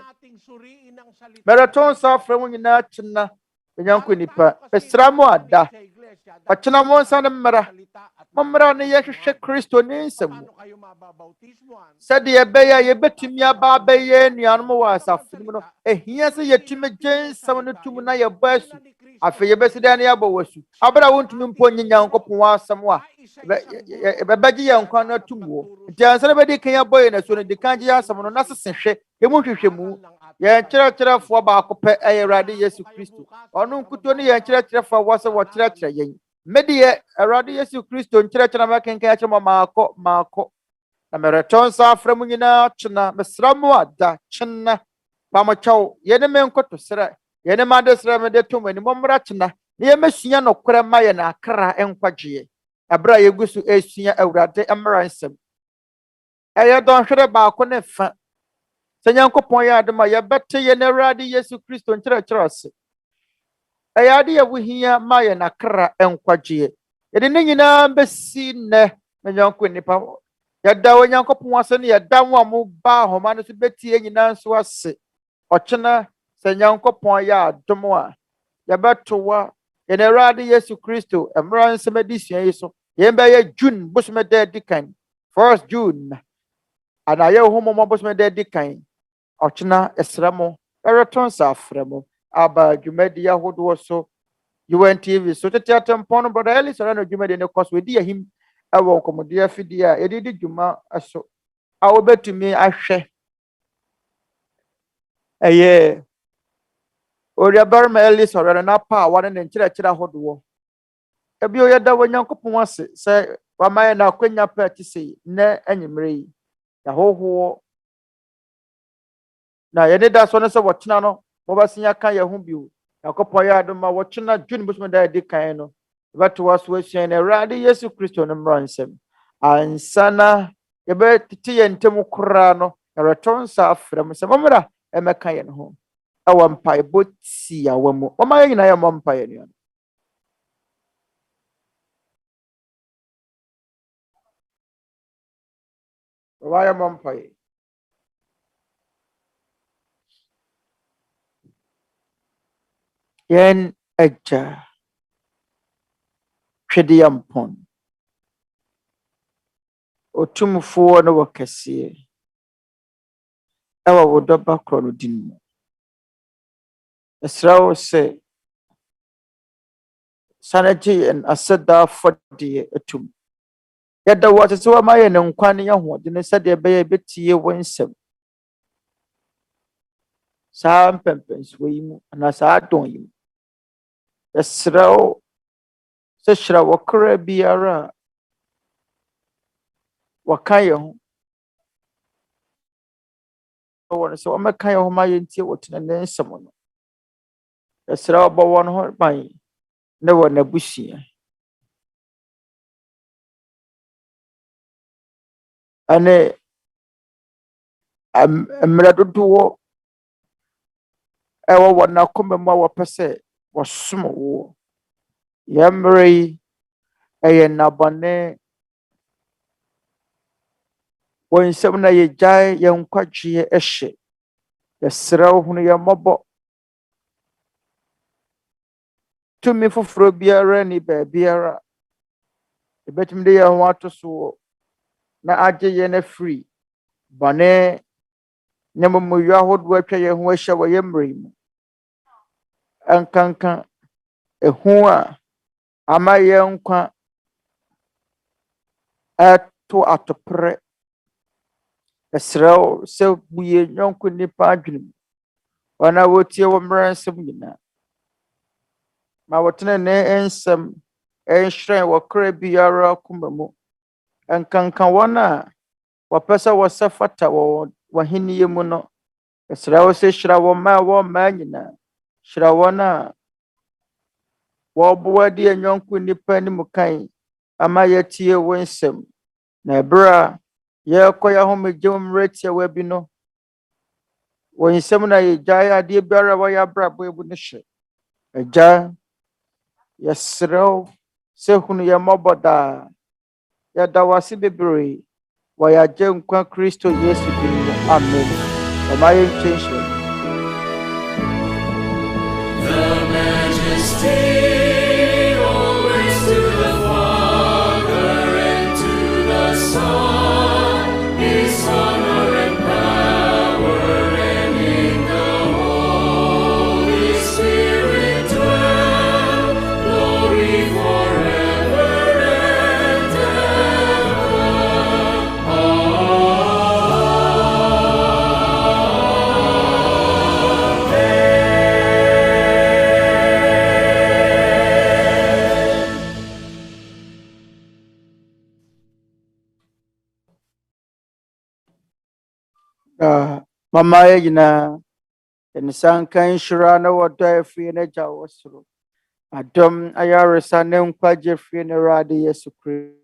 Speaker 13: mereto nsa afro mu nyina kyena menyanko nipa esra mu ada ɔkyena mo nsa ne mmara ne yɛhwehwɛ Kristo ne nsɛm sɛdeɛ ɛbɛyɛ a yɛbɛtumi aba abɛyɛ nnuanom wɔ asafo mu no ehia sɛ yɛtumi gye nsɛm no tum na yɛbɔ asu afei yɛbɛsi dɛ ne yɛabɔ wɔ asu abere a wontumi mpo nye Nyankopɔn asɛm a ɛbɛbɛgye yɛn nkwa no atum wɔ nti ansa na bɛdi kan yɛbɔ yɛn asu no di kan gye asɛm no na sese hwɛ yɛmu hwehwɛ mu yɛn kyerɛkyerɛfoɔ baako pɛ ɛyɛ Awurade Yesu Kristo ɔno nkuto ne yɛn kyerɛkyerɛfoɔ a wɔsɛ wɔkyerɛkyerɛ yɛn Medie Awurade Yesu Kristo nkyerɛkyerɛ ma kenkan kyerɛ maako na mereto nsa afra mu nyinaa kyena mesra mu ada kyena pamkyɛw yɛne me nkoto srɛ yɛne ma de srɛ me de to mani mommra kyena ne yɛmɛsua nokorɛ ma yɛ na akra nkwagyeɛ ɛberɛ a yɛgu so esua Awurade mmara nsɛm ɛyɛ dɔnhwere baako ne fa sɛ Nyankopɔn yɛ adom a yɛbɛte yɛne Awurade Yesu Kristo nkyerɛkyerɛ ase ɛyɛ ade yɛ wohia ma yɛ na akra nkwagyeɛ yɛde ne nyinaa bɛsi nnɛ menyanko nipa yɛda wɔ Nyankopɔn ase ne yɛda mo a mo ba ahoma no so bɛtie nyinaa nso ase ɔkyena sɛ Nyankopɔn yɛ adom a yɛbɛto wa yɛne Awurade Yesu Kristo mmara nsɛm adesua yi so yɛn bɛyɛ June bosom da adi kan 1st June ana yɛ ho mo bosom da adi kan ɔkyena ɛsrɛ mo ɛreto nsa afrɛ mo aba dwumadie ahodoɔ so UNTV so Tete Atempɔn no brother Eli Soriano dwumadie ne kɔ so edi ahim ɛwɔ nkɔmmɔdie afidie a yɛde di dwuma so a wobɛtumi ahwɛ ɛyɛ Oriabarma Eli Soriano na pa a wɔne ne nkyerɛkyerɛ ahodoɔ ebi o yɛda wɔ Nyankopɔn ase sɛ wama yɛ na akwanya pa ti sɛ na anyimere yi yɛhohoɔ na yɛde da so ne sɛ wɔkyena no mobɛsenya ka yɛ ho bio Nyankopɔn yɛ adom a wɔkyena June bosom da adi kan no yɛbɛto wa so asua ne Awurade Yesu Kristo no mmara nsɛm ansana yɛbɛtete yɛn ntam koraa no yɛreto nsa afrɛ mu sɛ mommra ɛmɛka yɛn ho ɛwɔ mpaebɔ tiawa mu wɔma yɛ nyinaa yɛmmɔ mpaeɛ nua wɔma yɛmmɔ mpaeɛ yɛn agya twede yampɔn otumfoɔ no wɔ kɛseɛ ɛwɔ wo dɔba korɔ no din mu ɛsrɛ wo sɛ sane gye yɛn asɛda afɔdeɛ atum yɛda wo ase sɛ wɔama yɛn nkwa ne yɛhoɔden sɛdeɛ ɛbɛyɛ bɛtie wo nsɛm saa mpɛmpɛnsoɔ yi mu anaa saa adɔn yi mu yɛsrɛ wo sɛ hyira wɔ kora biara wɔka yɛn ho wɔn sɛ wɔmɛka yɛn ho ma yɛntie wɔ tena ne nsɛm no. Yɛsrɛ wo bɔ wɔn ho ban ne wɔn abusua. Ɛne mmerɛ dodoɔ ɛwɔ wɔn akoma mu a wɔpɛ sɛ wɔsom wo. Yɛn mmerɛ yi ɛyɛ nnabɔne. Wɔn nsɛm na yɛgyae yɛn nkwagyeɛ ɛhyɛ. Yɛsrɛ wo hunu yɛn mmɔbɔ. Tumi foforɔ biara ni baabiara yɛbɛtumi de yɛn ho ato so na agye yɛn afiri bɔne ne mmomuyɛ ahodoɔ atwa yɛn ho ahyia wɔ yɛn mmerɛ yi mu. Ɛnkanka ehu a ama yɛn nkwa ɛto atoprɛ. Yɛsrɛ wo sɛ bu yɛn yɔnko nnipa adwene mu. Wɔn a wɔtie wɔ Mmarasɛm nyinaa ma wɔtena ne nsɛm ɛnhyerɛn wɔ kra biara akoma mu. Ɛnkanka wɔn a wɔpɛ sɛ wɔsɛ fata wɔ w'ahenni mu no. Yɛsrɛ wo sɛ hyira wɔn mma a ɛwɔ mmaa nyinaa. Hyira wɔn a wɔboa de yɛn yɔnko nnipa anim kan ama yɛtie wo nsɛm. Na ɛberɛ a yɛrekɔ yɛn ahomegye mu mmerɛ tiawa bi no, wɔn nsɛm na yɛgyae adeɛ biara a wɔyɛ abrabɔ mu no hyɛ. Agya, yɛsrɛ wo sɛ hunu yɛn mmɔbɔ daa. Yɛda wo ase bebree wɔ yɛn Agya nkwa Kristo Yesu din mu. Amen. Ɔma yɛnkyɛ nhyira.
Speaker 9: The majesty always to the Father and to the Son is honor and power, and in the Holy Spirit dwell glory forever and
Speaker 13: Mama yɛ nyinaa yɛnsa nka nhyira na wɔdɔ afiri n'Agya wɔ soro. Adom ayaresa ne nkwagye firi n'Awurade Yesu Kristo.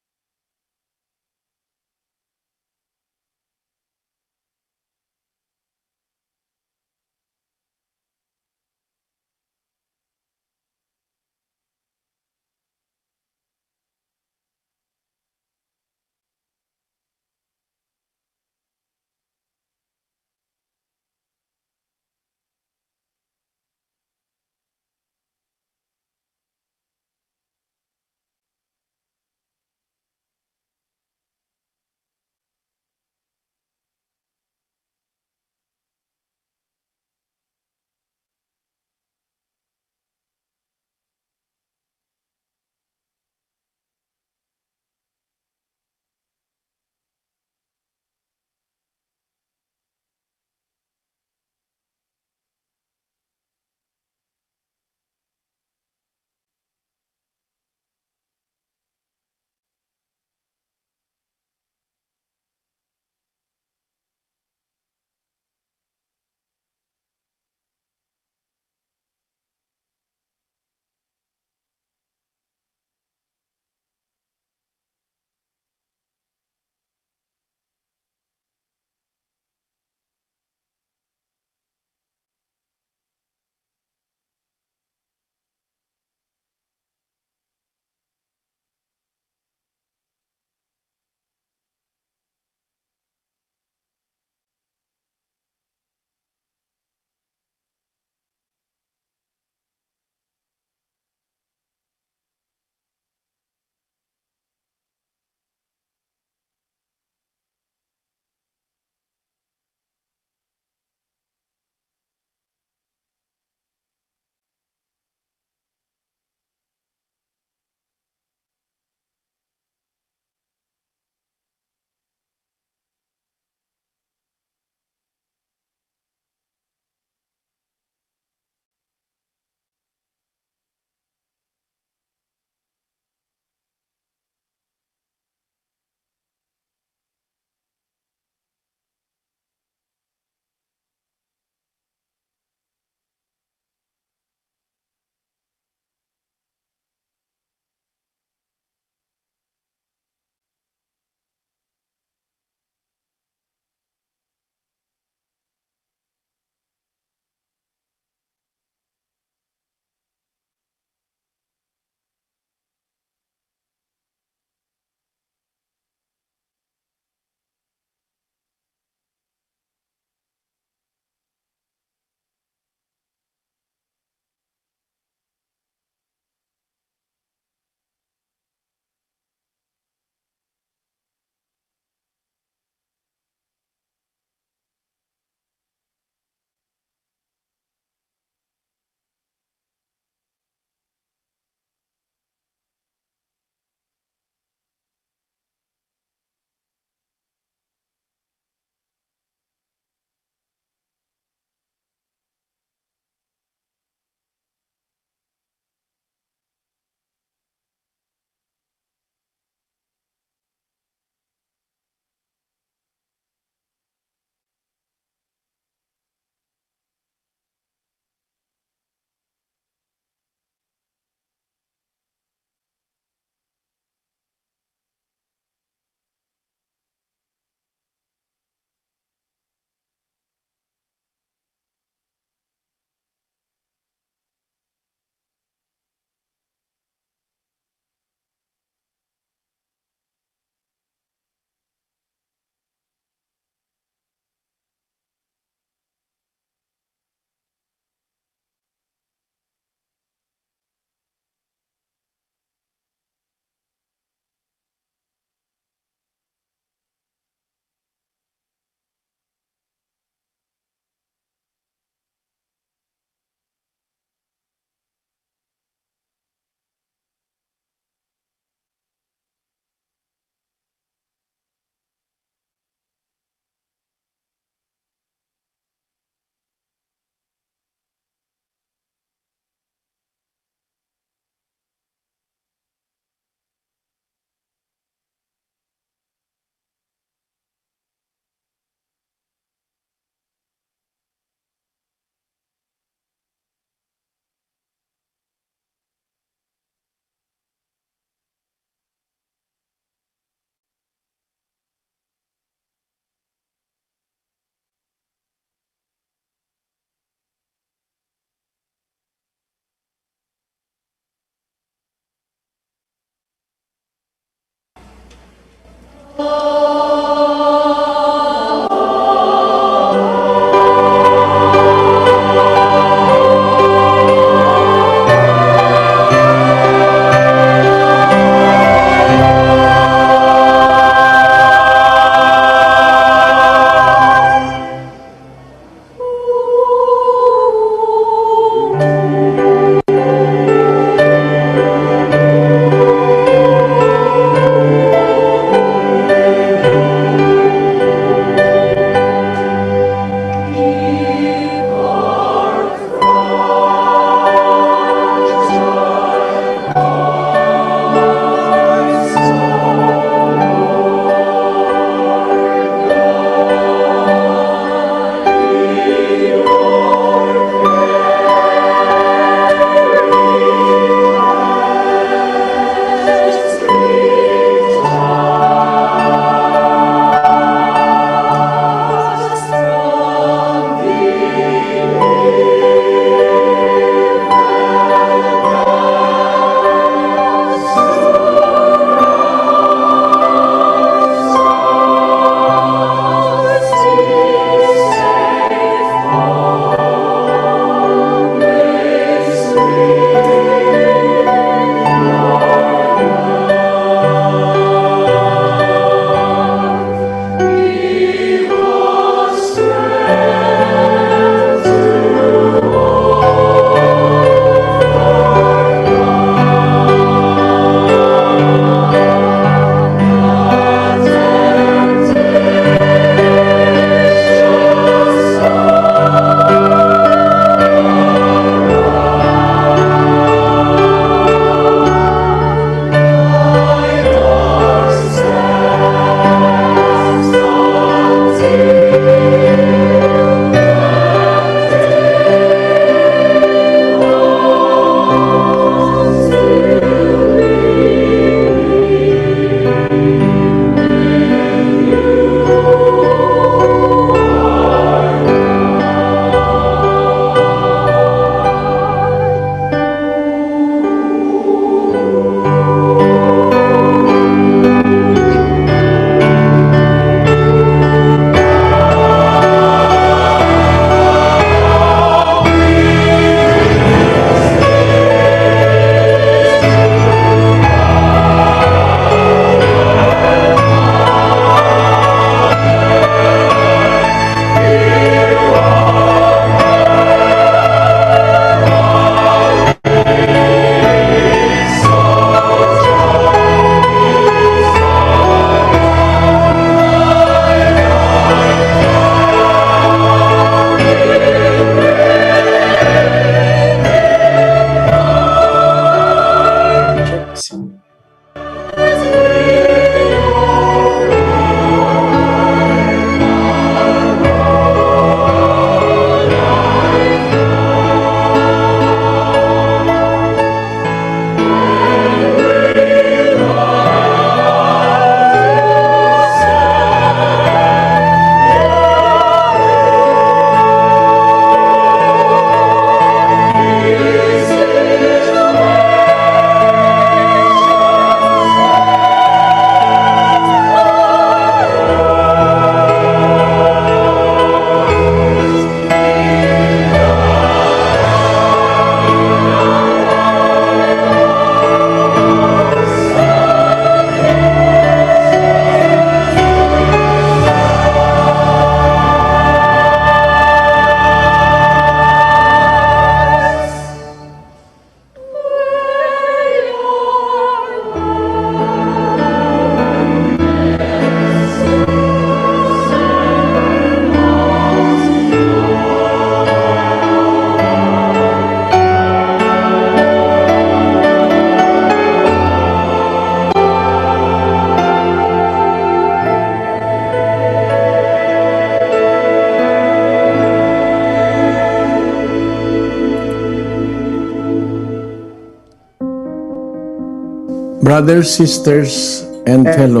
Speaker 17: Brothers, sisters, and fellow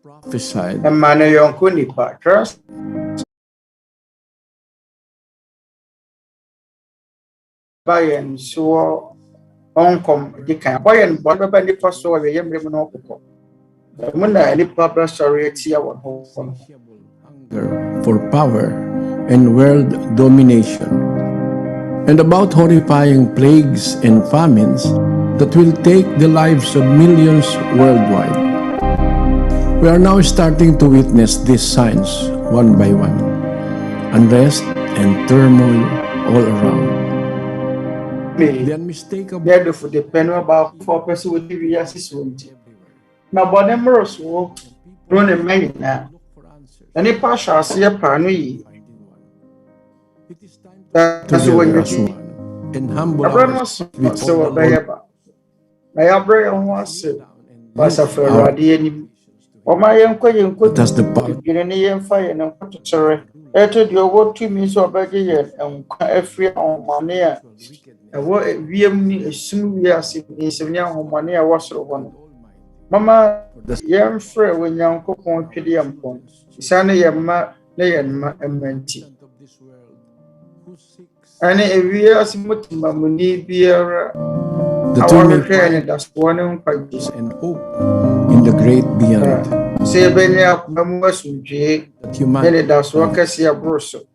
Speaker 17: prophesied
Speaker 13: bayan suo onkom dikan bayan bon baba ni faso we yemre mo ko
Speaker 17: for power and world domination, and about horrifying plagues and famines that will take the lives of millions worldwide. We are now starting to witness these signs one by one. Unrest and turmoil all around. The unmistakable
Speaker 13: for the pen about 4% with the years. Now, Bonemers walk run a man now. Any pasha see a panui. That's when you do.
Speaker 17: and humble
Speaker 13: Abramos
Speaker 17: with
Speaker 13: so bayaba. I Abraham was Asafo Awurade o ma yenko
Speaker 17: that's the power.
Speaker 13: Gini yemfa ye no kototore. Eto de owo tumi so obaje ye enkwa afri omane a ewo wiem ni esum wi ase nsemnya omane a wosoro wono. Mama yemfre wo Nyankopɔn twede yampon. Isane yemma na yenma emanti. Ane ewi ase mutima muni biara.
Speaker 17: The two may find and hope in the great beyond.
Speaker 13: Say Benya Mamusuje, humanity does work as a broso.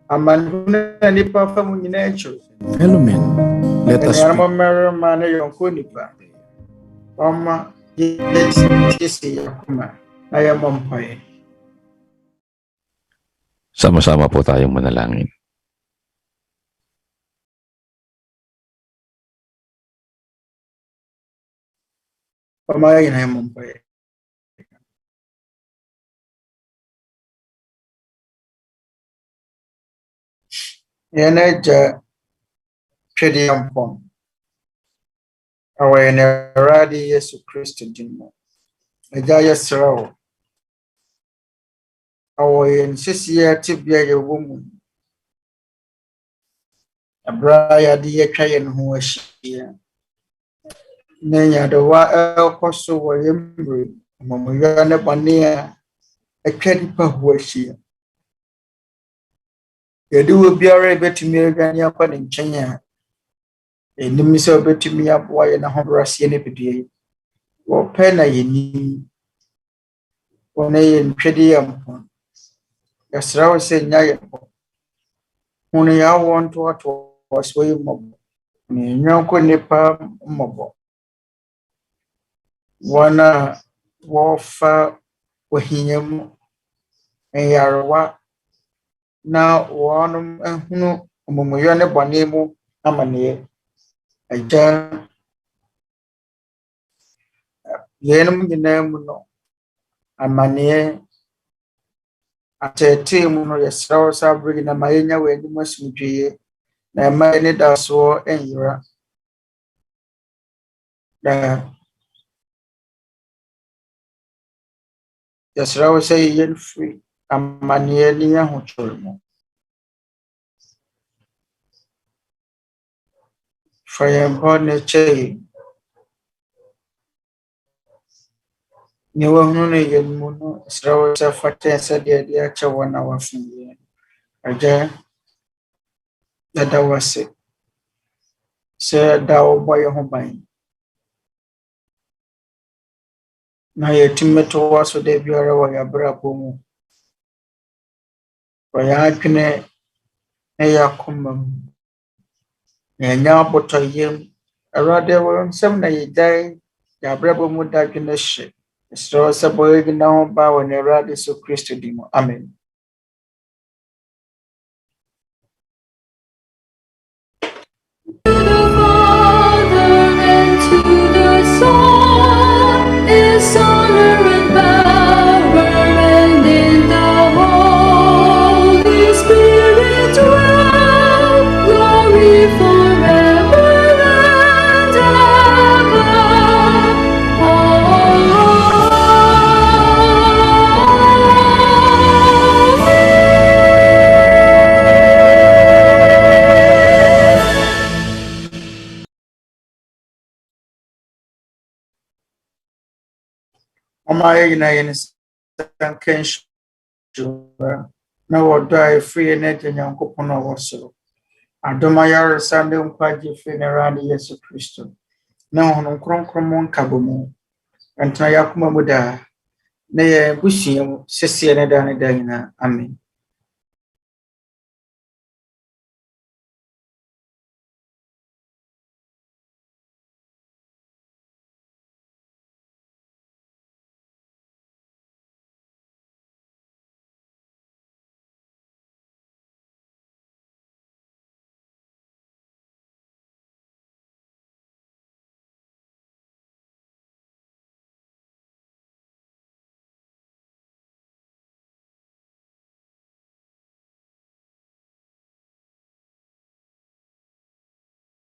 Speaker 13: A man who nipa from nature.
Speaker 17: Fellow men, let us
Speaker 13: remember manner your kunipa. Oma, yes, I am umpire.
Speaker 14: Sama-sama po tayong manalangin.
Speaker 13: Pamayain ay mumpay. Yana ja twede yampon. Awa yana radi Yesu Kristo dinmo. Eja yesrawo. Awa yen sisiya tibia ye womu. Abra ya di ye twa yen ho ahia. Nenya do wa elkoso wo yembre momoya ne bania atwadi pa ho ahia yedi wo biara betumi adwane akwa ne nkyɛn a enim sɛ betumi aboa ye na hobrase ne bidie wo pɛ na yeni wona ye ntwede yampo yasra wo sɛ nya ye hono ya won to so ye mobo ne nyanko nipa mobo wana wofa wahinyam yarwa na wonum ehunu omomoyo ne bonemu amane aja yenum nyinam no amane atete mu no yesrawo sabrigi na mayenya weni masumdwie na ma ne daso enyira da yesrawo say yen free amane ni ahotolmo fayen bone che ni wonu ne yen mu no yesrawo sa fate sa de acha wona wafunye aja da wase se da oboy ho ban na yetimeto waso de biara wa yabra bomu wa yakne e yakomam na nya botoyem Awurade wo nsem na yidai yabra bomu da dwene hye so se boye gina ho ba wa na Awurade so Kristo dimo amen. Omaye na yen sankensho na wodai free energy Nyankopɔn na wosoro adoma yare sande nkwaje free na rani Yesu Kristo na hono kronkron mon kabomu entna yakuma muda na yɛ busua mu sɛseɛ ne da ne da nyinaa amen